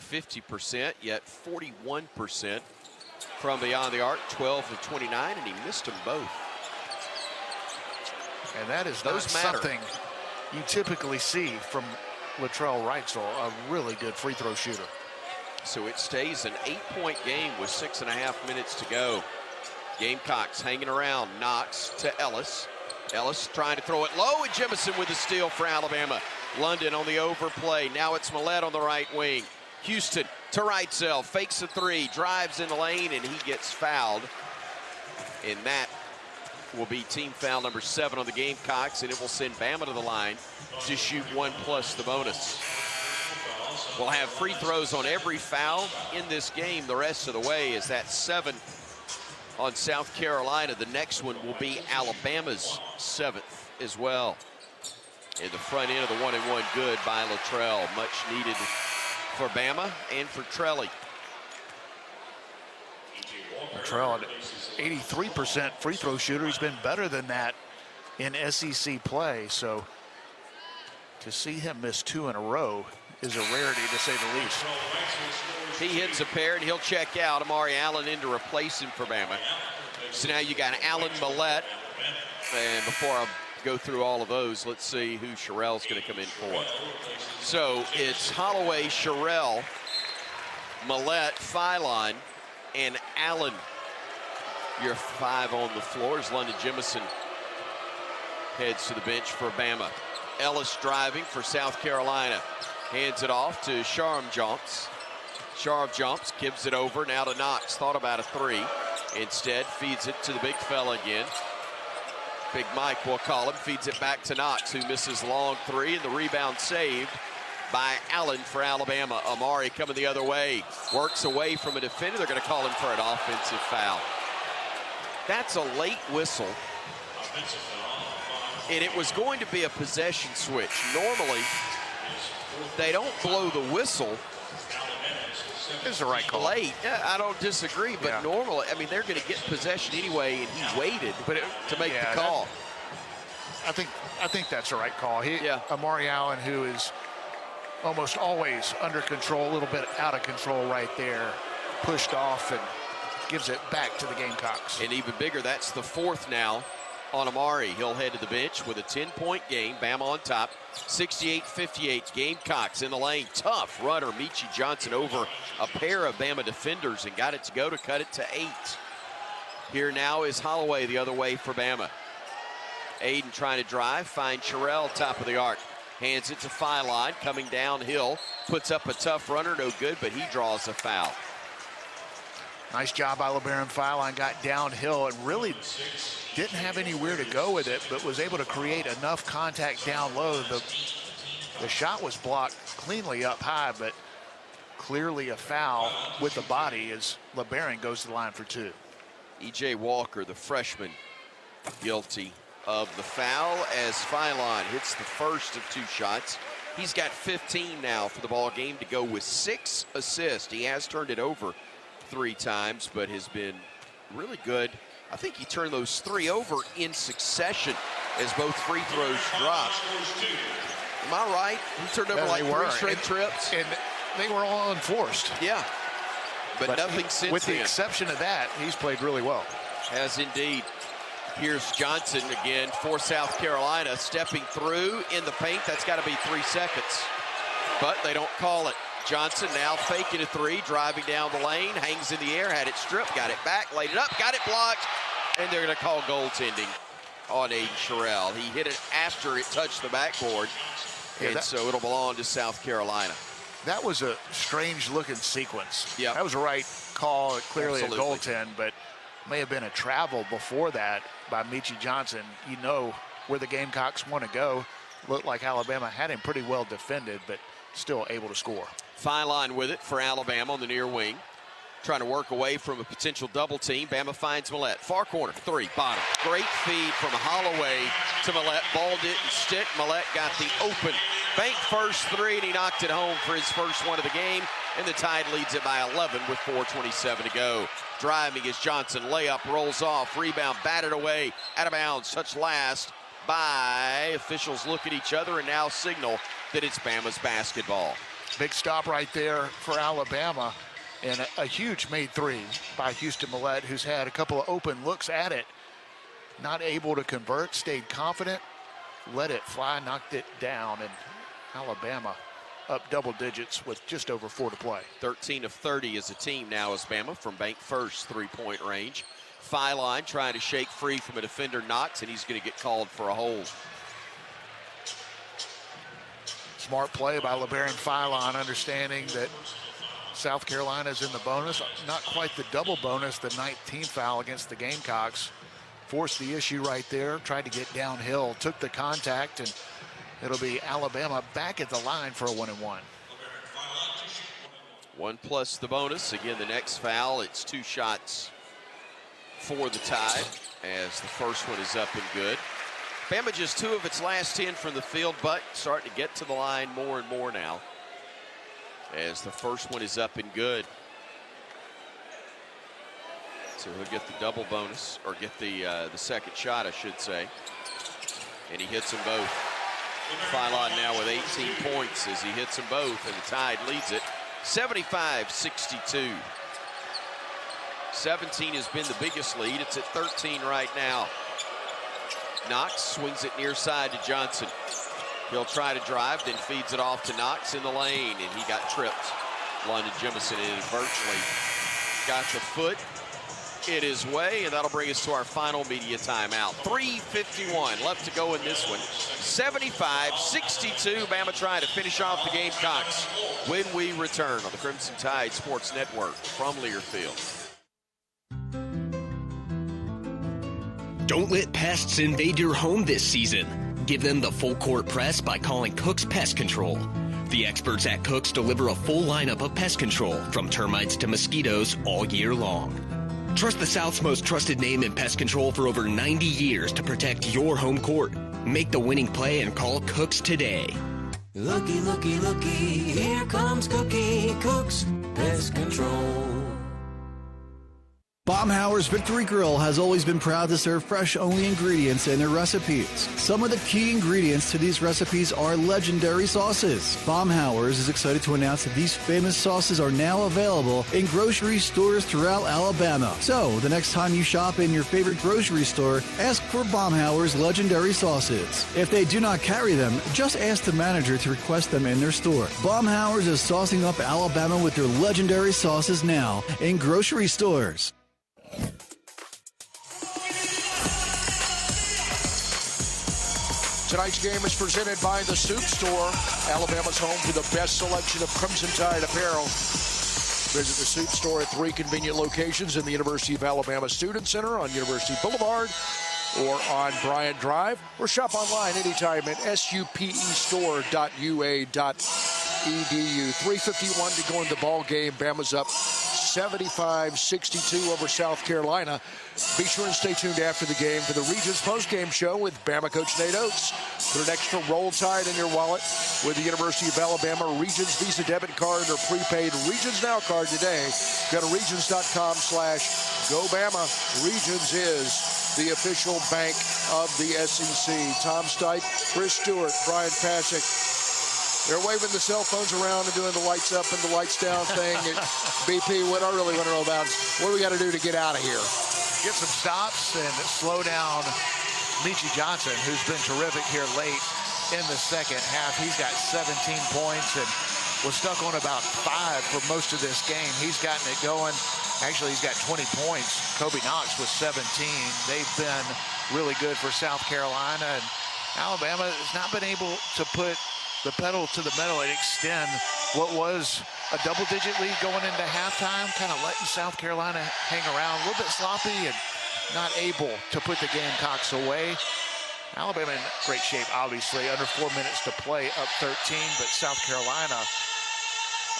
50%, yet 41% from beyond the arc. 12 of 29, and he missed them both. And that is not something you typically see from Latrell Reitzel, a really good free throw shooter. So it stays an 8-point game with 6.5 minutes to go. Gamecocks hanging around. Knox to Ellis. Ellis trying to throw it low, and Jemison with the steal for Alabama. London on the overplay. Now it's Millette on the right wing. Houston to Reitzel, fakes a three, drives in the lane, and he gets fouled. And that will be team foul number 7 on the Gamecocks, and it will send Bama to the line to shoot 1 plus the bonus. We'll have free throws on every foul in this game the rest of the way, as that's 7 on South Carolina. The next one will be Alabama's 7th as well. In the front end of the 1-and-1 good by Latrell. Much needed for Bama and for Trelly. Latrell, an 83% free throw shooter. He's been better than that in SEC play. So to see him miss 2 in a row is a rarity, to say the least. He hits a pair, and he'll check out. Amari Allen in to replace him for Bama. So now you got Allen, Millette. And before I go through all of those, let's see who Sherrell's going to come in for. So it's Holloway, Sherrell, Millette, Philon, and Allen. Your 5 on the floor as London Jemison heads to the bench for Bama. Ellis driving for South Carolina. Hands it off to Sharm Jumps. Sharm Jumps, gives it over now to Knox. Thought about a 3. Instead, feeds it to the big fella again. Big Mike, we'll call him. Feeds it back to Knox, who misses long 3, and the rebound saved by Allen for Alabama. Amari coming the other way. Works away from a defender. They're going to call him for an offensive foul. That's a late whistle. And it was going to be a possession switch. Normally, they don't blow the whistle. It's the right call. Late. Yeah, I don't disagree, but normally, I mean, they're going to get possession anyway, and he waited to make the call. I think that's the right call. Amari Allen, who is almost always under control, a little bit out of control right there, pushed off and gives it back to the Gamecocks. And even bigger, that's the fourth now on Amari. He'll head to the bench with a 10-point game. Bama on top, 68-58. Gamecocks in the lane. Tough runner, Michi Johnson, over a pair of Bama defenders and got it to go to cut it to 8. Here now is Holloway the other way for Bama. Aiden trying to drive, finds Sherrell top of the arc. Hands it to Phylon, coming downhill. Puts up a tough runner, no good, but he draws a foul. Nice job by LeBaron Phylon. Got downhill and really didn't have anywhere to go with it, but was able to create enough contact down low. The shot was blocked cleanly up high, but clearly a foul with the body as LeBaron goes to the line for 2. E.J. Walker, the freshman, guilty of the foul as Phylon hits the first of 2 shots. He's got 15 now for the ball game to go with 6 assists. He has turned it over 3 times, but has been really good. I think he turned those 3 over in succession as both free throws dropped. Am I right? He turned over like 3 straight trips. And they were all unforced. Yeah. But nothing since with the then. exception of that, he's played really well. Has indeed. Here's Johnson again for South Carolina, stepping through in the paint. That's got to be 3 seconds, but they don't call it. Johnson now faking a 3, driving down the lane, hangs in the air, had it stripped, got it back, laid it up, got it blocked, and they're going to call goaltending on Aiden Sherrell. He hit it after it touched the backboard, and so it'll belong to South Carolina. That was a strange-looking sequence. Yeah, that was a right call, clearly absolutely. A goaltend, but may have been a travel before that by Michi Johnson. You know where the Gamecocks want to go. Looked like Alabama had him pretty well defended, but still able to score. Phylon with it for Alabama on the near wing. Trying to work away from a potential double team. Bama finds Millette. Far corner, 3, bottom. Great feed from Holloway to Millette. Ball didn't stick. Millette got the open bank first 3, and he knocked it home for his first one of the game. And the Tide leads it by 11 with 4:27 to go. Driving is Johnson. Layup rolls off. Rebound batted away. Out of bounds. Touch last by officials. Look at each other and now signal that it's Bama's basketball. Big stop right there for Alabama. And a huge made 3 by Houston Millette, who's had a couple of open looks at it. Not able to convert, stayed confident, let it fly, knocked it down, and Alabama up double digits with just over 4 to play. 13 of 30 as a team now as Bama from bank first 3-point range. Phylon trying to shake free from a defender, Knox, and he's going to get called for a hold. Smart play by LeBaron Phylon, understanding that South Carolina's in the bonus. Not quite the double bonus, the 19th foul against the Gamecocks. Forced the issue right there, tried to get downhill, took the contact, and it'll be Alabama back at the line for a 1-and-1. 1 plus the bonus. Again, the next foul, it's 2 shots for the Tide as the first one is up and good. Bama just 2 of its last 10 from the field, but starting to get to the line more and more now as the first one is up and good. So he'll get the double bonus, or get the second shot, I should say. And he hits them both. Phylon now with 18 points as he hits them both, and the Tide leads it 75-62. 17 has been the biggest lead. It's at 13 right now. Knox swings it near side to Johnson. He'll try to drive, then feeds it off to Knox in the lane, and he got tripped. London Jemison inadvertently got the foot in his way, and that'll bring us to our final media timeout. 3:51 left to go in this one. 75-62. Bama trying to finish off the Gamecocks when we return on the Crimson Tide Sports Network from Learfield. Don't let pests invade your home this season. Give them the full court press by calling Cook's Pest Control. The experts at Cook's deliver a full lineup of pest control, from termites to mosquitoes, all year long. Trust the South's most trusted name in pest control for over 90 years to protect your home court. Make the winning play and call Cooks today. Looky, looky, looky, here comes Cookie, Cooks Pest Control. Baumhauer's Victory Grill has always been proud to serve fresh-only ingredients in their recipes. Some of the key ingredients to these recipes are legendary sauces. Baumhauer's is excited to announce that these famous sauces are now available in grocery stores throughout Alabama. So, the next time you shop in your favorite grocery store, ask for Baumhauer's legendary sauces. If they do not carry them, just ask the manager to request them in their store. Baumhauer's is saucing up Alabama with their legendary sauces now in grocery stores. Tonight's game is presented by the Soup Store, Alabama's home for the best selection of Crimson Tide apparel. Visit the Soup Store at 3 convenient locations in the University of Alabama Student Center on University Boulevard or on Bryan Drive, or shop online anytime at supestore.ua.edu. 3:51 to go in the ball game. Bama's up 75-62 over South Carolina. Be sure and stay tuned after the game for the Regions postgame show with Bama coach Nate Oates. Put an extra Roll Tide in your wallet with the University of Alabama Regions Visa debit card or prepaid Regions Now card today. Go to regions.com/GoBama. Regions is the official bank of the SEC. Tom Stipe, Chris Stewart, Bryan Passink. They're waving the cell phones around and doing the lights up and the lights down thing. BP, what I really want to know about is what do we got to do to get out of here? Get some stops and slow down Meechie Johnson, who's been terrific here late in the second half. He's got 17 points and was stuck on about 5 for most of this game. He's gotten it going. Actually, he's got 20 points. Kobe Knox with 17. They've been really good for South Carolina, and Alabama has not been able to put the pedal to the metal and extend what was a double-digit lead going into halftime, kind of letting South Carolina hang around, a little bit sloppy and not able to put the Gamecocks away. Alabama in great shape, obviously, under 4 minutes to play, up 13, but South Carolina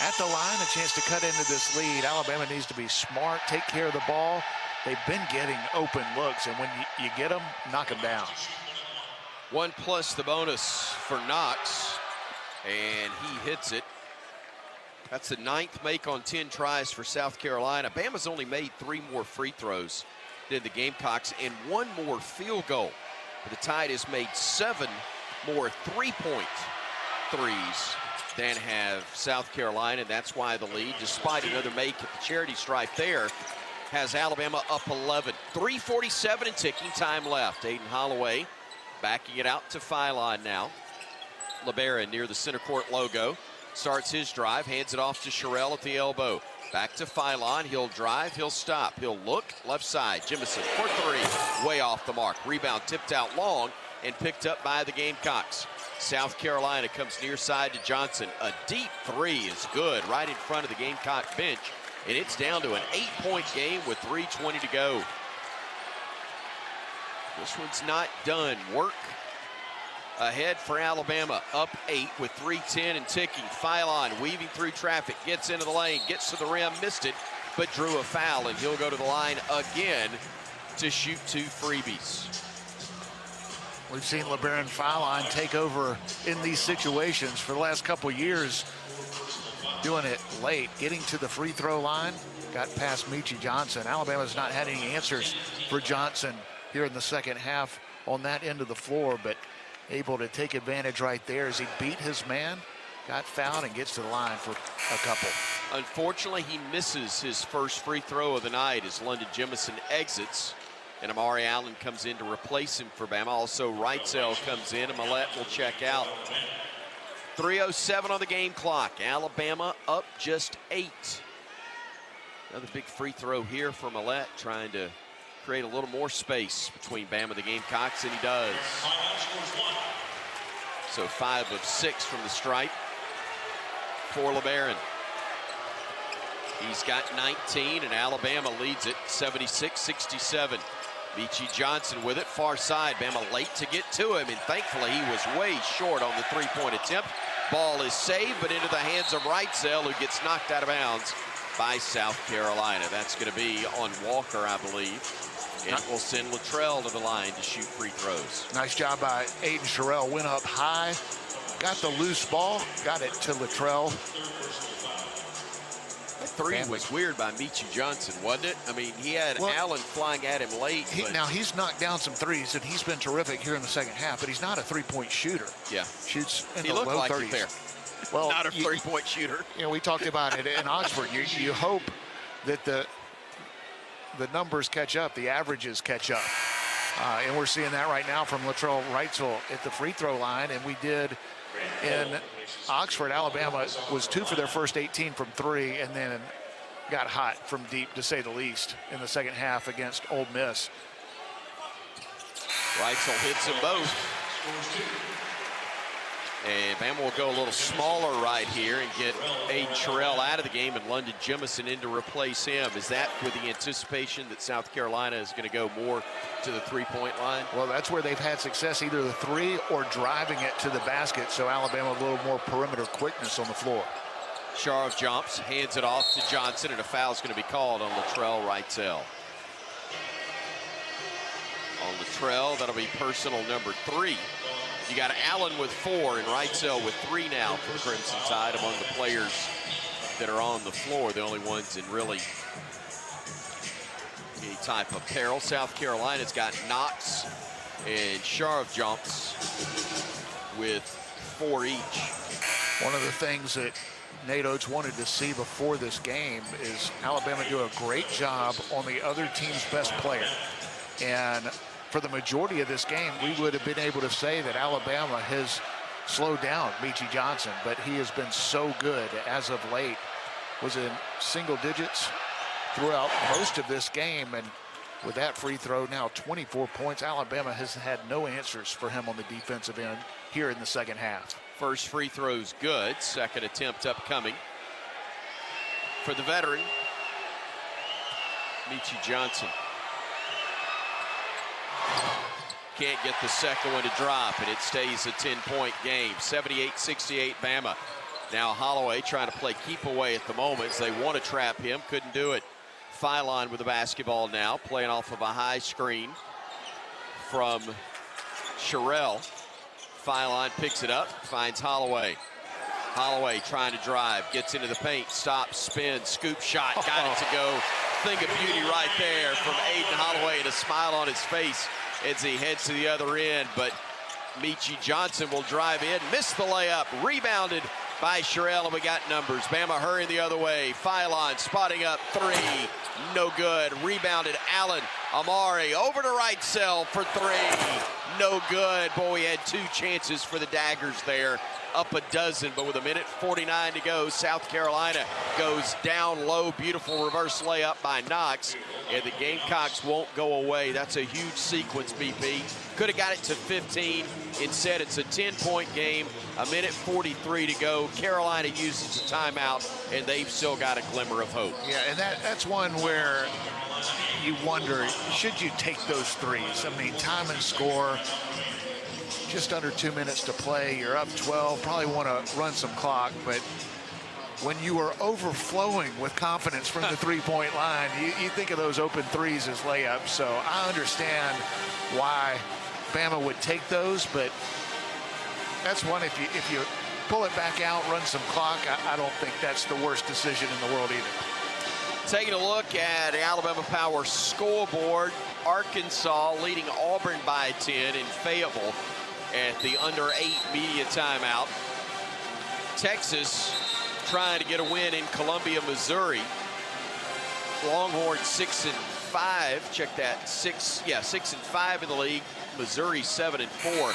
at the line, a chance to cut into this lead. Alabama needs to be smart, take care of the ball. They've been getting open looks, and when you get them, knock them down. 1 plus the bonus for Knox. And he hits it. That's the 9th make on 10 tries for South Carolina. Bama's only made 3 more free throws than the Gamecocks and 1 more field goal. But the Tide has made 7 more three-point threes than have South Carolina. And that's why the lead, despite another make at the charity stripe there, has Alabama up 11. 3:47 and ticking time left. Aiden Holloway backing it out to Phylon now. LeBaron near the center court logo starts his drive, hands it off to Sherrill at the elbow. Back to Phylon. He'll drive, he'll stop, he'll look left side. Jemison for 3, way off the mark. Rebound tipped out long and picked up by the Gamecocks. South Carolina comes near side to Johnson. A deep 3 is good right in front of the Gamecock bench, and it's down to an 8-point game with 3:20 to go. This one's not done. Work ahead for Alabama, up 8 with 3:10 and ticking. Phylon weaving through traffic, gets into the lane, gets to the rim, missed it, but drew a foul, and he'll go to the line again to shoot 2 freebies. We've seen LeBaron Phylon take over in these situations for the last couple years, doing it late, getting to the free throw line, got past Meechie Johnson. Alabama's not had any answers for Johnson here in the second half on that end of the floor, but able to take advantage right there as he beat his man, got fouled, and gets to the line for a couple. Unfortunately, he misses his first free throw of the night as London Jemison exits, and Amari Allen comes in to replace him for Bama. Also, Wrightsell comes in, and Millette will check out. 3:07 on the game clock. Alabama up just 8. Another big free throw here for Millette, trying to create a little more space between Bama and the Gamecocks, and he does. So 5 of 6 from the stripe for LeBaron. He's got 19, and Alabama leads it 76-67. Meechie Johnson with it, far side. Bama late to get to him, and thankfully he was way short on the 3-point attempt. Ball is saved, but into the hands of Wrightsell, who gets knocked out of bounds by South Carolina. That's going to be on Walker, I believe. And will send Luttrell to the line to shoot free throws. Nice job by Aiden Sherrill. Went up high, got the loose ball, got it to Luttrell. That three was weird by Meechie Johnson, wasn't it? I mean, he had Allen flying at him late. Now, he's knocked down some threes, and he's been terrific here in the second half, but he's not a three-point shooter. Yeah. Shoots in he the looked low like 30s. it there. Well, not a three-point shooter. You know, we talked about it in Oxford. You hope that the numbers catch up, the averages catch up. And we're seeing that right now from Latrell Wrightsville at the free throw line. And we did in Oxford. Alabama was 2 for their first 18 from 3, and then got hot from deep, to say the least, in the second half against Ole Miss. Wrightsville hits them both. And Bama will go a little smaller right here and get Aiden Sherrill out of the game and London Jemison in to replace him. Is that with the anticipation that South Carolina is going to go more to the three-point line? Well, that's where they've had success, either the three or driving it to the basket. So Alabama a little more perimeter quickness on the floor. Sharif jumps, hands it off to Johnson, and a foul is going to be called on Latrell Wrightsville. On Latrell, that'll be personal number 3. You got Allen with 4 and Wrightsville with 3 now for the Crimson Tide among the players that are on the floor. The only ones in really any type of peril. South Carolina's got Knox and Sharif jumps with 4 each. One of the things that Nate Oates wanted to see before this game is Alabama do a great job on the other team's best player. And for the majority of this game, we would have been able to say that Alabama has slowed down Meechie Johnson, but he has been so good as of late. Was in single digits throughout most of this game, and with that free throw now 24 points, Alabama has had no answers for him on the defensive end here in the second half. First free throw's good. Second attempt upcoming for the veteran, Meechie Johnson. Can't get the second one to drop, and it stays a 10-point game. 78-68 Bama. Now Holloway trying to play keep away at the moment. They want to trap him, couldn't do it. Phylon with the basketball now, playing off of a high screen from Sherrill. Phylon picks it up, finds Holloway. Holloway trying to drive, gets into the paint, stops, spins, scoop shot, got it to go. Thing of beauty right there from Aiden Holloway, and a smile on his face as he heads to the other end. But Meechie Johnson will drive in, missed the layup, rebounded by Sherrill, and we got numbers. Bama hurrying the other way. Phylon spotting up 3, no good. Rebounded Allen. Amari over to Wrightsville for 3, no good. Boy, we had 2 chances for the Daggers there. Up a dozen, but with 1:49 to go, South Carolina goes down low. Beautiful reverse layup by Knox, and the Gamecocks won't go away. That's a huge sequence, BP. Could have got it to 15. Instead, it's a 10-point game. 1:43 to go. Carolina uses a timeout, and they've still got a glimmer of hope. Yeah, and that's one where you wonder, should you take those threes? I mean, time and score. Just under 2 minutes to play. You're up 12. Probably want to run some clock, but when you are overflowing with confidence from the three-point line, you think of those open threes as layups. So I understand why Bama would take those, but that's one, if you pull it back out, run some clock, I don't think that's the worst decision in the world either. Taking a look at the Alabama Power scoreboard, Arkansas leading Auburn by 10 in Fayetteville at the under 8 media timeout. Texas trying to get a win in Columbia, Missouri. Longhorns 6-5. Check that. 6-5 in the league. Missouri 7-4.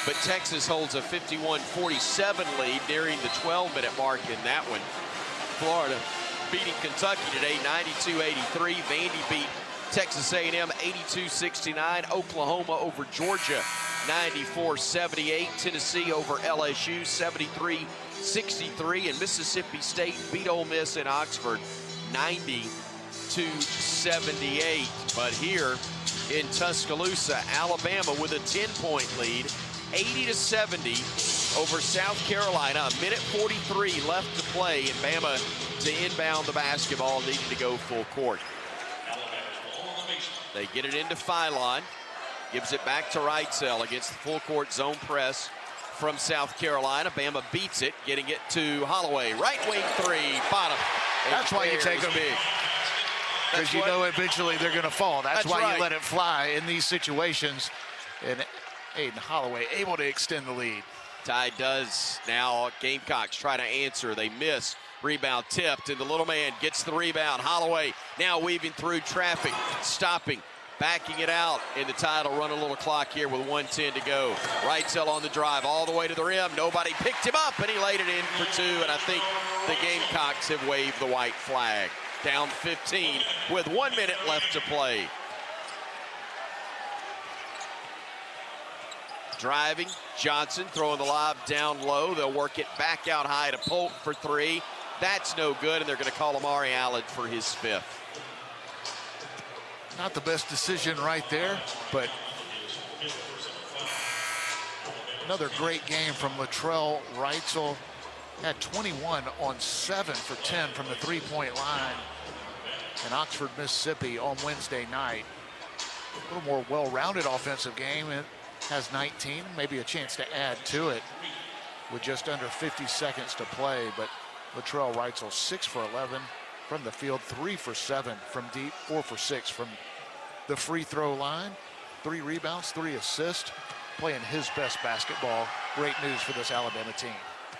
But Texas holds a 51-47 lead, nearing the 12-minute mark in that one. Florida beating Kentucky today 92-83. Vandy beat Texas A&M 82-69. Oklahoma over Georgia 94-78. Tennessee over LSU 73-63. And Mississippi State beat Ole Miss in Oxford 90-78. But here in Tuscaloosa, Alabama with a 10-point lead, 80-70. over South Carolina. A minute 43 left to play, and Bama to inbound the basketball, needing to go full court. They get it into Phylon. Gives it back to Wrightsell against the full court zone press from South Carolina. Bama beats it, getting it to Holloway. Right wing three, bottom. That's why you take them big. Because you know eventually they're going to fall. That's why right. You let it fly in these situations. And Aiden Holloway able to extend the lead. Tide does now. Gamecocks try to answer. They miss. Rebound tipped, and the little man gets the rebound. Holloway now weaving through traffic, stopping, backing it out, and the Tide will run a little clock here with 1:10 to go. Wrightsell on the drive all the way to the rim. Nobody picked him up, and he laid it in for two, and I think the Gamecocks have waved the white flag. Down 15 with 1 minute left to play. Driving, Johnson throwing the lob down low. They'll work it back out high to Polk for three. That's no good, and they're going to call Amari Allen for his fifth. Not the best decision right there, but another great game from Latrell Wrightsell. Had 21 on 7 for 10 from the three-point line in Oxford, Mississippi on Wednesday night. A little more well-rounded offensive game. It has 19, maybe a chance to add to it with just under 50 seconds to play. But Latrell Wrightsell 6 for 11 from the field, 3 for 7 from deep, 4 for 6 from the free throw line. 3 rebounds, 3 assists, playing his best basketball. Great news for this Alabama team.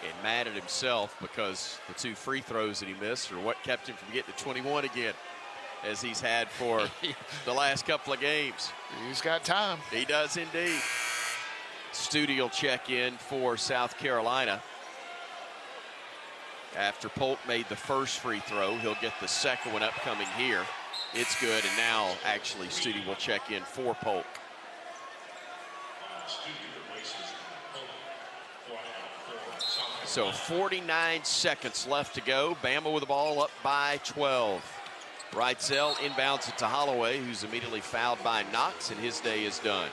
And mad at himself because the 2 free throws that he missed are what kept him from getting to 21 again, as he's had for the last couple of games. He's got time. He does indeed. Stewart will check in for South Carolina. After Polk made the first free throw, he'll get the second one upcoming here. It's good, and now actually Stewart will check in for Polk. So 49 seconds left to go. Bama with the ball up by 12. Wrightsell inbounds it to Holloway, who's immediately fouled by Knox, and his day is done.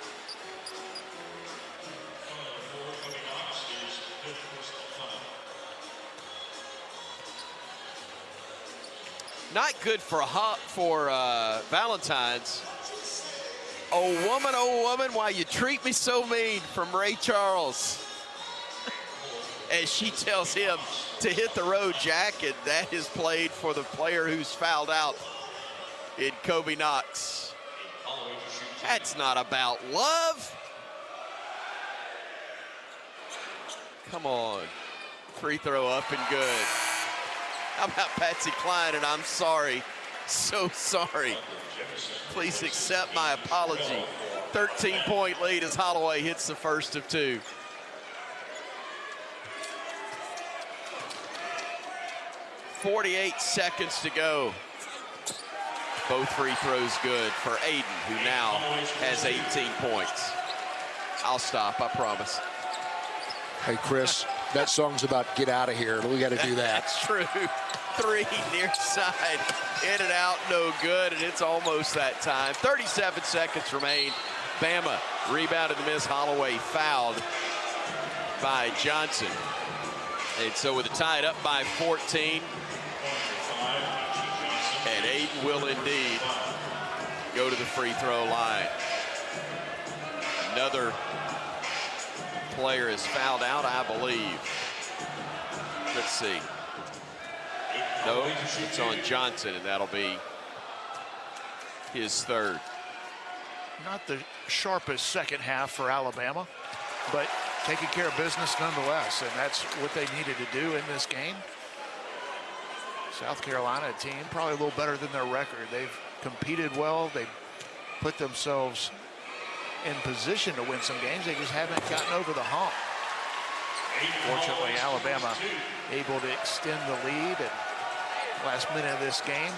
Not good for Valentine's. Oh woman, why you treat me so mean, from Ray Charles. As she tells him to hit the road, Jack, and that is played for the player who's fouled out in Kobe Knox. That's not about love. Come on. Free throw up and good. How about Patsy Cline, and I'm sorry, so sorry. Please accept my apology. 13-point lead as Holloway hits the first of 2. .48 seconds to go. Both free throws good for Aiden, who now has 18 points. I'll stop, I promise. Hey, Chris, that song's about get out of here. We got to do that. That's true. 3 near side. In and out, no good, and it's almost that time. 37 seconds remain. Bama rebounded the miss. Holloway fouled by Johnson. And so with the Tide up by 14, and Aiden will indeed go to the free throw line. Another player is fouled out, I believe. Let's see. No, it's on Johnson, and that'll be his third. Not the sharpest second half for Alabama, but taking care of business nonetheless, and that's what they needed to do in this game. South Carolina, a team probably a little better than their record. They've competed well. They put themselves in position to win some games. They just haven't gotten over the hump. Fortunately, Alabama able to extend the lead, and last minute of this game,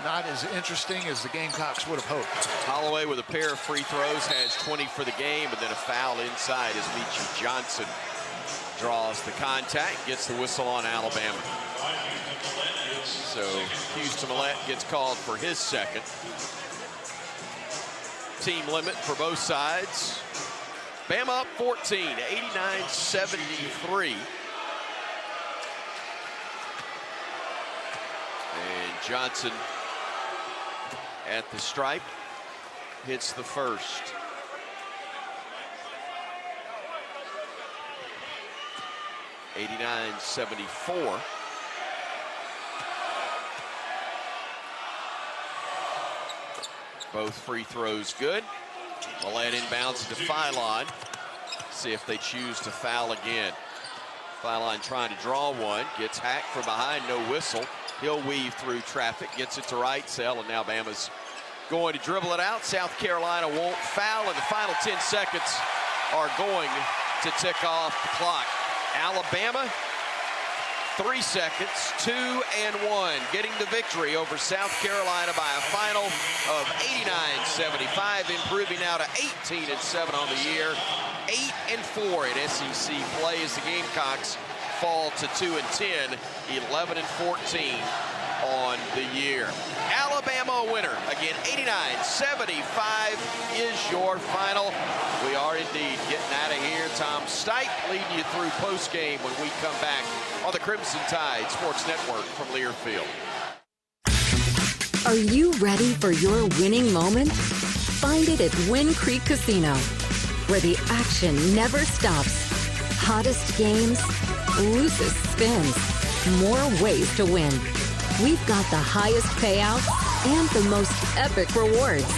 not as interesting as the Gamecocks would have hoped. Holloway with a pair of free throws has 20 for the game, and then a foul inside as Michi Johnson draws the contact, gets the whistle on Alabama. So Houston Millett gets called for his second. Team limit for both sides. Bama up 14, 89-73. And Johnson at the stripe hits the first. (89-74). Both free throws good. Millett inbounds to Phylon. See if they choose to foul again. Phylon trying to draw one. Gets hacked from behind, no whistle. He'll weave through traffic, gets it to right cell, and now Bama's going to dribble it out. South Carolina won't foul, and the final 10 seconds are going to tick off the clock. Alabama, 3 seconds, 2 and 1, getting the victory over South Carolina by a final of 89-75, improving now to 18-7 on the year, 8-4 in SEC play as the Gamecocks fall to 2-10, 11-14 on the year. Alabama a winner. Again, 89-75 is your final. We are indeed getting out of here. Tom Stipe leading you through postgame when we come back on the Crimson Tide Sports Network from Learfield. Are you ready for your winning moment? Find it at Wind Creek Casino, where the action never stops. Hottest games, loosest spins, more ways to win. We've got the highest payouts and the most epic rewards.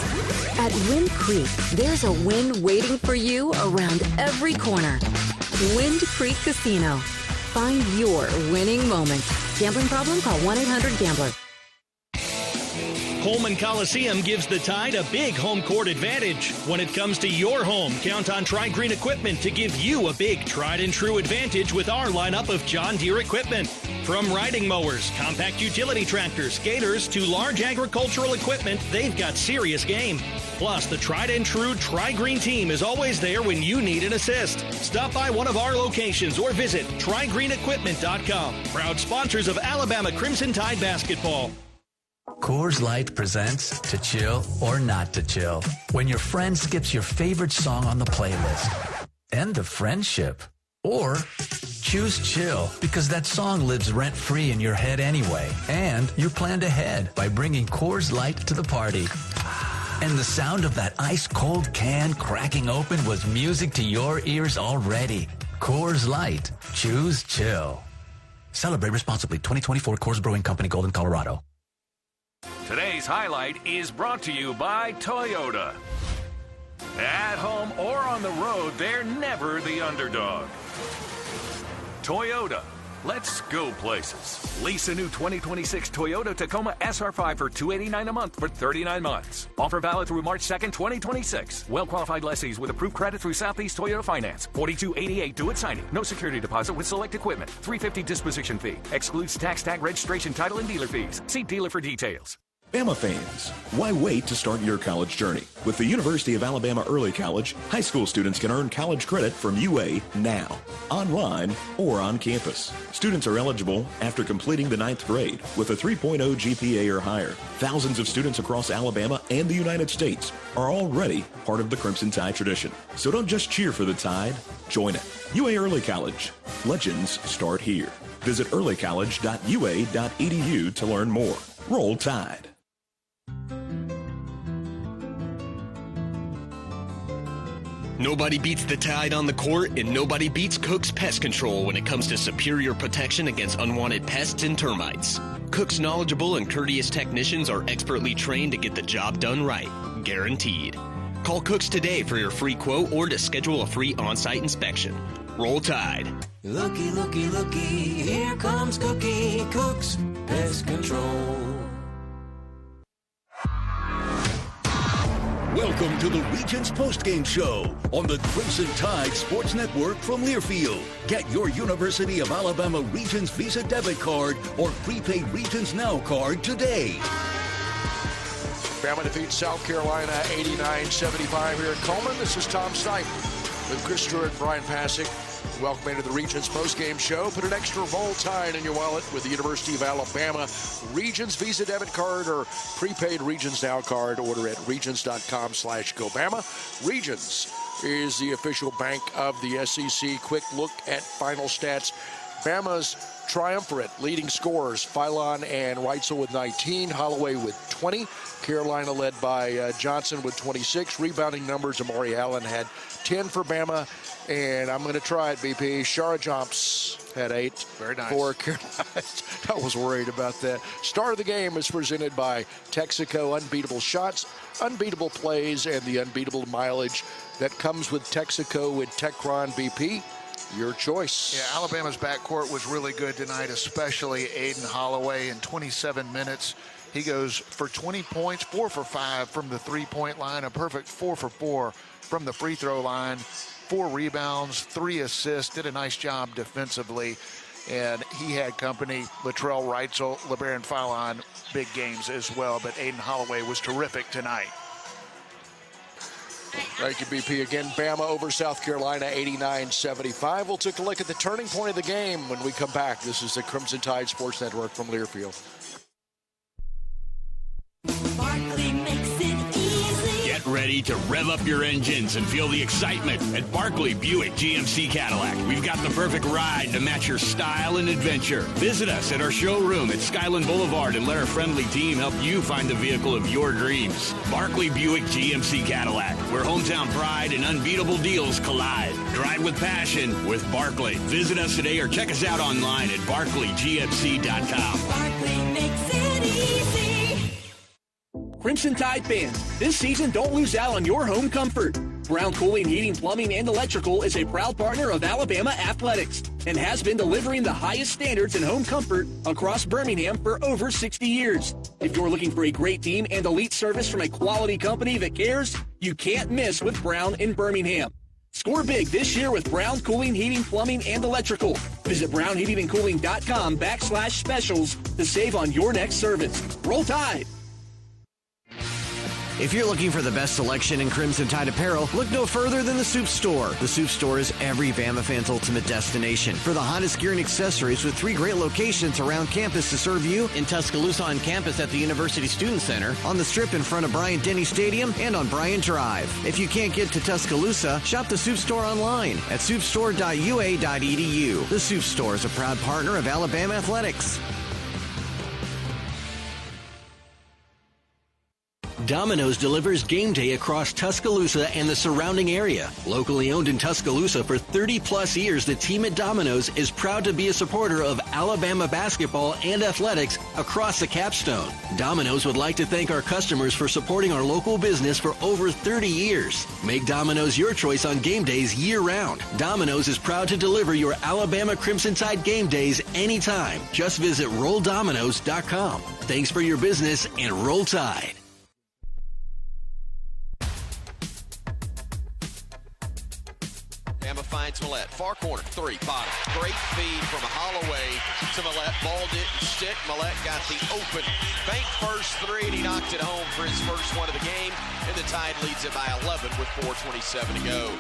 At Wind Creek, there's a win waiting for you around every corner. Wind Creek Casino. Find your winning moment. Gambling problem? Call 1-800-GAMBLER. Coleman Coliseum gives the Tide a big home court advantage. When it comes to your home, count on Tri-Green Equipment to give you a big tried-and-true advantage with our lineup of John Deere equipment. From riding mowers, compact utility tractors, gators, to large agricultural equipment, they've got serious game. Plus, the tried-and-true Tri-Green team is always there when you need an assist. Stop by one of our locations or visit TriGreenEquipment.com. Proud sponsors of Alabama Crimson Tide basketball. Coors Light presents To Chill or Not to Chill. When your friend skips your favorite song on the playlist. End the friendship. Or choose chill because that song lives rent-free in your head anyway. And you planned ahead by bringing Coors Light to the party. And the sound of that ice-cold can cracking open was music to your ears already. Coors Light. Choose chill. Celebrate responsibly. 2024 Coors Brewing Company, Golden, Colorado. Today's highlight is brought to you by Toyota. At home or on the road, they're never the underdog. Toyota. Let's go places. Lease a new 2026 Toyota Tacoma SR5 for $289 a month for 39 months. Offer valid through March 2nd, 2026. Well-qualified lessees with approved credit through Southeast Toyota Finance. $42.88 due at signing. No security deposit with select equipment. $350 disposition fee. Excludes tax, tag, registration, title, and dealer fees. See dealer for details. Bama fans, why wait to start your college journey? With the University of Alabama Early College, high school students can earn college credit from UA now, online or on campus. Students are eligible after completing the 9th grade with a 3.0 GPA or higher. Thousands of students across Alabama and the United States are already part of the Crimson Tide tradition. So don't just cheer for the Tide, join it. UA Early College. Legends start here. Visit earlycollege.ua.edu to learn more. Roll Tide. Nobody beats the Tide on the court, and nobody beats Cook's Pest Control when it comes to superior protection against unwanted pests and termites. Cook's knowledgeable and courteous technicians are expertly trained to get the job done right, guaranteed. Call Cook's today for your free quote or to schedule a free on-site inspection. Roll Tide. Looky, looky, looky, here comes Cookie, Cook's Pest Control. Welcome to the Regents Postgame Show on the Crimson Tide Sports Network from Learfield. Get your University of Alabama Regents Visa debit card or prepaid Regents Now card today. Bama defeats South Carolina 89-75 here at Coleman. This is Tom Stipe with Chris Stewart and Bryan Passink. Welcome into the Regents postgame show. Put an extra Roll Tide in your wallet with the University of Alabama Regents Visa debit card or prepaid Regents Now card. Order at regents.com/GoBama. Regents, is the official bank of the SEC. Quick look at final stats. Bama's triumvirate leading scorers, Philon and Reitzel with 19, Holloway with 20. Carolina led by Johnson with 26. Rebounding numbers, Amari Allen had 10 for Bama. And I'm going to try it, BP. Shara Jumps had 8. Very nice. For Carolina. I was worried about that. Star of the game is presented by Texaco. Unbeatable shots, unbeatable plays, and the unbeatable mileage that comes with Texaco with Techron BP. Your choice. Yeah, Alabama's backcourt was really good tonight, especially Aiden Holloway. In 27 minutes, he goes for 20 points, 4 for 5 from the three-point line, a perfect 4 for 4 from the free throw line, 4 rebounds, 3 assists, did a nice job defensively. And he had company, Latrell Reitzel, LeBaron Philon, big games as well. But Aiden Holloway was terrific tonight. Thank you, BP. Again, Bama over South Carolina, 89-75. We'll take a look at the turning point of the game when we come back. This is the Crimson Tide Sports Network from Learfield. Get ready to rev up your engines and feel the excitement at Barkley Buick GMC Cadillac. We've got the perfect ride to match your style and adventure. Visit us at our showroom at Skyland Boulevard and let our friendly team help you find the vehicle of your dreams. Barkley Buick GMC Cadillac, where hometown pride and unbeatable deals collide. Drive with passion with Barkley. Visit us today or check us out online at barclaygmc.com. Barkley makes it easy. Crimson Tide fans, this season don't lose out on your home comfort. Brown Cooling, Heating, Plumbing, and Electrical is a proud partner of Alabama Athletics and has been delivering the highest standards in home comfort across Birmingham for over 60 years. If you're looking for a great team and elite service from a quality company that cares, you can't miss with Brown in Birmingham. Score big this year with Brown Cooling, Heating, Plumbing, and Electrical. Visit brownheatingandcooling.com/specials to save on your next service. Roll Tide! If you're looking for the best selection in Crimson Tide apparel, look no further than the Soup Store. The Soup Store is every Bama fan's ultimate destination for the hottest gear and accessories with 3 great locations around campus to serve you: in Tuscaloosa on campus at the University Student Center, on the Strip in front of Bryant-Denny Stadium, and on Bryan Drive. If you can't get to Tuscaloosa, shop the Soup Store online at soupstore.ua.edu. The Soup Store is a proud partner of Alabama Athletics. Domino's delivers game day across Tuscaloosa and the surrounding area. Locally owned in Tuscaloosa for 30-plus years, the team at Domino's is proud to be a supporter of Alabama basketball and athletics across the capstone. Domino's would like to thank our customers for supporting our local business for over 30 years. Make Domino's your choice on game days year-round. Domino's is proud to deliver your Alabama Crimson Tide game days anytime. Just visit RollDomino's.com. Thanks for your business and Roll Tide. Bama finds Millette. Far corner, 3, bottom. Great feed from Holloway to Millette. Ball didn't stick. Millette got the open bank first 3, and he knocked it home for his first one of the game. And the Tide leads it by 11 with 4:27 to go.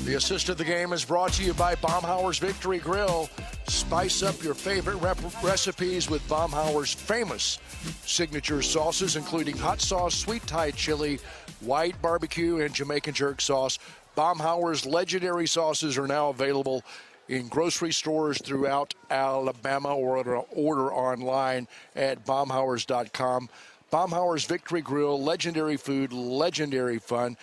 The assist of the game is brought to you by Baumhauer's Victory Grill. Spice up your favorite recipes with Baumhauer's famous signature sauces, including hot sauce, sweet Thai chili, white barbecue, and Jamaican jerk sauce. Baumhauer's legendary sauces are now available in grocery stores throughout Alabama, or order online at baumhauers.com. Baumhauer's Victory Grill, legendary food, legendary fun,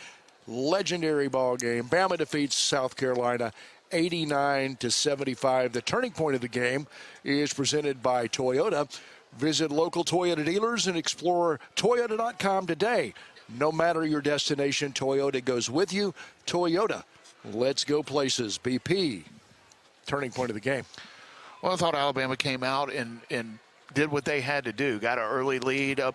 legendary ball game. Bama defeats South Carolina 89-75. The turning point of the game is presented by Toyota. Visit local Toyota dealers and explore Toyota.com today. No matter your destination, Toyota goes with you. Toyota, let's go places. BP, turning point of the game. Well, I thought Alabama came out and did what they had to do. Got an early lead, up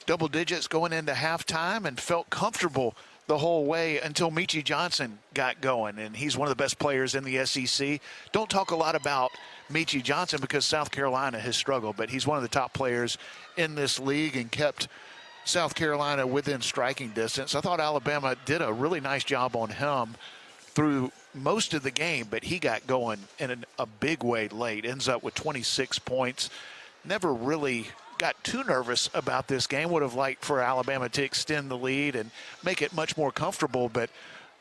double digits going into halftime, and felt comfortable the whole way until Meechie Johnson got going, and he's one of the best players in the SEC. Don't talk a lot about Meechie Johnson because South Carolina has struggled, but he's one of the top players in this league and kept South Carolina within striking distance. I thought Alabama did a really nice job on him through most of the game, but he got going in a big way late. Ends up with 26 points. Never really got too nervous about this game. Would have liked for Alabama to extend the lead and make it much more comfortable, but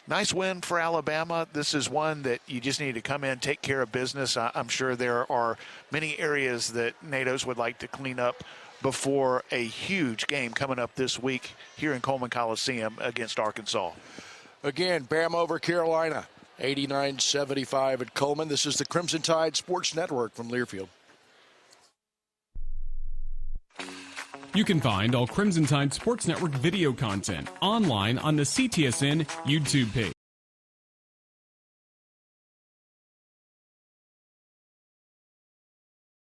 Nice win for Alabama. This is one that you just need to come in, take care of business. I'm sure there are many areas that NATOs would like to clean up before a huge game coming up this week here in Coleman Coliseum against Arkansas. Again, Bama over Carolina, 89-75 at Coleman. This is the Crimson Tide Sports Network from Learfield. You can find all Crimson Tide Sports Network video content online on the CTSN YouTube page.